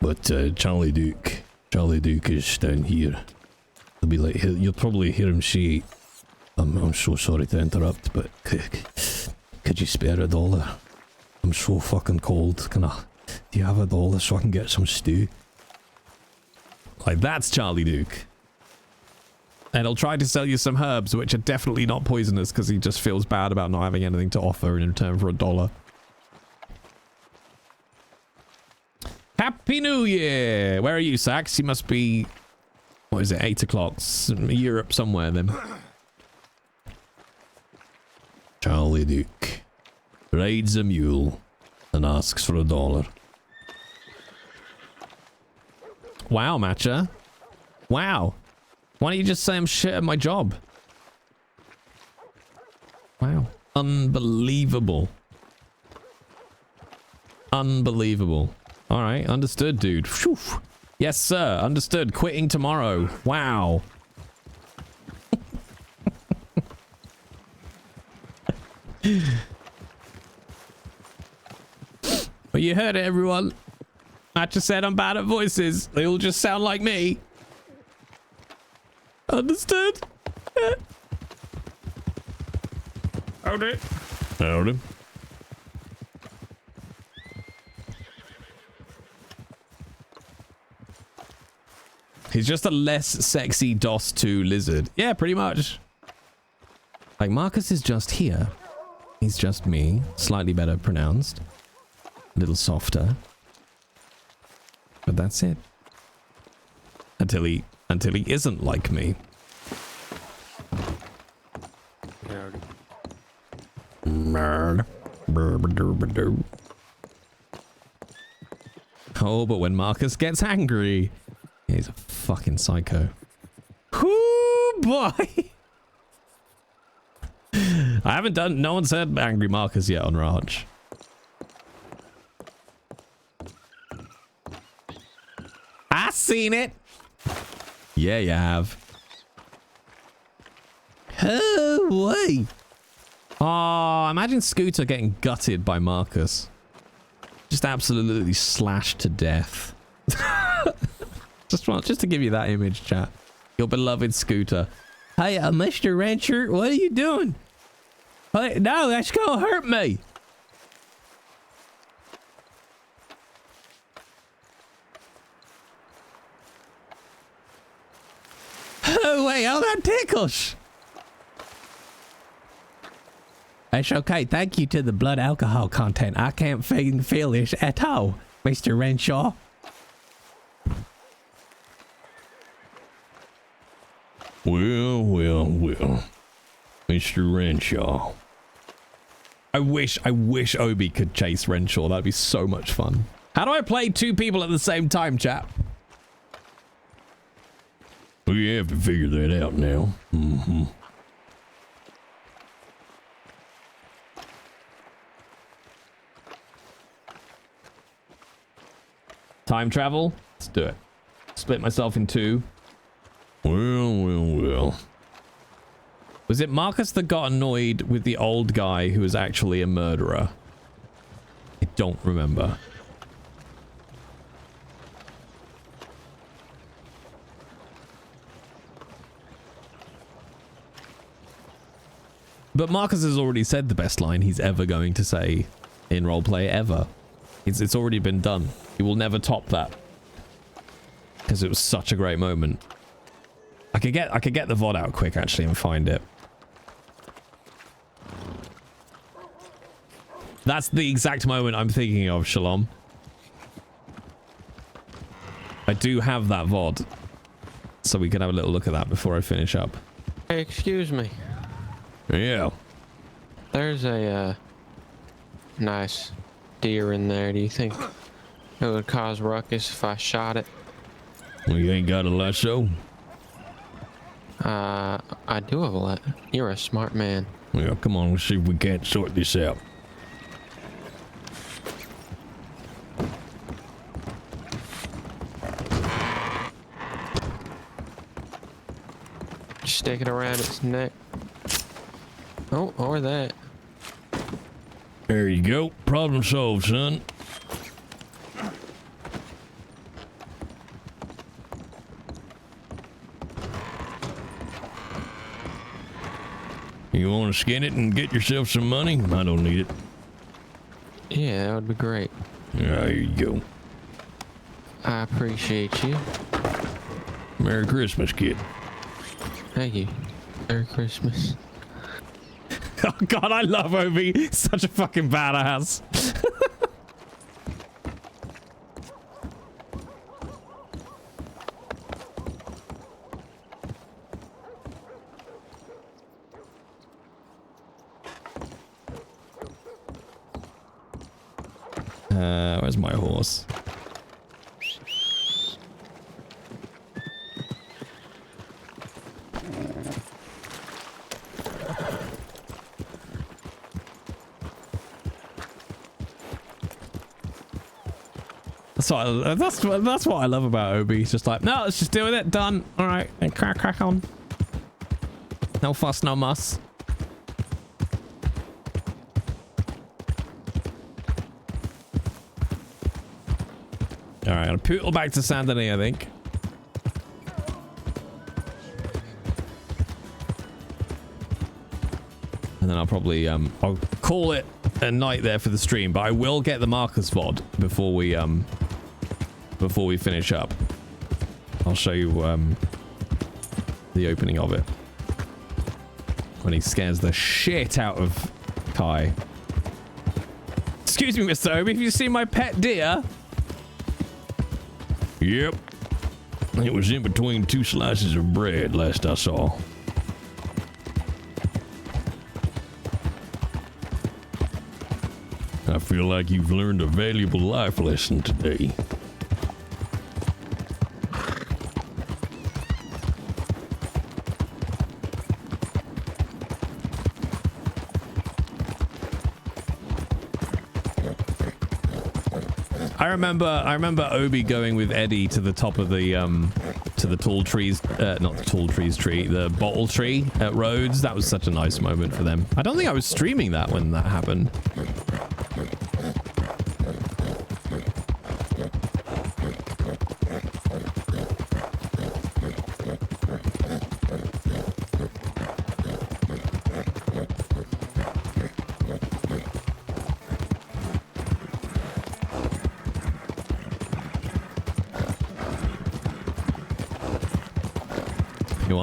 But Charlie Duke is down here. He'll be like, you'll probably hear him say, I'm so sorry to interrupt, but could you spare $1? I'm so fucking cold. Do you have $1 so I can get some stew? Like, that's Charlie Duke. And he'll try to sell you some herbs, which are definitely not poisonous, because he just feels bad about not having anything to offer in return for $1. Happy New Year! Where are you, Sax? You must be... What is it? 8 o'clock. Europe somewhere, then. Charlie Duke rides a mule and asks for $1. Wow, Matcha. Wow. Why don't you just say I'm shit at my job? Wow. Unbelievable. Unbelievable. All right, understood, dude. Whew. Yes, sir. Understood. Quitting tomorrow. Wow. Well, you heard it, everyone. Matcha said I'm bad at voices. They all just sound like me. Understood? Howdy. Howdy. He's just a less sexy DOS 2 lizard. Yeah, pretty much. Like, Marcus is just here. He's just me. Slightly better pronounced. A little softer. But that's it. Until he isn't like me. Oh, but when Marcus gets angry, he's a fucking psycho. Whoo, boy! I haven't done... No one said Angry Marcus yet on Raj. I seen it! Yeah, you have. Oh, wait. Oh, imagine Scooter getting gutted by Marcus. Just absolutely slashed to death. just to give you that image, chat. Your beloved Scooter. Hey, Mr. Rancher, what are you doing? Hey, no, that's gonna hurt me. Oh, wait, oh, that tickles. It's okay. Thank you to the blood alcohol content. I can't feel this at all, Mr. Renshaw. Well, well, well. Mr. Renshaw. I wish Obi could chase Renshaw. That'd be so much fun. How do I play two people at the same time, chap? We have to figure that out now. Mm-hmm. Time travel? Let's do it. Split myself in two. Well, well, well. Was it Marcus that got annoyed with the old guy who was actually a murderer? I don't remember. But Marcus has already said the best line he's ever going to say in roleplay ever. It's already been done. He will never top that. Because it was such a great moment. I could get the VOD out quick actually and find it. That's the exact moment I'm thinking of, Shalom. I do have that VOD. So we could have a little look at that before I finish up. Hey, excuse me. Yeah. There's a nice deer in there. Do you think it would cause ruckus if I shot it? Well, you ain't got a lasso? I do have a lot. You're a smart man. Well, come on, let's see if we can't sort this out. Stick it around its neck. Oh, or that. There you go. Problem solved, son. You want to skin it and get yourself some money? I don't need it. Yeah, that would be great. There you go. I appreciate you. Merry Christmas, kid. Thank you. Merry Christmas. Oh god, I love Obi. Such a fucking badass. Where's my horse? That's what I love about Obi. He's just like, no, let's just deal with it. Done. All right, and crack on. No fuss, no muss. All right, I'll poodle back to Saint Denis, I think. And then I'll probably I'll call it a night there for the stream, but I will get the Marcus VOD before we finish up. I'll show you the opening of it when he scares the shit out of Kai. Excuse me, Mr. Obi, have you seen my pet deer? Yep. It was in between 2 slices of bread last I saw. I feel like you've learned a valuable life lesson today. I remember Obi going with Eddie to the top of the to the tall trees, not the tall trees tree, the bottle tree at Rhodes. That was such a nice moment for them. I don't think I was streaming that when that happened.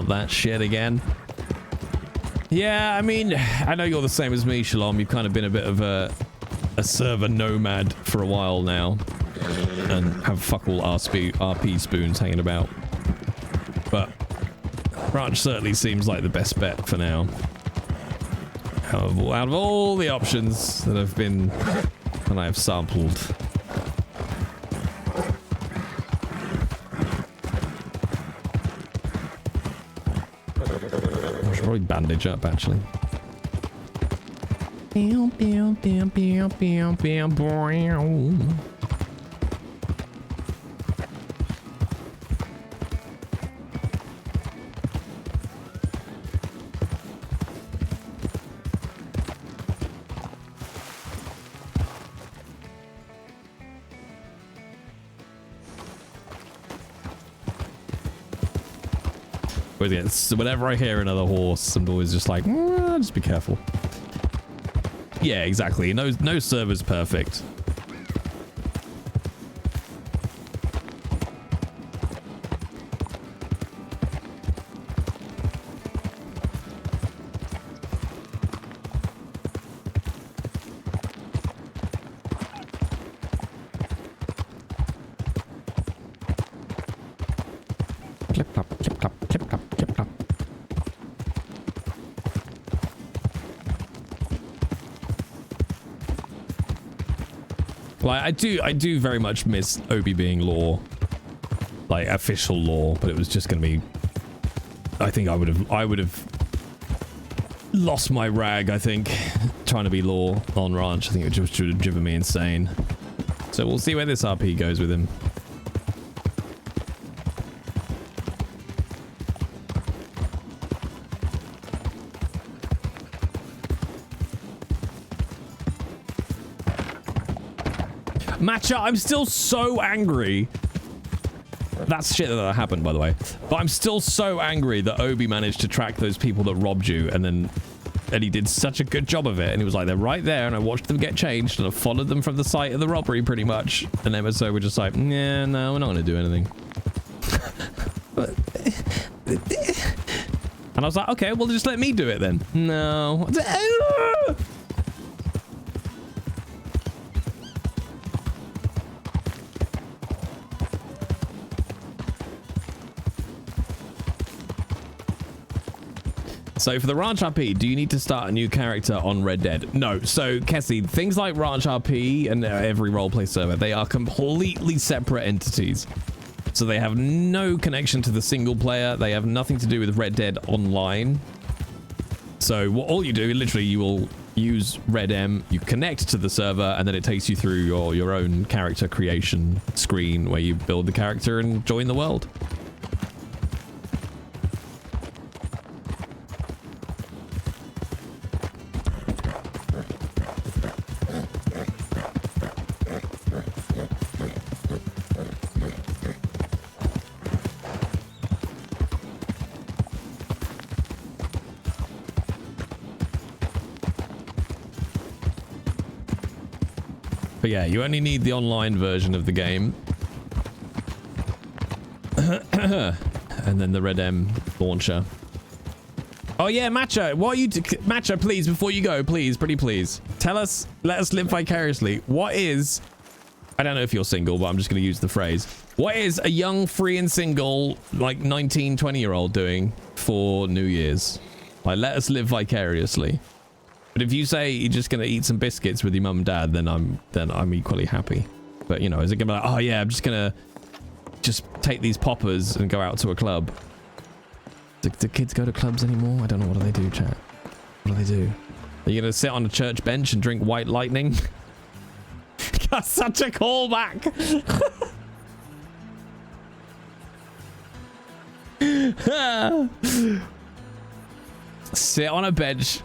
That shit again. Yeah, I mean, I know you're the same as me, Shalom. You've kind of been a bit of a server nomad for a while now and have fuck all RP spoons hanging about. But Branch certainly seems like the best bet for now. Out of all the options that have been that I have sampled. Probably bandage up, actually. So whenever I hear another horse, I'm always just like, just be careful. Yeah, exactly. No server's perfect. Like, I do very much miss Obi being lore, like official lore, but it was just gonna be. I think I would have lost my rag. I think trying to be lore on ranch. I think it just would have driven me insane. So we'll see where this RP goes with him. Matcha, I'm still so angry. That's shit that happened, by the way. But I'm still so angry that Obi managed to track those people that robbed you, and he did such a good job of it. And he was like, they're right there, and I watched them get changed, and I followed them from the site of the robbery, pretty much. And MSO were just like, yeah, no, we're not going to do anything. And I was like, okay, well, just let me do it then. No. So for the Ranch RP, do you need to start a new character on Red Dead? No. So Kessie, things like Ranch RP and every roleplay server, they are completely separate entities. So they have no connection to the single player. They have nothing to do with Red Dead Online. So what all you do, literally, you will use RedM, you connect to the server, and then it takes you through your own character creation screen where you build the character and join the world. But yeah, you only need the online version of the game. And then the RedM launcher. Oh yeah, Matcha, what are you... Matcha, please, before you go, please, pretty please. Tell us, let us live vicariously. What is... I don't know if you're single, but I'm just going to use the phrase. What is a young, free and single, like 19, 20-year-old doing for New Year's? Like, let us live vicariously. But if you say you're just going to eat some biscuits with your mum and dad, then I'm equally happy. But, you know, is it going to be like, oh yeah, I'm just going to just take these poppers and go out to a club? Do kids go to clubs anymore? I don't know. What do they do, chat? What do they do? Are you going to sit on a church bench and drink White Lightning? That's such a callback. Sit on a bench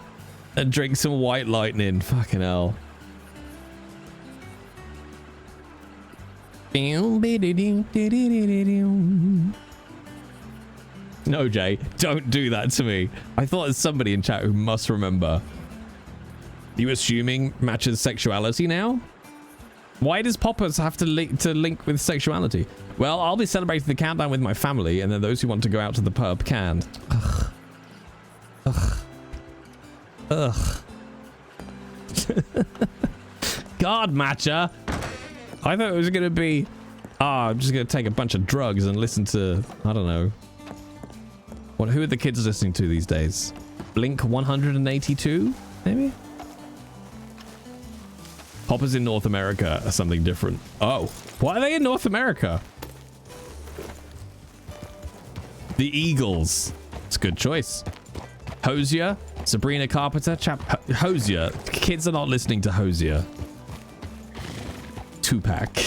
and drink some White Lightning. Fucking hell. No, Jay, don't do that to me. I thought there's somebody in chat who must remember. You assuming Match's sexuality now? Why does Poppers have to link with sexuality? Well, I'll be celebrating the countdown with my family, and then those who want to go out to the pub can. Ugh. Ugh. Ugh. God, Matcha. I thought it was going to be, I'm just going to take a bunch of drugs and listen to, I don't know. Who are the kids listening to these days? Blink 182, maybe? Poppers in North America are something different. Oh, why are they in North America? The Eagles. It's a good choice. Hosier, Sabrina Carpenter, Hosier. Kids are not listening to Hosier. Tupac.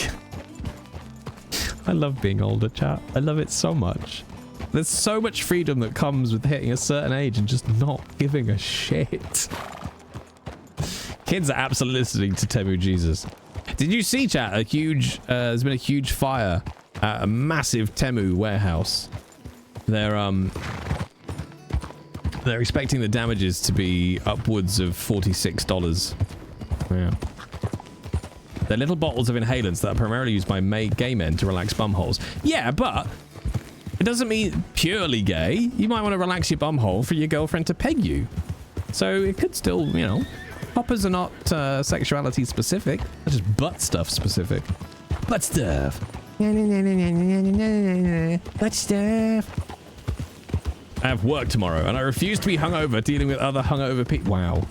I love being older, chat. I love it so much. There's so much freedom that comes with hitting a certain age and just not giving a shit. Kids are absolutely listening to Temu Jesus. Did you see, chat? A huge, there's been a huge fire at a massive Temu warehouse. They're expecting the damages to be upwards of $46. Yeah. They're little bottles of inhalants that are primarily used by gay men to relax bum holes. Yeah, but it doesn't mean purely gay. You might want to relax your bum hole for your girlfriend to peg you. So it could still, you know, poppers are not sexuality specific. They're just butt stuff specific. Butt stuff. Butt stuff. I have work tomorrow and I refuse to be hungover dealing with other hungover people. Wow.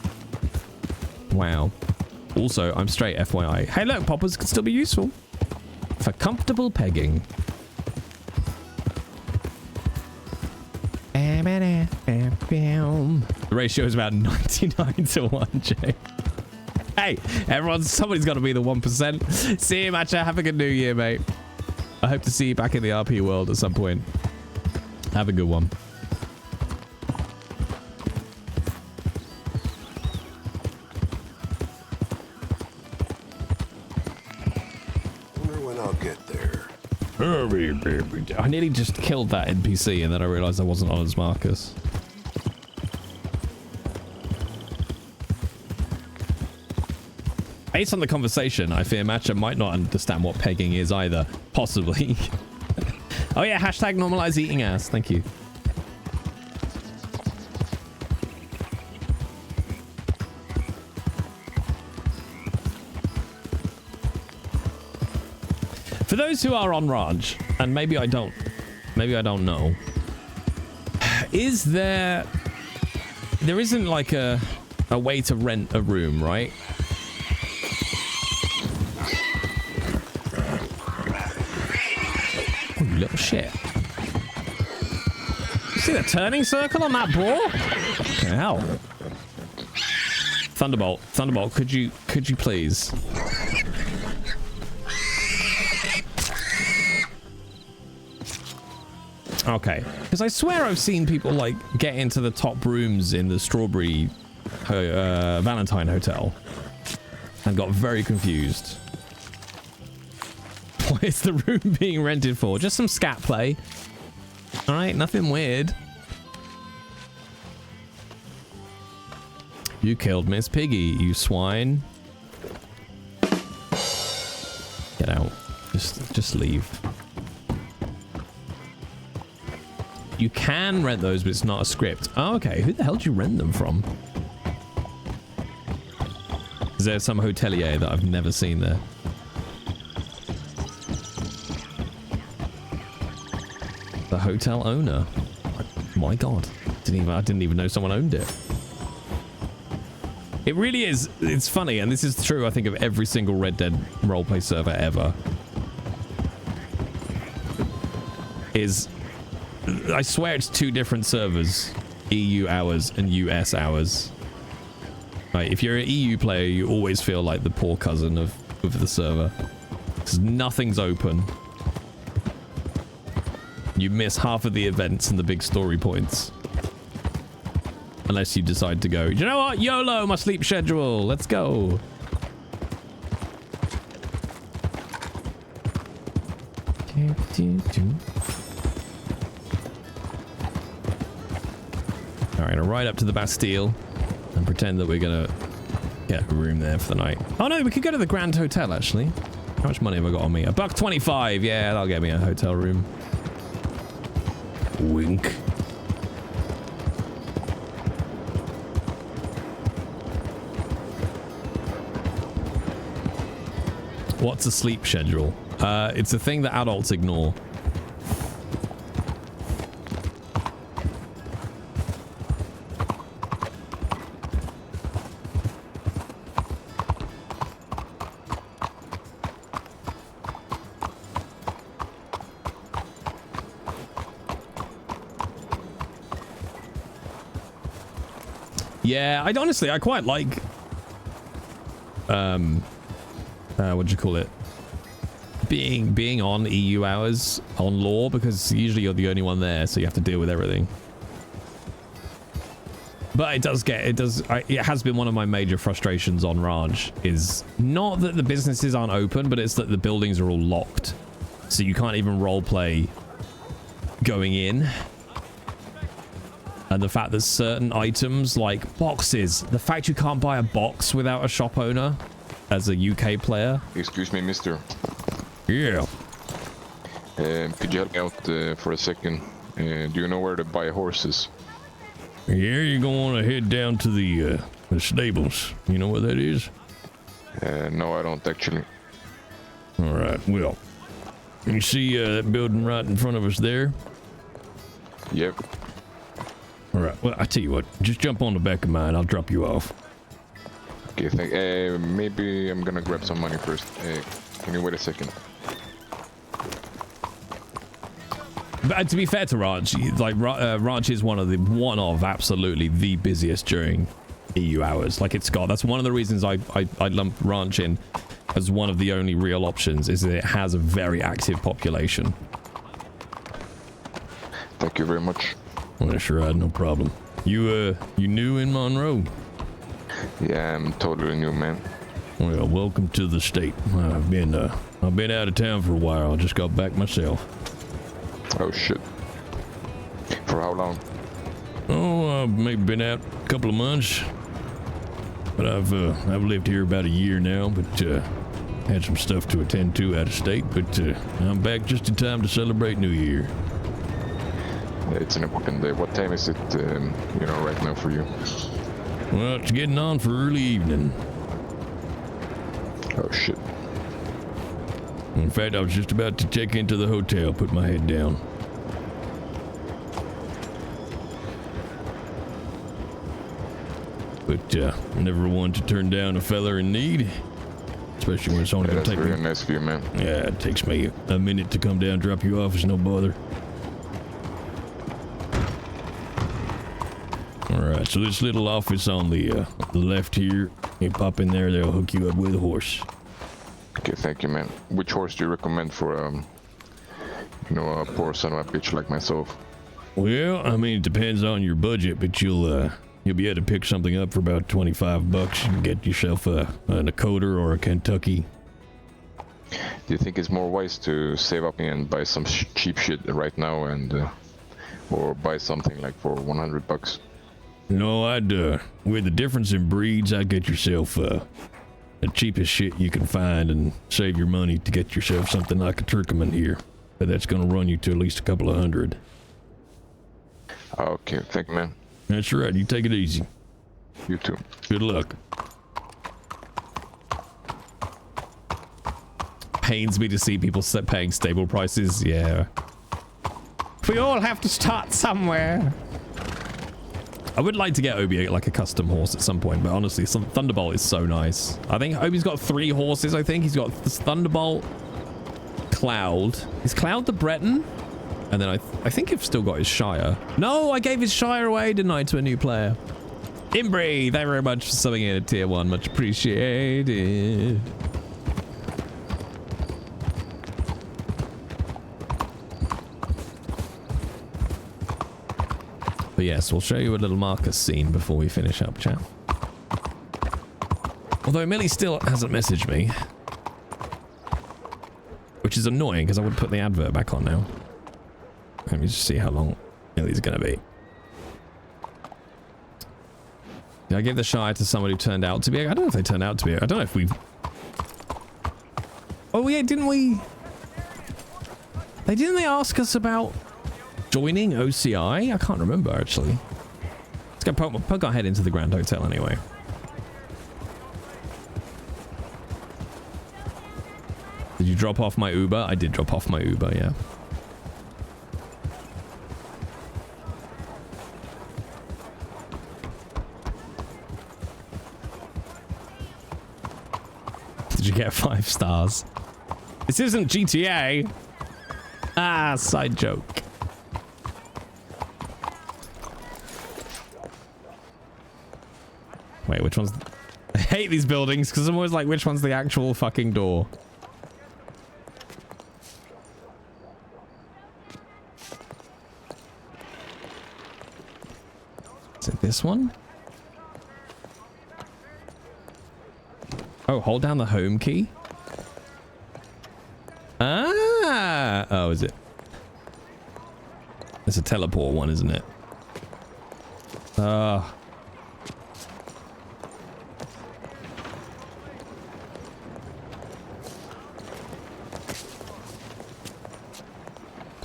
Wow. Also, I'm straight, FYI. Hey, look, poppers could still be useful for comfortable pegging. The ratio is about 99 to 1, Jay. Hey, somebody's got to be the 1%. See you, Matcha. Have a good New Year, mate. I hope to see you back in the RP world at some point. Have a good one. I nearly just killed that NPC and then I realized I wasn't on as Marcus. Based on the conversation, I fear Matcha might not understand what pegging is either. Possibly. Oh yeah, hashtag normalize eating ass. Thank you. For those who are on Raj, and maybe I don't know, is there isn't like a way to rent a room, right? Oh, you little shit. You see the turning circle on that ball? Okay, hell. Thunderbolt, could you please? Okay, because I swear I've seen people like get into the top rooms in the Strawberry Valentine Hotel and got very confused. What is the room being rented for? Just some scat play. All right, nothing weird. You killed Miss Piggy, you swine. Get out. Just leave. You can rent those, but it's not a script. Oh, okay. Who the hell did you rent them from? Is there some hotelier that I've never seen there? The hotel owner. My God. I didn't even know someone owned it. It really is. It's funny, and this is true, I think, of every single Red Dead roleplay server ever. I swear it's two different servers. EU hours and US hours. Right, if you're an EU player, you always feel like the poor cousin of the server. Because nothing's open. You miss half of the events and the big story points. Unless you decide to go, you know what? YOLO, my sleep schedule. Let's go. All right, I'll ride up to the Bastille and pretend that we're gonna get a room there for the night. Oh no, we could go to the Grand Hotel actually. How much money have I got on me? $1.25. Yeah, that'll get me a hotel room. Wink. What's a sleep schedule? It's a thing that adults ignore. Yeah, I quite like what do you call it? Being on EU hours on law, because usually you're the only one there, so you have to deal with everything. But it has been one of my major frustrations on Raj, is not that the businesses aren't open, but it's that the buildings are all locked. So you can't even roleplay going in. And the fact that certain items like boxes, the fact you can't buy a box without a shop owner as a UK player. Excuse me, mister. Yeah. Could you help me out for a second? Do you know where to buy horses? Yeah, you're going to head down to the stables. You know where that is? No, I don't actually. All right, well, you see that building right in front of us there? Yep. All right, well, I tell you what, just jump on the back of mine. I'll drop you off. Okay, maybe I'm gonna grab some money first. Can you wait a second? But to be fair to Raj, like Raj is one of absolutely the busiest during EU hours. Like that's one of the reasons I lump Ranch in as one of the only real options, is that it has a very active population. Thank you very much. Well, that's right, no problem. You new in Monroe? Yeah, I'm totally new, man. Well, welcome to the state. I've been out of town for a while. I just got back myself. Oh shit. For how long? Oh, I've maybe been out a couple of months. But I've lived here about a year now, but had some stuff to attend to out of state, but I'm back just in time to celebrate New Year. It's an important day. What time is it, right now for you? Well, it's getting on for early evening. Oh shit. In fact, I was just about to check into the hotel, put my head down. But never one to turn down a feller in need. Especially when it's only gonna take me. Very nice of you, man. Yeah, it takes me a minute to come down, drop you off. It's no bother. Alright, so this little office on the left here, you pop in there, they'll hook you up with a horse. Okay, thank you, man. Which horse do you recommend for, you know, a poor son of a bitch like myself? Well, I mean, it depends on your budget, but you'll be able to pick something up for about $25. You can get yourself a Dakota or a Kentucky. Do you think it's more wise to save up and buy some cheap shit right now and, or buy something like for $100? No, I'd, with the difference in breeds, I'd get yourself, the cheapest shit you can find and save your money to get yourself something like a Turkmen here. But that's gonna run you to at least a couple of $100. Okay, thank you, man. That's right, you take it easy. You too. Good luck. Pains me to see people paying stable prices, yeah. We all have to start somewhere. I would like to get Obi like a custom horse at some point, but honestly, Thunderbolt is so nice. I think Obi's got 3 horses, I think. He's got this Thunderbolt, Cloud. Is Cloud the Breton? And then I think I've still got his Shire. No, I gave his Shire away, didn't I, to a new player? Imbri, thank you very much for subbing in at tier 1. Much appreciated. But yes, we'll show you a little Marcus scene before we finish up, chat. Although Millie still hasn't messaged me. Which is annoying, because I would put the advert back on now. Let me just see how long Millie's gonna be. Did I give the Shire to someone who turned out to be? I don't know if they turned out to be. I don't know if we've... Oh yeah, didn't we... Didn't they ask us about joining OCI? I can't remember, actually. Let's go poke our head into the Grand Hotel anyway. Did you drop off my Uber? I did drop off my Uber, yeah. Did you get 5 stars? This isn't GTA. Ah, side joke. Wait, which one's... I hate these buildings because I'm always like, which one's the actual fucking door? Is it this one? Oh, hold down the home key. Ah! Oh, is it? It's a teleport one, isn't it? I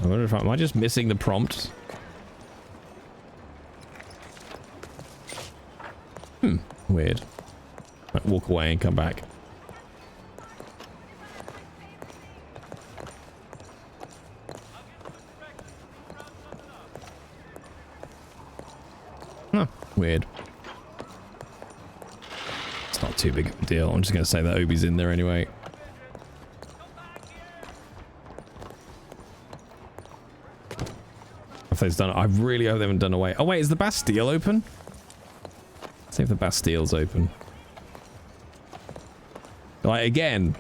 wonder if am I just missing the prompt? Weird. Might walk away and come back. Huh, weird. It's not too big of a deal. I'm just going to say that Obi's in there anyway. If they've done it, I really hope they haven't done away. Oh wait, is the Bastille open? See if the Bastille's open. Like, again,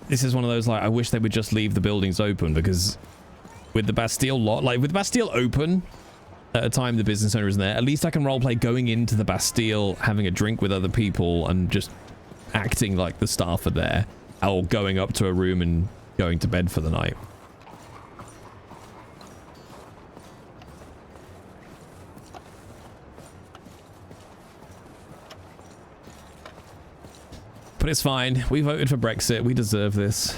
this is one of those, like, I wish they would just leave the buildings open, because with the Bastille with the Bastille open at a time the business owner isn't there, at least I can roleplay going into the Bastille, having a drink with other people, and just acting like the staff are there, or going up to a room and going to bed for the night. But it's fine. We voted for Brexit. We deserve this.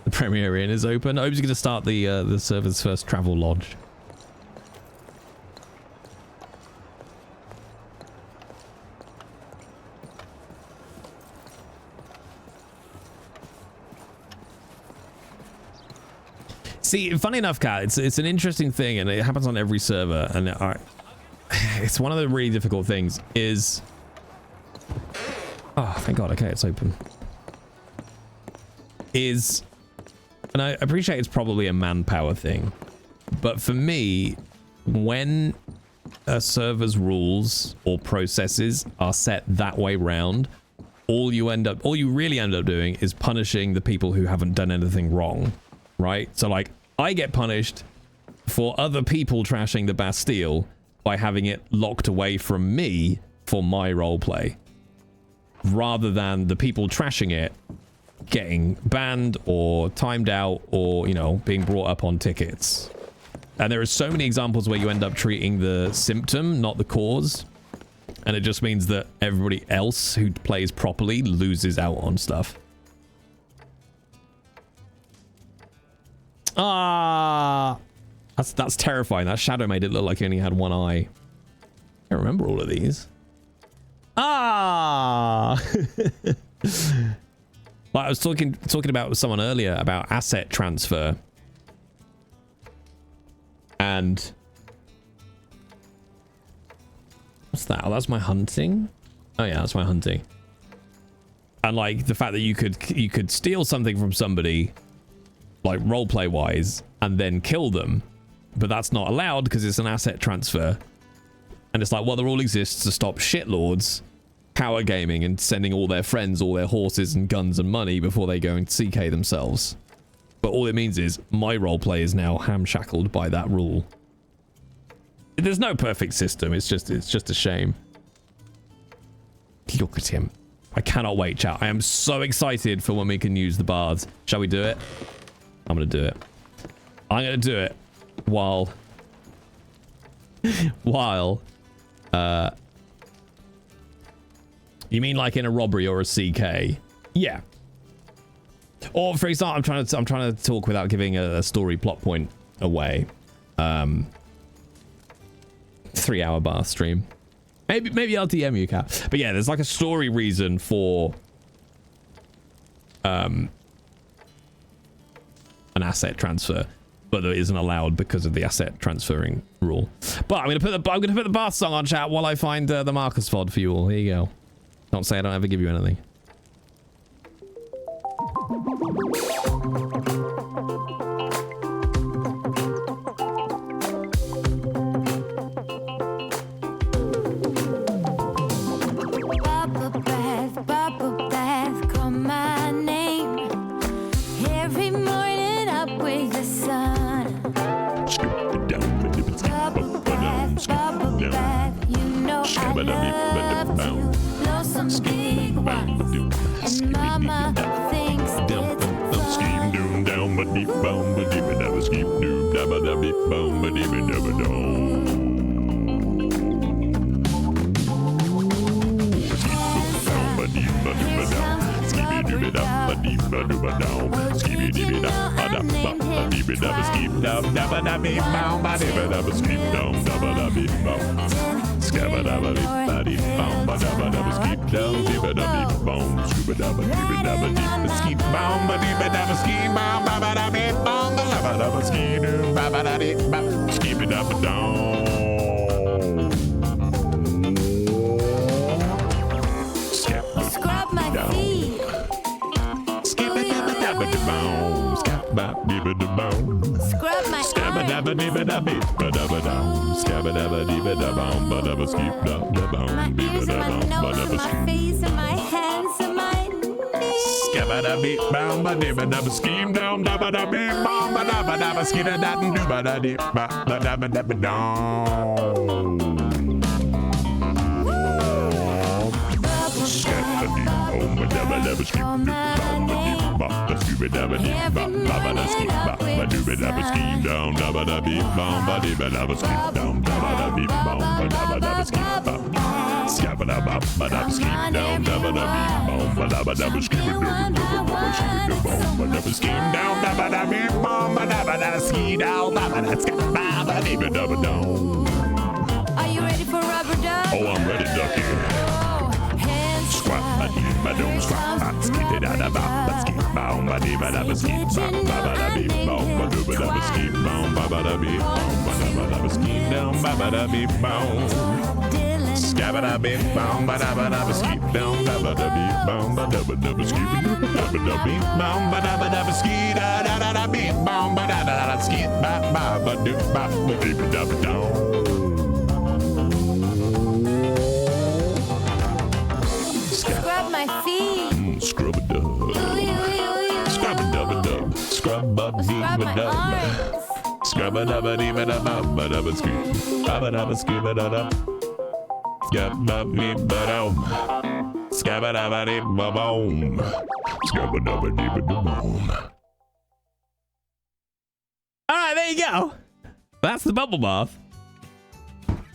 The Premier Inn is open. Obi's going to start the server's first travel lodge. See, funny enough, Kat, it's an interesting thing, and it happens on every server, and it's one of the really difficult things is... Oh, thank God. Okay, it's open. And I appreciate it's probably a manpower thing, but for me, when a server's rules or processes are set that way round, all you really end up doing is punishing the people who haven't done anything wrong, right? So like, I get punished for other people trashing the Bastille by having it locked away from me for my roleplay, rather than the people trashing it getting banned or timed out or, you know, being brought up on tickets. And there are so many examples where you end up treating the symptom, not the cause. And it just means that everybody else who plays properly loses out on stuff. Ah, that's terrifying. That shadow made it look like he only had one eye. I can't remember all of these. Ah. Like I was talking about with someone earlier about asset transfer. And what's that? Oh, that's my hunting. Oh yeah, that's my hunting. And like the fact that you could steal something from somebody, like roleplay wise, and then kill them, but that's not allowed because it's an asset transfer. And it's like, well, the rule exists to stop shitlords power gaming and sending all their friends, all their horses and guns and money before they go and CK themselves. But all it means is my roleplay is now ham-shackled by that rule. There's no perfect system. It's just a shame. Look at him. I cannot wait, chat. I am so excited for when we can use the baths. Shall we do it? I'm going to do it. I'm going to do it while you mean like in a robbery or a CK? Yeah. Or for example, I'm trying to talk without giving a story plot point away. 3-hour bath stream. Maybe I'll DM you, Kat. But yeah, there's like a story reason for an asset transfer, but it isn't allowed because of the asset transferring rule. But I'm gonna put the bath song on, chat, while I find the Marcus VOD for you all. Here you go. Don't say I don't ever give you anything. Bubble bath, call my name. Every morning up with the sun. Bubble bath, you know I love to blow some big ones. And mama thinks it's scrub my feet. Scrub my my ears and my nose and my face and my hands and my Are you ready for rubber duck? Oh, I'm ready, ducky. Hands Squat. boom, scrub, skip it out of a skip, boom, ba dee ba da ba skip, boom, ba ba da beep, boom, ba doo ba da ba skip, boom, ba ba da beep, boom, ba da ba skip, down, ba ba da beep, boom. Scabba da beep, boom, ba da skip, down, ba ba da beep, boom, ba da skip, da ba beep, boom, ba da skip, da beep, boom, ba da skip, ba doo ba beep, da ba down. Scrub my feet. Scrub a dub. Scrub a dub a dub. Scrub a dee ba dub. Scrub a dub a dee ba dub ba dub a skip. Scrub a dub a skip a dub. Scrub a dee ba dub. Scrub a dub a dee ba boom. Scrub a dub a dee ba boom. All right, there you go. That's the bubble bath.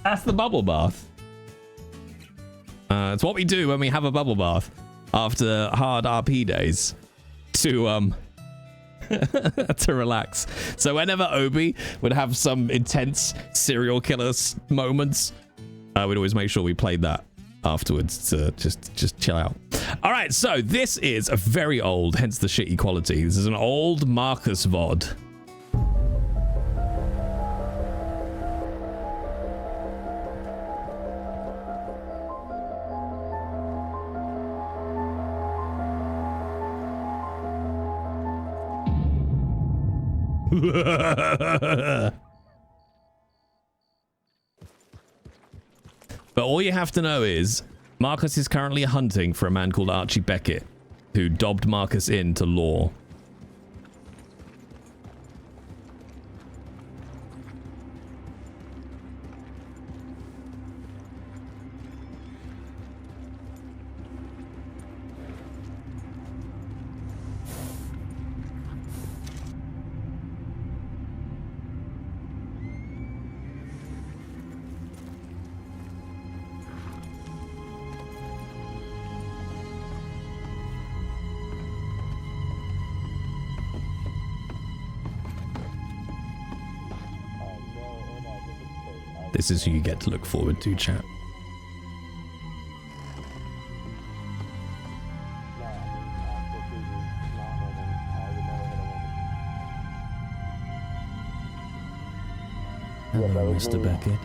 That's the bubble bath. It's what we do when we have a bubble bath after hard RP days to to relax. So whenever Obi would have some intense serial killer moments, we'd always make sure we played that afterwards to just chill out. All right, so this is a very old, hence the shitty quality. This is an old Marcus VOD. But all you have to know is Marcus is currently hunting for a man called Archie Beckett, who dobbed Marcus into law. This is who you get to look forward to, chat. Hello, Mr. Beckett.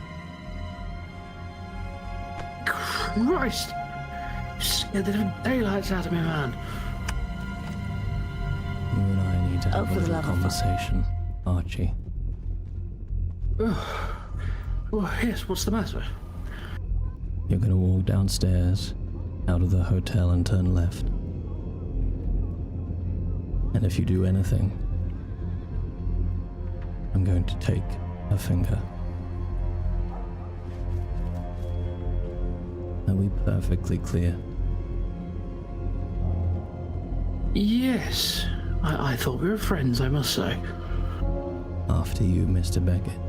Christ! Scared the living daylights out of me, man. You and I need to have a little conversation, Archie. Oh, yes, what's the matter? You're gonna walk downstairs, out of the hotel and turn left. And if you do anything, I'm going to take a finger. Are we perfectly clear? Yes. I thought we were friends, I must say. After you, Mr. Beckett.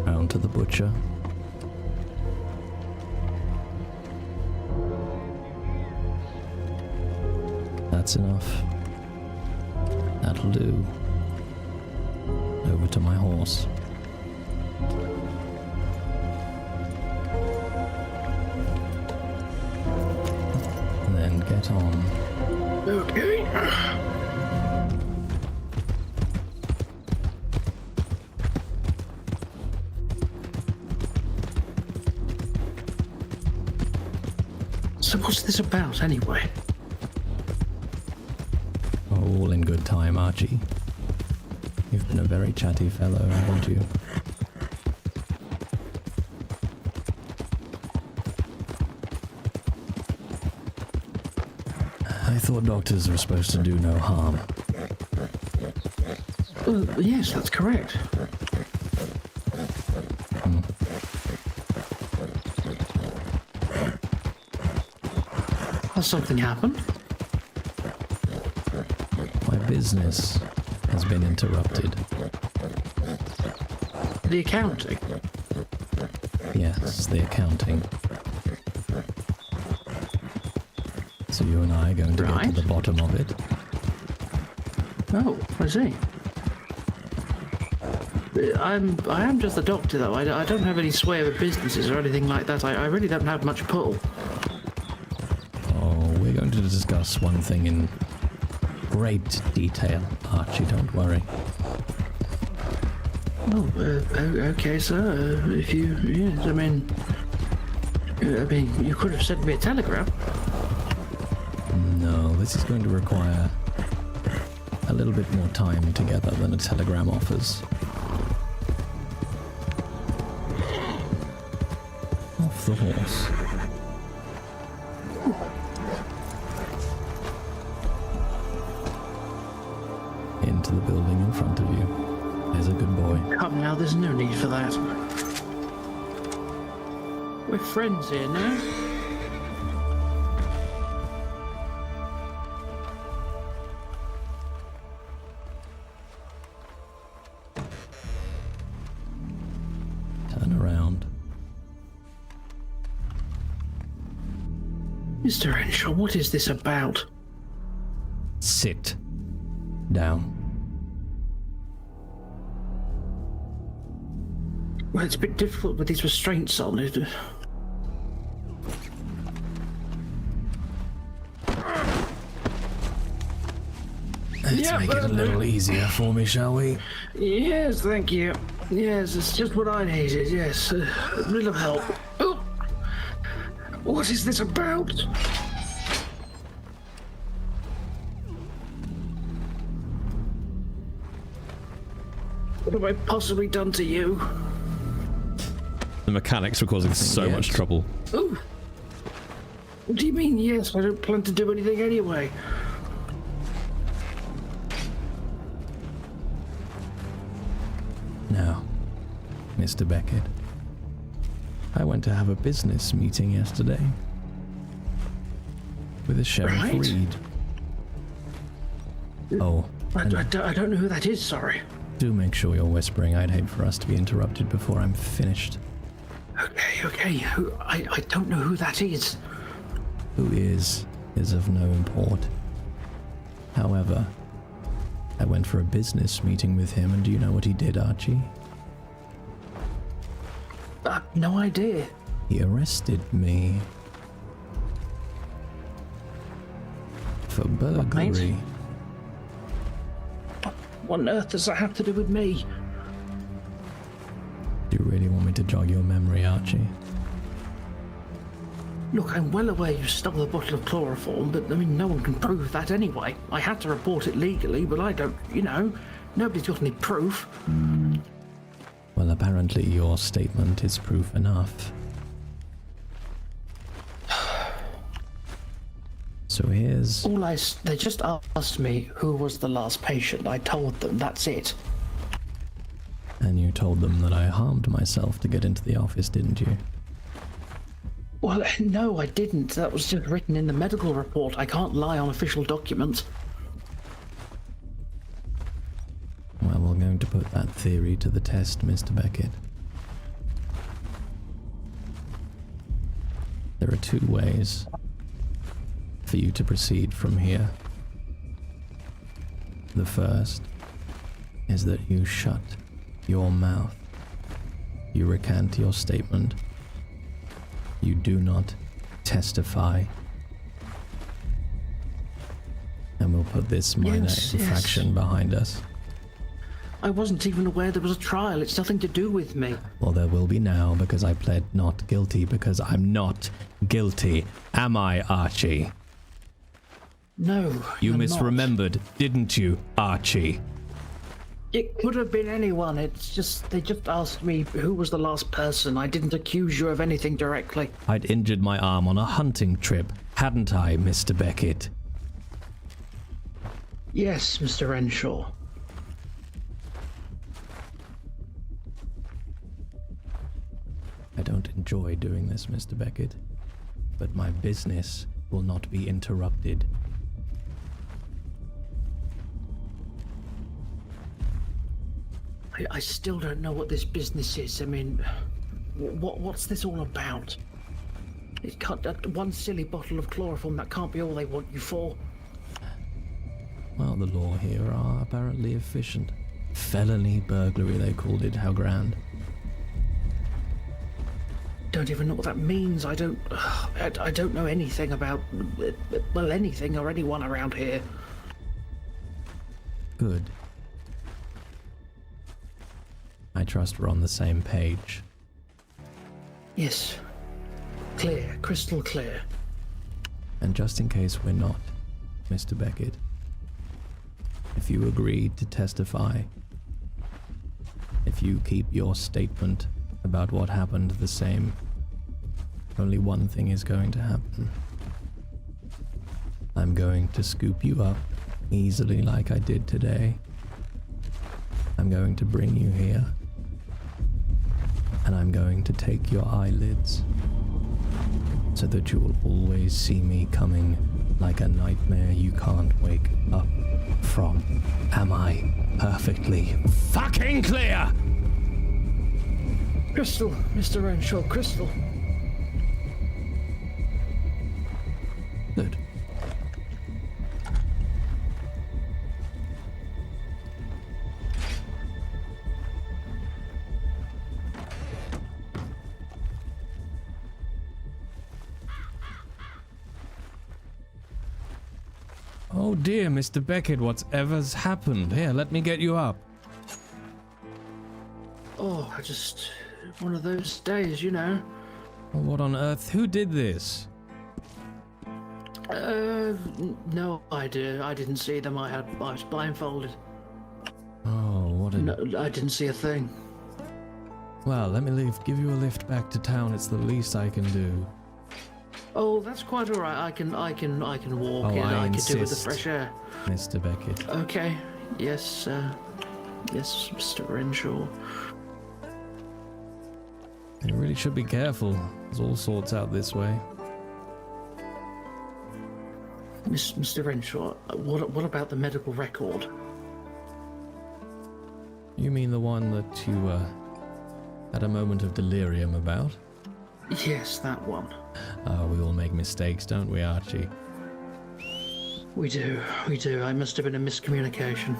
Round to the butcher. That's enough. That'll do. Over to my horse. And then get on. Okay. So what's this about, anyway? All in good time, Archie. You've been a very chatty fellow, haven't you? I thought doctors were supposed to do no harm. Yes, that's correct. Has something happened? My business has been interrupted. The accounting? Yes, the accounting. So you and I are going to get to the bottom of it. Oh, I see. I am just a doctor, though. I don't have any sway over businesses or anything like that. I really don't have much pull. Oh, we're going to discuss one thing in great detail, Archie, don't worry. Oh, okay, sir. If you, yes, I mean, you could have sent me a telegram. No, this is going to require a little bit more time together than a telegram offers. Off the horse. Into the building in front of you. There's a good boy. Come now, there's no need for that. We're friends here now. Turn around. Mr. Henshaw, what is this about? Sit down. Well, it's a bit difficult with these restraints on it. Let's make it a little easier for me, shall we? Yes, thank you. Yes, it's just what I needed, yes. A little help. Oh! What is this about? What have I possibly done to you? The mechanics were causing so much trouble. Ooh. What do you mean, yes? I don't plan to do anything anyway. Now, Mr. Beckett, I went to have a business meeting yesterday with a Sheriff Right. Reed. Oh, I don't know who that is, sorry. do make sure you're whispering. I'd hate for us to be interrupted before I'm finished. Okay, I don't know who that is. Who is of no import. However, I went for a business meeting with him, and do you know what he did, Archie? No idea. He arrested me for burglary. What on earth does that have to do with me? Do you really want me to jog your memory, Archie? Look, I'm well aware you stole the bottle of chloroform, but I mean, no one can prove that anyway. I had to report it legally, but I don't, nobody's got any proof. Well, apparently your statement is proof enough. So here's... They just asked me who was the last patient. I told them, that's it. And you told them that I harmed myself to get into the office, didn't you? Well, no, I didn't. That was just written in the medical report. I can't lie on official documents. Well, we're going to put that theory to the test, Mr. Beckett. There are two ways for you to proceed from here. The first is that you shut your mouth. You recant your statement. You do not testify. And we'll put this minor infraction behind us. I wasn't even aware there was a trial. It's nothing to do with me. Well, there will be now, because I pled not guilty, because I'm not guilty. Am I, Archie? No, You you're misremembered, didn't you, Archie? It could have been anyone. It's just, they just asked me who was the last person. I didn't accuse you of anything directly. I'd injured my arm on a hunting trip, hadn't I, Mr. Beckett? Yes, Mr. Renshaw. I don't enjoy doing this, Mr. Beckett, but my business will not be interrupted. I still don't know what this business is. I mean, what's this all about? It can't, one silly bottle of chloroform, that can't be all they want you for. Well, the law here are apparently efficient. Felony burglary, they called it. How grand. Don't even know what that means. I don't know anything about, well, anything or anyone around here. Good. I trust we're on the same page. Yes. Clear, crystal clear. And just in case we're not, Mr. Beckett, if you agreed to testify, if you keep your statement about what happened the same, only one thing is going to happen. I'm going to scoop you up easily like I did today. I'm going to bring you here, and I'm going to take your eyelids so that you will always see me coming like a nightmare you can't wake up from. Am I perfectly fucking clear? Crystal, Mr. Renshaw, crystal. Good. Oh dear, Mr. Beckett, whatever's happened? Here, let me get you up. Oh, one of those days, you know. Well, what on earth? Who did this? No idea. I didn't see them. I was blindfolded. Oh, what a... No, I didn't see a thing. Well, let me give you a lift back to town. It's the least I can do. Oh, that's quite all right. I can walk. Oh, I I can do with the insist, fresh air. Mr. Beckett. Okay. Yes, yes, Mr. Renshaw. You really should be careful. There's all sorts out this way. Mr. Renshaw, what about the medical record? You mean the one that you had a moment of delirium about? Yes, that one. We all make mistakes, don't we, Archie? We do. I must have been a miscommunication.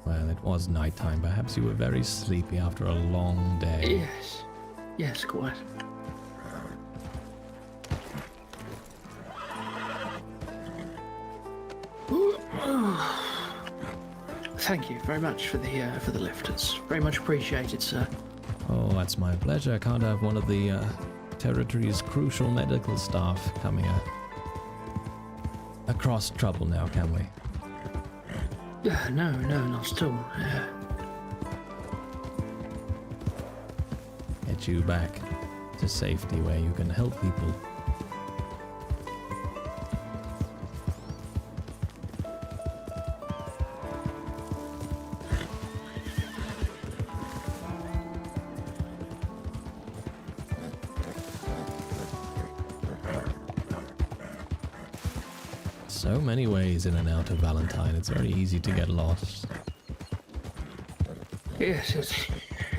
Well, it was nighttime. Perhaps you were very sleepy after a long day. Yes. Yes, quite. Thank you very much for the lift. It's very much appreciated, sir. Oh, that's my pleasure. Can't have one of the territory's crucial medical staff coming across trouble now, can we? No, not at all. Get you back to safety where you can help people. So many ways in and out of Valentine. It's very easy to get lost. Yes,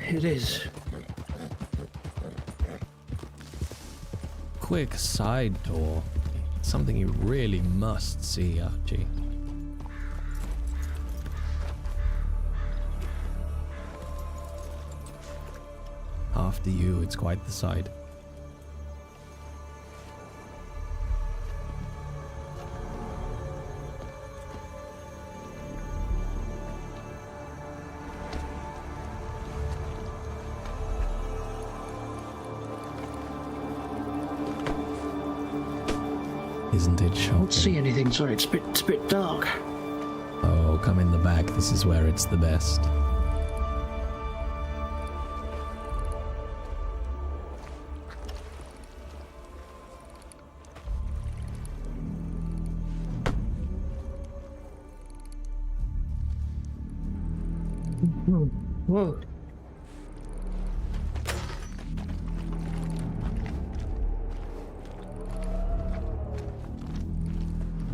it is. Quick side tour. Something you really must see, Archie. After you, it's quite the sight. Isn't it shocking? I don't see anything. Sorry, it's a bit dark. Oh, come in the back. This is where it's the best. Whoa.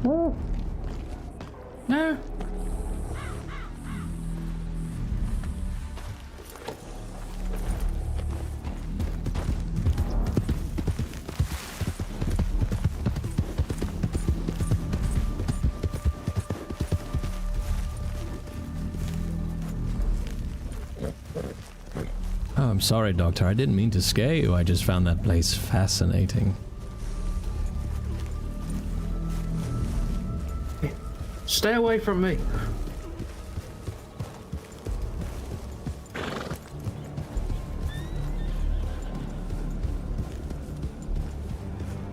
Oh. No. Oh, I'm sorry, Doctor. I didn't mean to scare you. I just found that place fascinating. Stay away from me.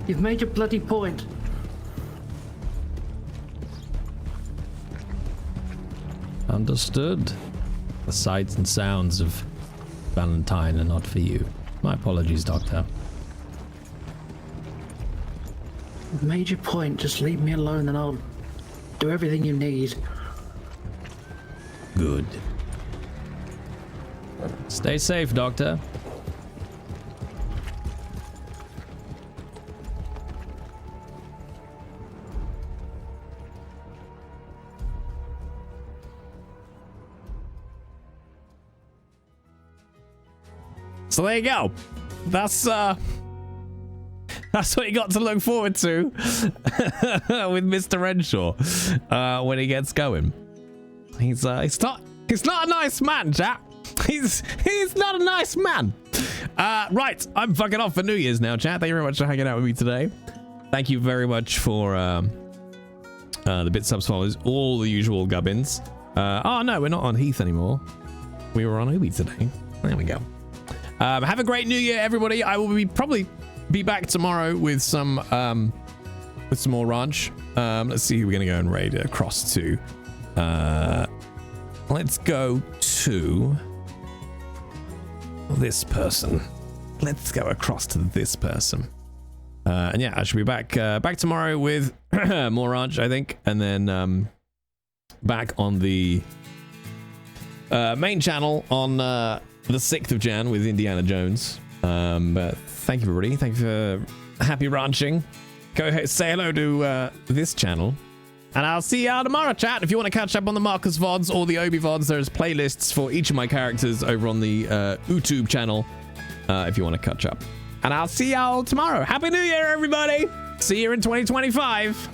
You've made your bloody point. Understood. The sights and sounds of Valentine are not for you. My apologies, Doctor. You've made your point. Just leave me alone and I'll do everything you need. Good. Stay safe, Doctor. So there you go. That's what you got to look forward to with Mr. Renshaw when he gets going. He's not a nice man, chat. He's not a nice man. Right, I'm fucking off for New Year's now, chat. Thank you very much for hanging out with me today. Thank you very much for the bit subs follows, all the usual gubbins. Oh no, we're not on Heath anymore. We were on Obi today. There we go. Have a great New Year, everybody. I will probably be back tomorrow with some more ranch. Let's see who we're gonna go and raid across to. Let's go to this person. Let's go across to this person. And yeah, I should be back tomorrow with more ranch, I think, and then back on the main channel on the 6th of Jan with Indiana Jones. But thank you, everybody. Thank you for happy ranching. Go say hello to this channel. And I'll see y'all tomorrow, chat. If you want to catch up on the Marcus VODs or the Obi VODs, there's playlists for each of my characters over on the YouTube channel if you want to catch up. And I'll see y'all tomorrow. Happy New Year, everybody. See you in 2025.